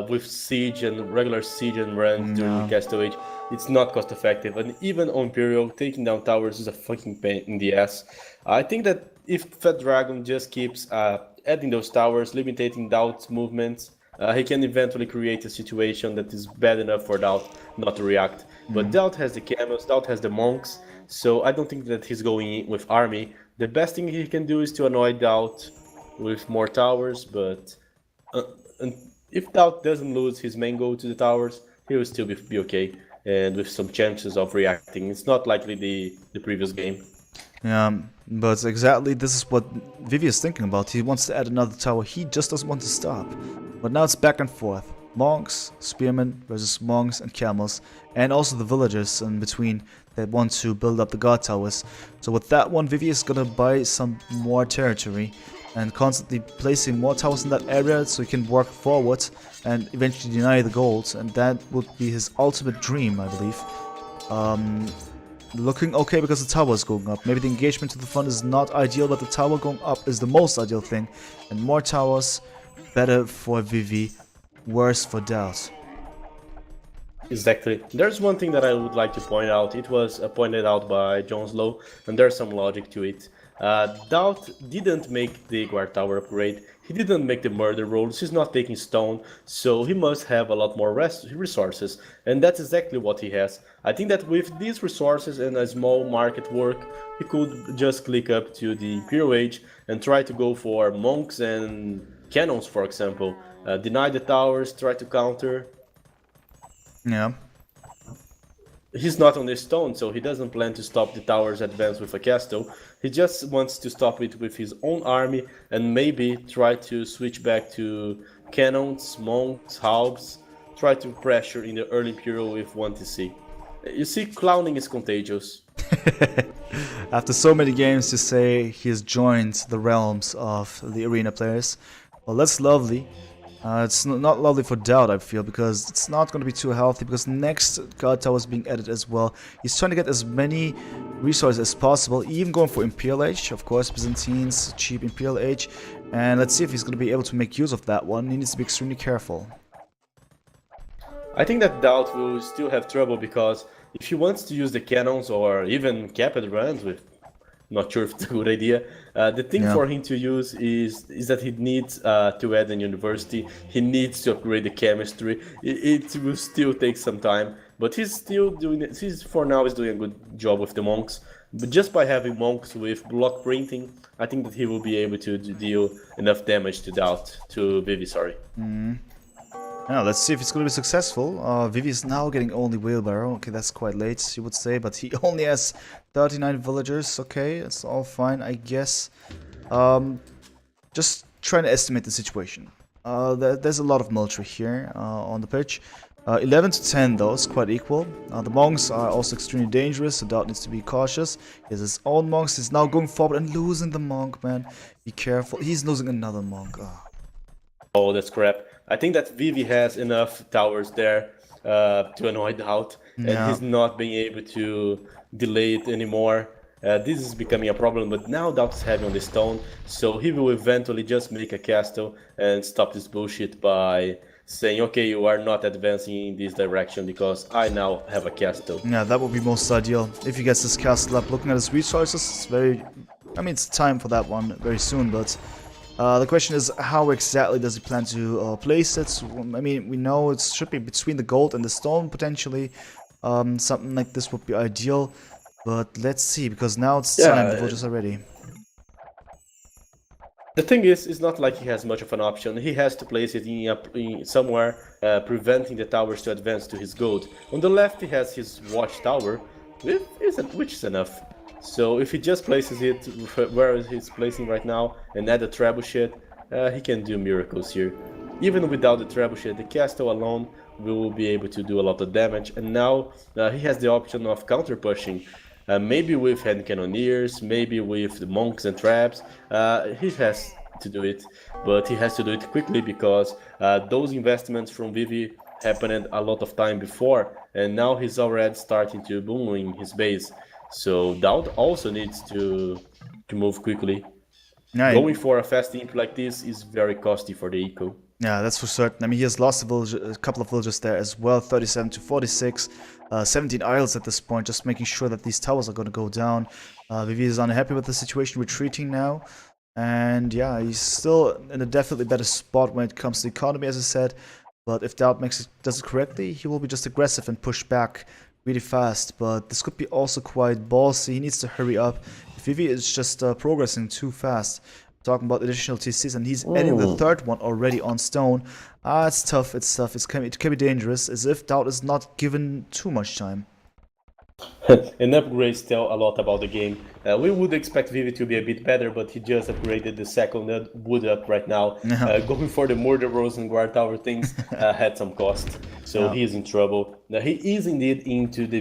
with siege and regular siege and run during Castle Age. It's not cost effective, and even on Imperial, taking down towers is a fucking pain in the ass. I think that if Fat Dragon just keeps adding those towers, limiting DauT's movements, he can eventually create a situation that is bad enough for DauT not to react. But DauT has the camels, DauT has the monks, so I don't think that he's going in with army. The best thing he can do is to annoy DauT with more towers, but if DauT doesn't lose his main goal to the towers, he will still be okay, and with some chances of reacting. It's not likely the previous game. Yeah, but exactly this is what Vivi is thinking about. He wants to add another tower. He just doesn't want to stop. But now it's back and forth. Monks, spearmen versus monks and camels, and also the villagers in between that want to build up the guard towers. So with that one, Vivi is gonna buy some more territory and constantly placing more towers in that area so he can work forward and eventually deny the gold, and that would be his ultimate dream, I believe. Looking okay because the tower is going up. Maybe the engagement to the front is not ideal, but the tower going up is the most ideal thing. And more towers, better for Vivi, worse for DauT. Exactly. There's one thing that I would like to point out. It was pointed out by Joneslow, and there's some logic to it. DauT didn't make the guard tower upgrade. He didn't make the murder rolls. He's not taking stone, so he must have a lot more resources, and that's exactly what he has. I think that with these resources and a small market work, he could just click up to the Imperial Age and try to go for monks and cannons, for example. Deny the towers, try to counter. Yeah. He's not on the stone, so he doesn't plan to stop the tower's advance with a castle. He just wants to stop it with his own army and maybe try to switch back to cannons, monks, halbs, try to pressure in the early Imperial with 1 TC. You see, clowning is contagious. After so many games to say he has joined the realms of the arena players. Well, that's lovely. It's not lovely for DauT, I feel, because it's not going to be too healthy, because next guard tower is being added as well. He's trying to get as many resources as possible, even going for Imperial Age, of course, Byzantines, cheap Imperial Age, and let's see if he's going to be able to make use of that one. He needs to be extremely careful. I think that DauT will still have trouble, because if he wants to use the cannons or even capped runs with, not sure if it's a good idea. The thing for him to use is that he needs to add a university. He needs to upgrade the chemistry. It will still take some time, but he's still doing it. He's for now is doing a good job with the monks. But just by having monks with block printing, I think that he will be able to deal enough damage to DauT, to Vivi, sorry. Now, let's see if it's going to be successful. Vivi is now getting only wheelbarrow. Okay, that's quite late, you would say, but he only has 39 villagers. Okay, it's all fine, I guess. Just trying to estimate the situation. There's a lot of military here on the pitch. 11 to 10 though, is quite equal. The monks are also extremely dangerous, so DauT needs to be cautious. He has his own monks. He's now going forward and losing the monk, man. Be careful. He's losing another monk. Oh, that's crap. I think that Vivi has enough towers there to annoy DauT, and he's not being able to delay it anymore. This is becoming a problem, but now DauT is heavy on the stone, so he will eventually just make a castle and stop this bullshit by saying, okay, you are not advancing in this direction because I now have a castle. Yeah, that would be most ideal. If he gets this castle up, looking at his resources, it's very... I mean, it's time for that one very soon, but... the question is, how exactly does he plan to place it? I mean, we know it should be between the gold and the stone, potentially. Something like this would be ideal. But let's see, because now it's time, the villagers are ready. The thing is, it's not like he has much of an option. He has to place it in somewhere, preventing the towers to advance to his gold. On the left, he has his watchtower, which is enough. So if he just places it where he's placing right now and add a trebuchet, he can do miracles here. Even without the trebuchet, the castle alone will be able to do a lot of damage. And now he has the option of counter pushing. Maybe with hand cannoneers, maybe with the monks and traps. He has to do it, but he has to do it quickly because those investments from Vivi happened a lot of time before, and now he's already starting to boom in his base. So DauT also needs to move quickly. Going for a fast imp like this is very costly for the eco. Yeah, that's for certain. I mean, he has lost a couple of villagers there as well, 37 to 46. 17 isles at this point, just making sure that these towers are going to go down. Vivi is unhappy with the situation, retreating now. And yeah, he's still in a definitely better spot when it comes to economy, as I said. But if DauT does it correctly, he will be just aggressive and push back really fast. But this could be also quite ballsy. He needs to hurry up. If Vivi is just progressing too fast, talking about additional TCs, and he's adding the third one already on stone. It's tough, it can be dangerous, as if DauT is not given too much time. And upgrades tell a lot about the game. We would expect Vivi to be a bit better, but he just upgraded the second wood up right now. Going for the murderers and guard tower things had some cost, so he is in trouble. Now he is indeed into the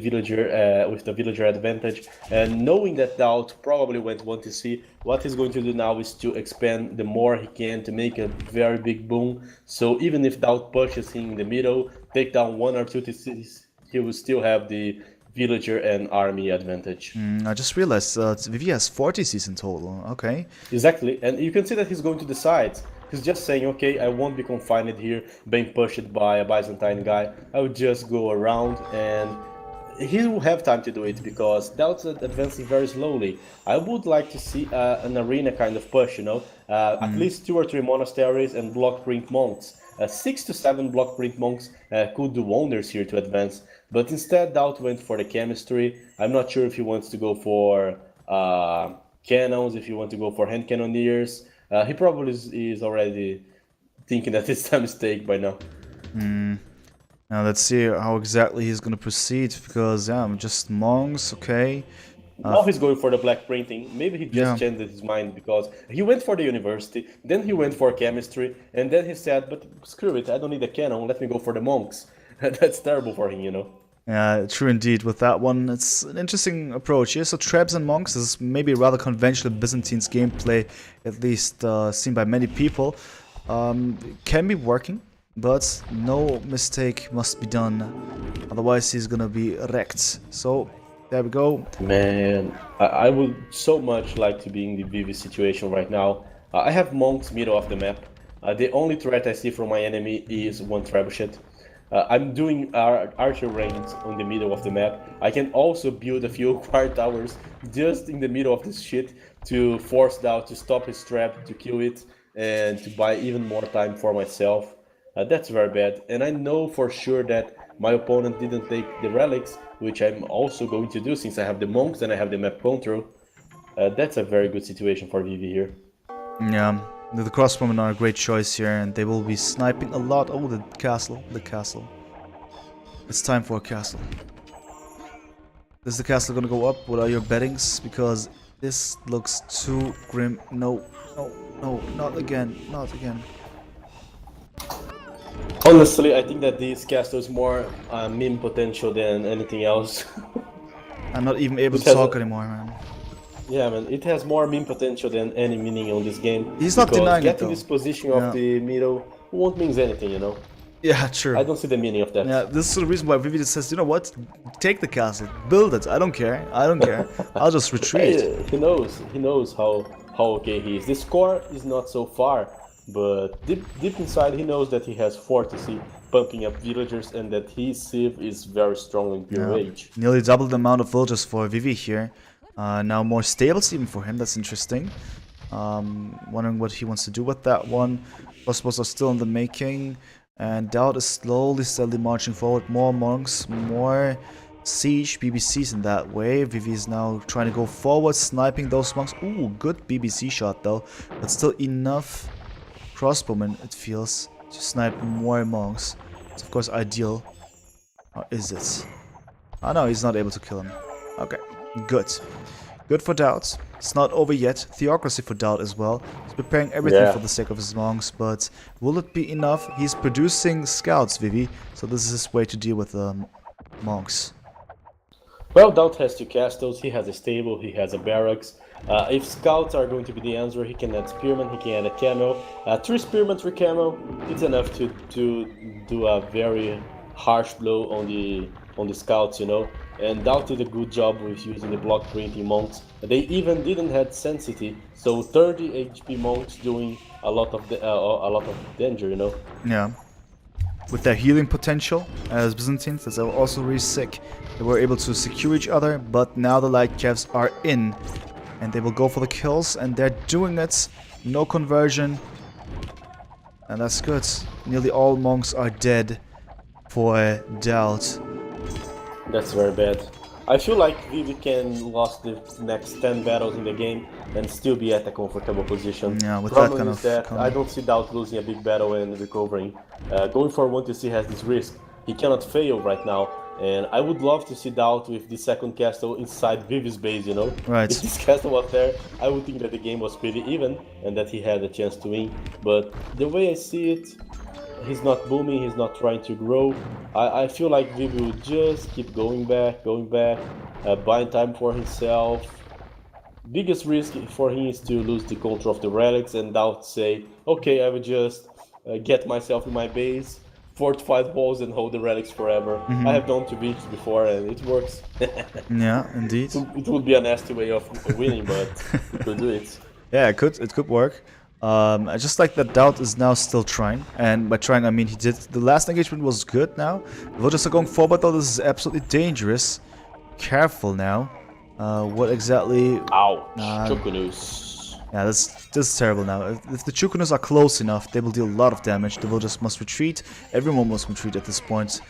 villager with the villager advantage, and knowing that DauT probably went 1 TC, what he's going to do now is to expand the more he can to make a very big boom. So even if DauT pushes him in the middle, take down 1 or 2 TCs, he will still have the villager and army advantage. I just realized Vivi has 40 TCs in total. Okay. Exactly, and you can see that he's going to the sides. He's just saying, okay, I won't be confined here, being pushed by a Byzantine guy. I will just go around, and he will have time to do it because DauT's advancing very slowly. I would like to see an arena kind of push, you know, at least 2 or 3 monasteries and block print monks. 6 to 7 block print monks could do wonders here to advance, but instead DauT went for the chemistry. I'm not sure if he wants to go for cannons, if he wants to go for hand cannoneers. He probably is already thinking that it's time to take by now. Now let's see how exactly he's going to proceed, because just monks, okay. Now he's going for the black printing. Maybe he just changed his mind because he went for the university, then he went for chemistry, and then he said, but screw it, I don't need a cannon, let me go for the monks. That's terrible for him, you know. Yeah, true indeed with that one. It's an interesting approach here. So traps and monks is maybe rather conventional Byzantine's gameplay, at least seen by many people. Can be working, but no mistake must be done. Otherwise he's gonna be wrecked. So there we go. Man, I would so much like to be in the Vivi situation right now. I have monks middle of the map. The only threat I see from my enemy is 1 trebuchet. I'm doing archer range on the middle of the map. I can also build a few guard towers just in the middle of this shit to force DauT to stop his trap, to kill it, and to buy even more time for myself. That's very bad. And I know for sure that my opponent didn't take the relics, which I'm also going to do since I have the monks and I have the map control. That's a very good situation for Vivi here. Yeah, the crossbowmen are a great choice here, and they will be sniping a lot. Oh, the castle. It's time for a castle. Is the castle gonna go up? What are your bettings? Because this looks too grim. No, not again. Honestly, I think that this castle is more meme potential than anything else. I'm not even able to talk anymore, man. Yeah, man, it has more meme potential than any meaning on this game. He's not denying it, getting though. this position of the middle won't mean anything, you know? Yeah, true. I don't see the meaning of that. Yeah, this is the reason why Vivi just says, you know what? Take the castle, build it. I don't care. I'll just retreat. He knows how okay he is. The score is not so far, but deep inside he knows that he has fortitude pumping up villagers and that his civ is very strong in pure rage. Nearly double the amount of villagers for Vivi here. Now more stables even for him. That's interesting. Wondering what he wants to do with that one. Crossbows are still in the making. And DauT is slowly, steadily marching forward. More monks, more siege, BBCs in that way. Vivi is now trying to go forward, sniping those monks. Ooh, good BBC shot though. But still enough crossbowmen, it feels, to snipe more monks. It's of course ideal. Or is it? Oh no, he's not able to kill him. Okay, good. Good for DauT. It's not over yet. Theocracy for DauT as well. He's preparing everything for the sake of his monks, but will it be enough? He's producing scouts, Vivi, so this is his way to deal with the monks. Well, DauT has 2 castles, he has a stable, he has a barracks. If scouts are going to be the answer, he can add spearmen, he can add a camel. 3 spearmen, 3 camel, it's enough to do a very harsh blow on the scouts, you know. And DauT did a good job with using the block printing monks. They even didn't have sensitivity, so 30 HP monks doing a lot of danger, you know. Yeah. With their healing potential as Byzantines, that's also really sick. They were able to secure each other, but now the light calves are in, and they will go for the kills, and they're doing it. No conversion, and that's good. Nearly all monks are dead for DauT. That's very bad. I feel like Vivi can lose the next 10 battles in the game and still be at a comfortable position. Yeah, with Problem that kind of... I don't see DauT losing a big battle and recovering. Going for 1TC has this risk. He cannot fail right now. And I would love to see DauT with the second castle inside Vivi's base, you know? Right. If this castle was there, I would think that the game was pretty even and that he had a chance to win. But the way I see it, he's not booming, he's not trying to grow. I feel like Vivi will just keep going back, buying time for himself. Biggest risk for him is to lose the control of the relics and DauT say, okay, I will just get myself in my base, fortify the walls and hold the relics forever. I have done 2 beats before and it works. Yeah, indeed. It would be a nasty way of winning, but we could do it. Yeah, it could work. I just like that DauT is now still trying, and by trying I mean he did. The last engagement was good now. We're just going forward though, this is absolutely dangerous. Careful now. What exactly... Ouch, Chukunus. Yeah, this is terrible now. If the Chukunus are close enough, they will deal a lot of damage. The villagers must retreat. Everyone must retreat at this point.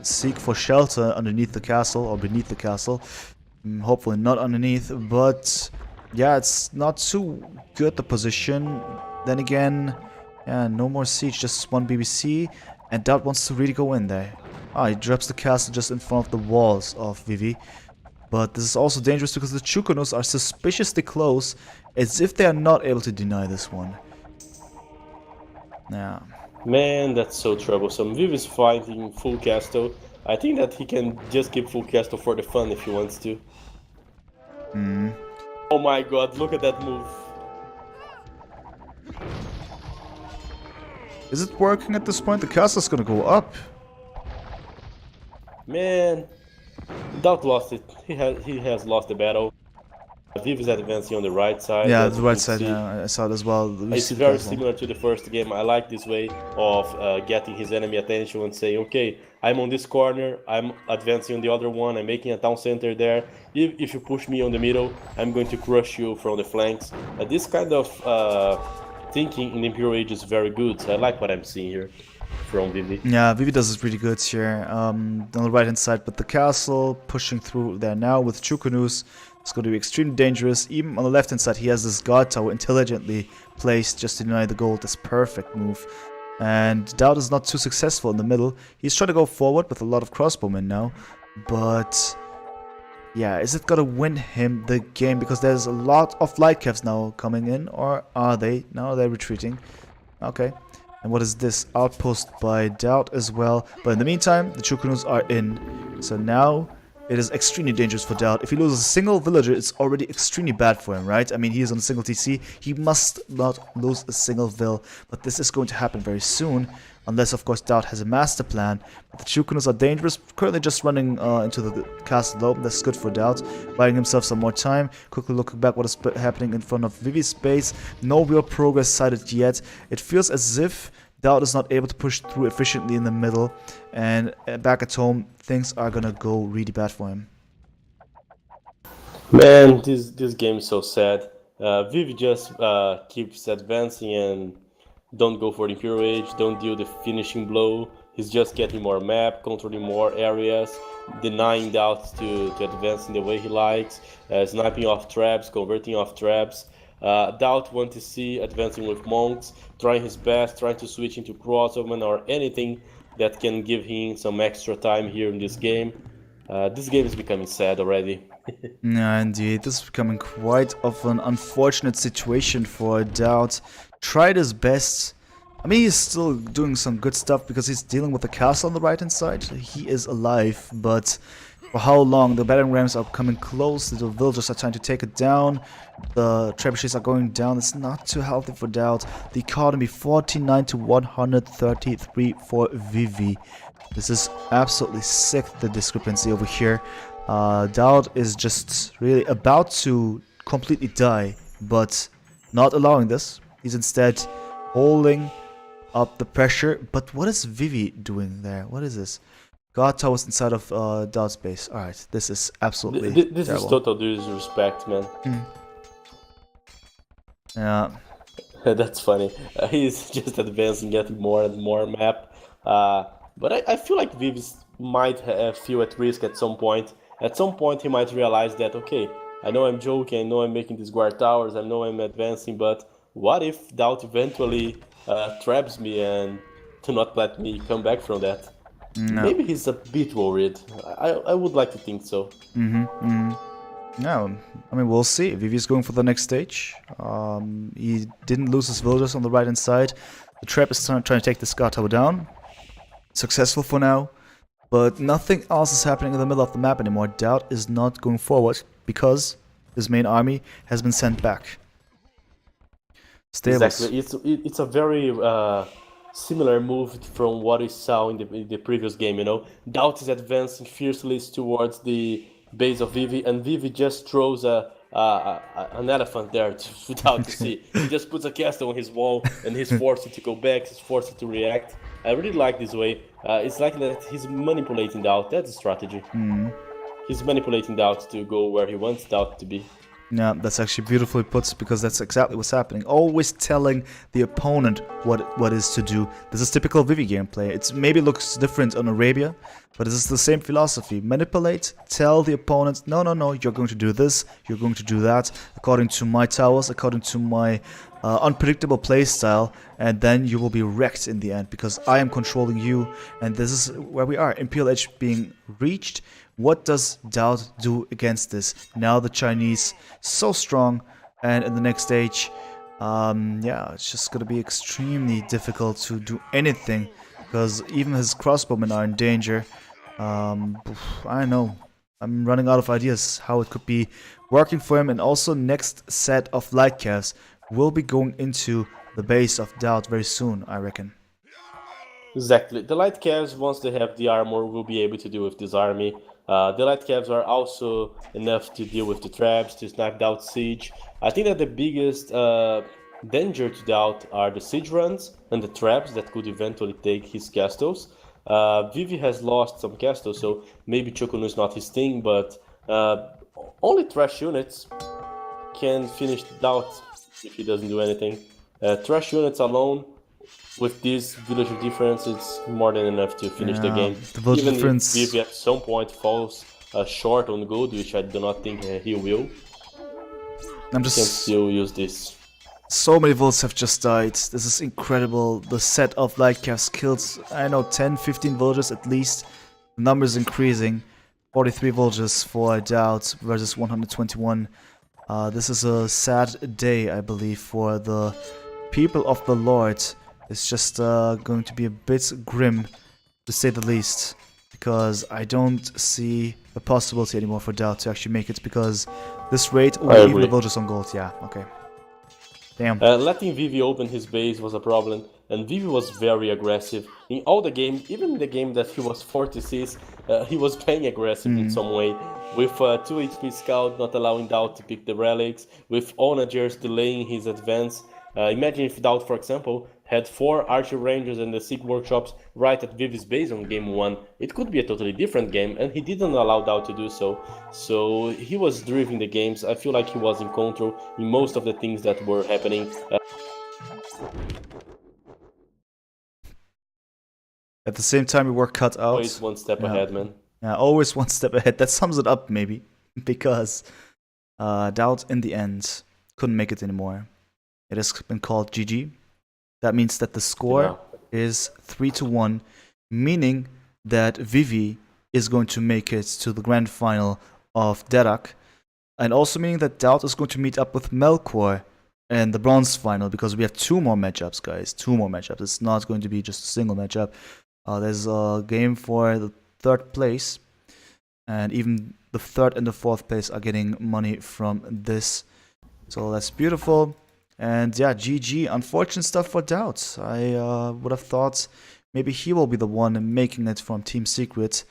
Seek for shelter underneath the castle, or beneath the castle. Hopefully not underneath, but... yeah, it's not too good, the position. Then again, yeah, no more siege, just 1 BBC. And DauT wants to really go in there. Ah, he drops the castle just in front of the walls of Vivi. But this is also dangerous because the Chukunus are suspiciously close, as if they are not able to deny this one. Yeah. Man, that's so troublesome. Vivi's fighting full castle. I think that he can just keep full castle for the fun if he wants to. Oh my god, look at that move. Is it working at this point? The castle's gonna go up. Man, DauT lost it. He has lost the battle. Vivi's advancing on the right side. Yeah, the right side, yeah, I saw it as well. It's very similar to the first game. I like this way of getting his enemy attention and saying, okay, I'm on this corner, I'm advancing on the other one, I'm making a town center there. If you push me on the middle, I'm going to crush you from the flanks. This kind of thinking in the Imperial Age is very good. I like what I'm seeing here. from Vivi. Yeah, Vivi does it really good here. On the right hand side with the castle, pushing through there now with Chukunus. It's going to be extremely dangerous. Even on the left hand side, he has this guard tower intelligently placed just to deny the gold. That's perfect move. And DauT is not too successful in the middle. He's trying to go forward with a lot of crossbowmen now. But yeah, is it going to win him the game? Because there's a lot of light calves now coming in. Or are they? No, they're retreating. Okay. And what is this? Outpost by DauT as well. But in the meantime, the Chukunus are in. So now it is extremely dangerous for DauT. If he loses a single villager, it's already extremely bad for him, right? I mean, he is on a single TC. He must not lose a single vill. But this is going to happen very soon. Unless, of course, DauT has a master plan. But the Chukunus are dangerous. Currently just running into the castle though. That's good for DauT. Buying himself some more time. Quickly looking back what is happening in front of Vivi's base. No real progress sighted yet. It feels as if DauT is not able to push through efficiently in the middle. And back at home, things are gonna go really bad for him. Man, this game is so sad. Vivi just keeps advancing and don't go for the Imperial Age, don't deal the finishing blow. He's just getting more map, controlling more areas, denying DauT to advance in the way he likes, sniping off traps, converting off traps. DauT want to see advancing with monks, trying his best, trying to switch into crossbowmen or anything that can give him some extra time here in this game. This game is becoming sad already. Yeah, indeed. This is becoming quite of an unfortunate situation for DauT. Tried his best. I mean, he's still doing some good stuff because he's dealing with the castle on the right hand side. He is alive, but for how long? The battering rams are coming close. The villagers are trying to take it down. The trebuchets are going down. It's not too healthy for DauT. The economy 49 to 133 for Vivi. This is absolutely sick, the discrepancy over here. DauT is just really about to completely die, but not allowing this. He's instead holding up the pressure. But what is Vivi doing there? What is this? Guard towers inside of DauT's base. Alright, this is absolutely This terrible. is total disrespect, man. Yeah. That's funny. He's just advancing, getting more and more map. But I feel like Vivi might feel at risk at some point. At some point he might realize that, okay, I know I'm joking, I know I'm making these guard towers, I know I'm advancing, but what if DauT eventually traps me and do not let me come back from that? No. Maybe he's a bit worried. I would like to think so. No, I mean, we'll see. Vivi's going for the next stage. He didn't lose his villagers on the right hand side. The trap is trying to take the Scar Tower down. Successful for now. But nothing else is happening in the middle of the map anymore. DauT is not going forward because his main army has been sent back. Stables. Exactly. It's a very similar move from what we saw in the previous game, you know. DauT is advancing fiercely towards the base of Vivi, and Vivi just throws an elephant there without to see. He just puts a castle on his wall, and he's forced to go back, he's forced to react. I really like this way. It's like that he's manipulating DauT. That's a strategy. He's manipulating DauT to go where he wants DauT to be. Yeah, that's actually beautifully put, because that's exactly what's happening. Always telling the opponent what is to do. This is typical Vivi gameplay. It maybe looks different on Arabia, but this is the same philosophy. Manipulate, tell the opponent, no, you're going to do this, you're going to do that, according to my towers, according to my unpredictable playstyle, and then you will be wrecked in the end, because I am controlling you, and this is where we are. Imperial Age being reached. What does DauT do against this? Now the Chinese so strong, and in the next stage, yeah, it's just gonna be extremely difficult to do anything, because even his crossbowmen are in danger. I don't know. I'm running out of ideas how it could be working for him, and also next set of light calves will be going into the base of DauT very soon, I reckon. Exactly. The light calves, once they have the armor, will be able to deal with this army. The light calves are also enough to deal with the traps, to snipe DauT siege. I think that the biggest danger to DauT are the siege runs and the traps that could eventually take his castles. Vivi has lost some castles, so maybe Chukunu is not his thing, but only trash units can finish DauT if he doesn't do anything. Trash units alone with this villager difference, it's more than enough to finish the game. The village Even difference. if Vivi at some point falls short on gold, which I do not think he will, I'm can just still use this. so many votes have just died. This is incredible. The set of Lightcalf's kills, I know 10, 15 villagers at least. The number is increasing. 43 villagers for DauT versus 121. This is a sad day, I believe, for the people of the Lord. It's just going to be a bit grim, to say the least, because I don't see a possibility anymore for DauT to actually make it, because this raid, even the villagers on gold, yeah, okay. Damn. Letting Vivi open his base was a problem, and Vivi was very aggressive. In all the games, even in the game that he was 46, he was playing aggressive in some way. With 2 HP scout not allowing DauT to pick the relics, with onagers delaying his advance. Imagine if DauT, for example, had 4 archer rangers and the Seek workshops right at Vivi's base on game 1. It could be a totally different game, and he didn't allow DauT to do so. So he was driving the games. I feel like he was in control in most of the things that were happening. At the same time, we were cut out. Always one step ahead, man. Yeah, always one step ahead. That sums it up, maybe, because DauT in the end couldn't make it anymore. It has been called GG. That means that the score is 3-1, meaning that Vivi is going to make it to the grand final of DERAC, and also meaning that DauT is going to meet up with Melkor in the bronze final, because we have 2 more matchups, guys. 2 more matchups. It's not going to be just a single matchup. There's a game for the 3rd place, and even the 3rd and the 4th place are getting money from this. So that's beautiful. And yeah, GG. Unfortunate stuff for DauT. I would have thought maybe he will be the one making it from Team Secret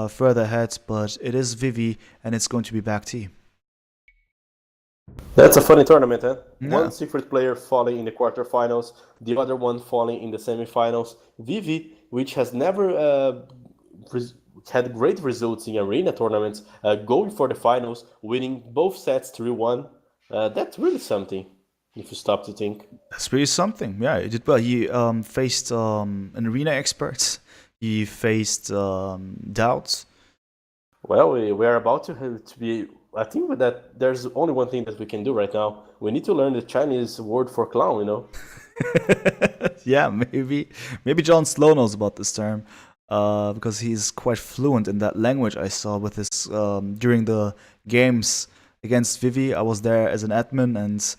further ahead, but it is Vivi, and it's going to be back T. That's a funny tournament, huh? Yeah. One secret player falling in the quarterfinals, the other one falling in the semifinals. Vivi, which has never had great results in arena tournaments, going for the finals, winning both sets 3-1. That's really something, if you stop to think. That's really something. Yeah, he did well. He faced an arena expert. He faced DauT. Well, we are about to be... I think that there's only one thing that we can do right now. We need to learn the Chinese word for clown, you know? Yeah, maybe John Slow knows about this term, because he's quite fluent in that language. I saw with his during the games against Vivi. I was there as an admin, and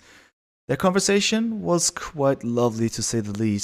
their conversation was quite lovely, to say the least.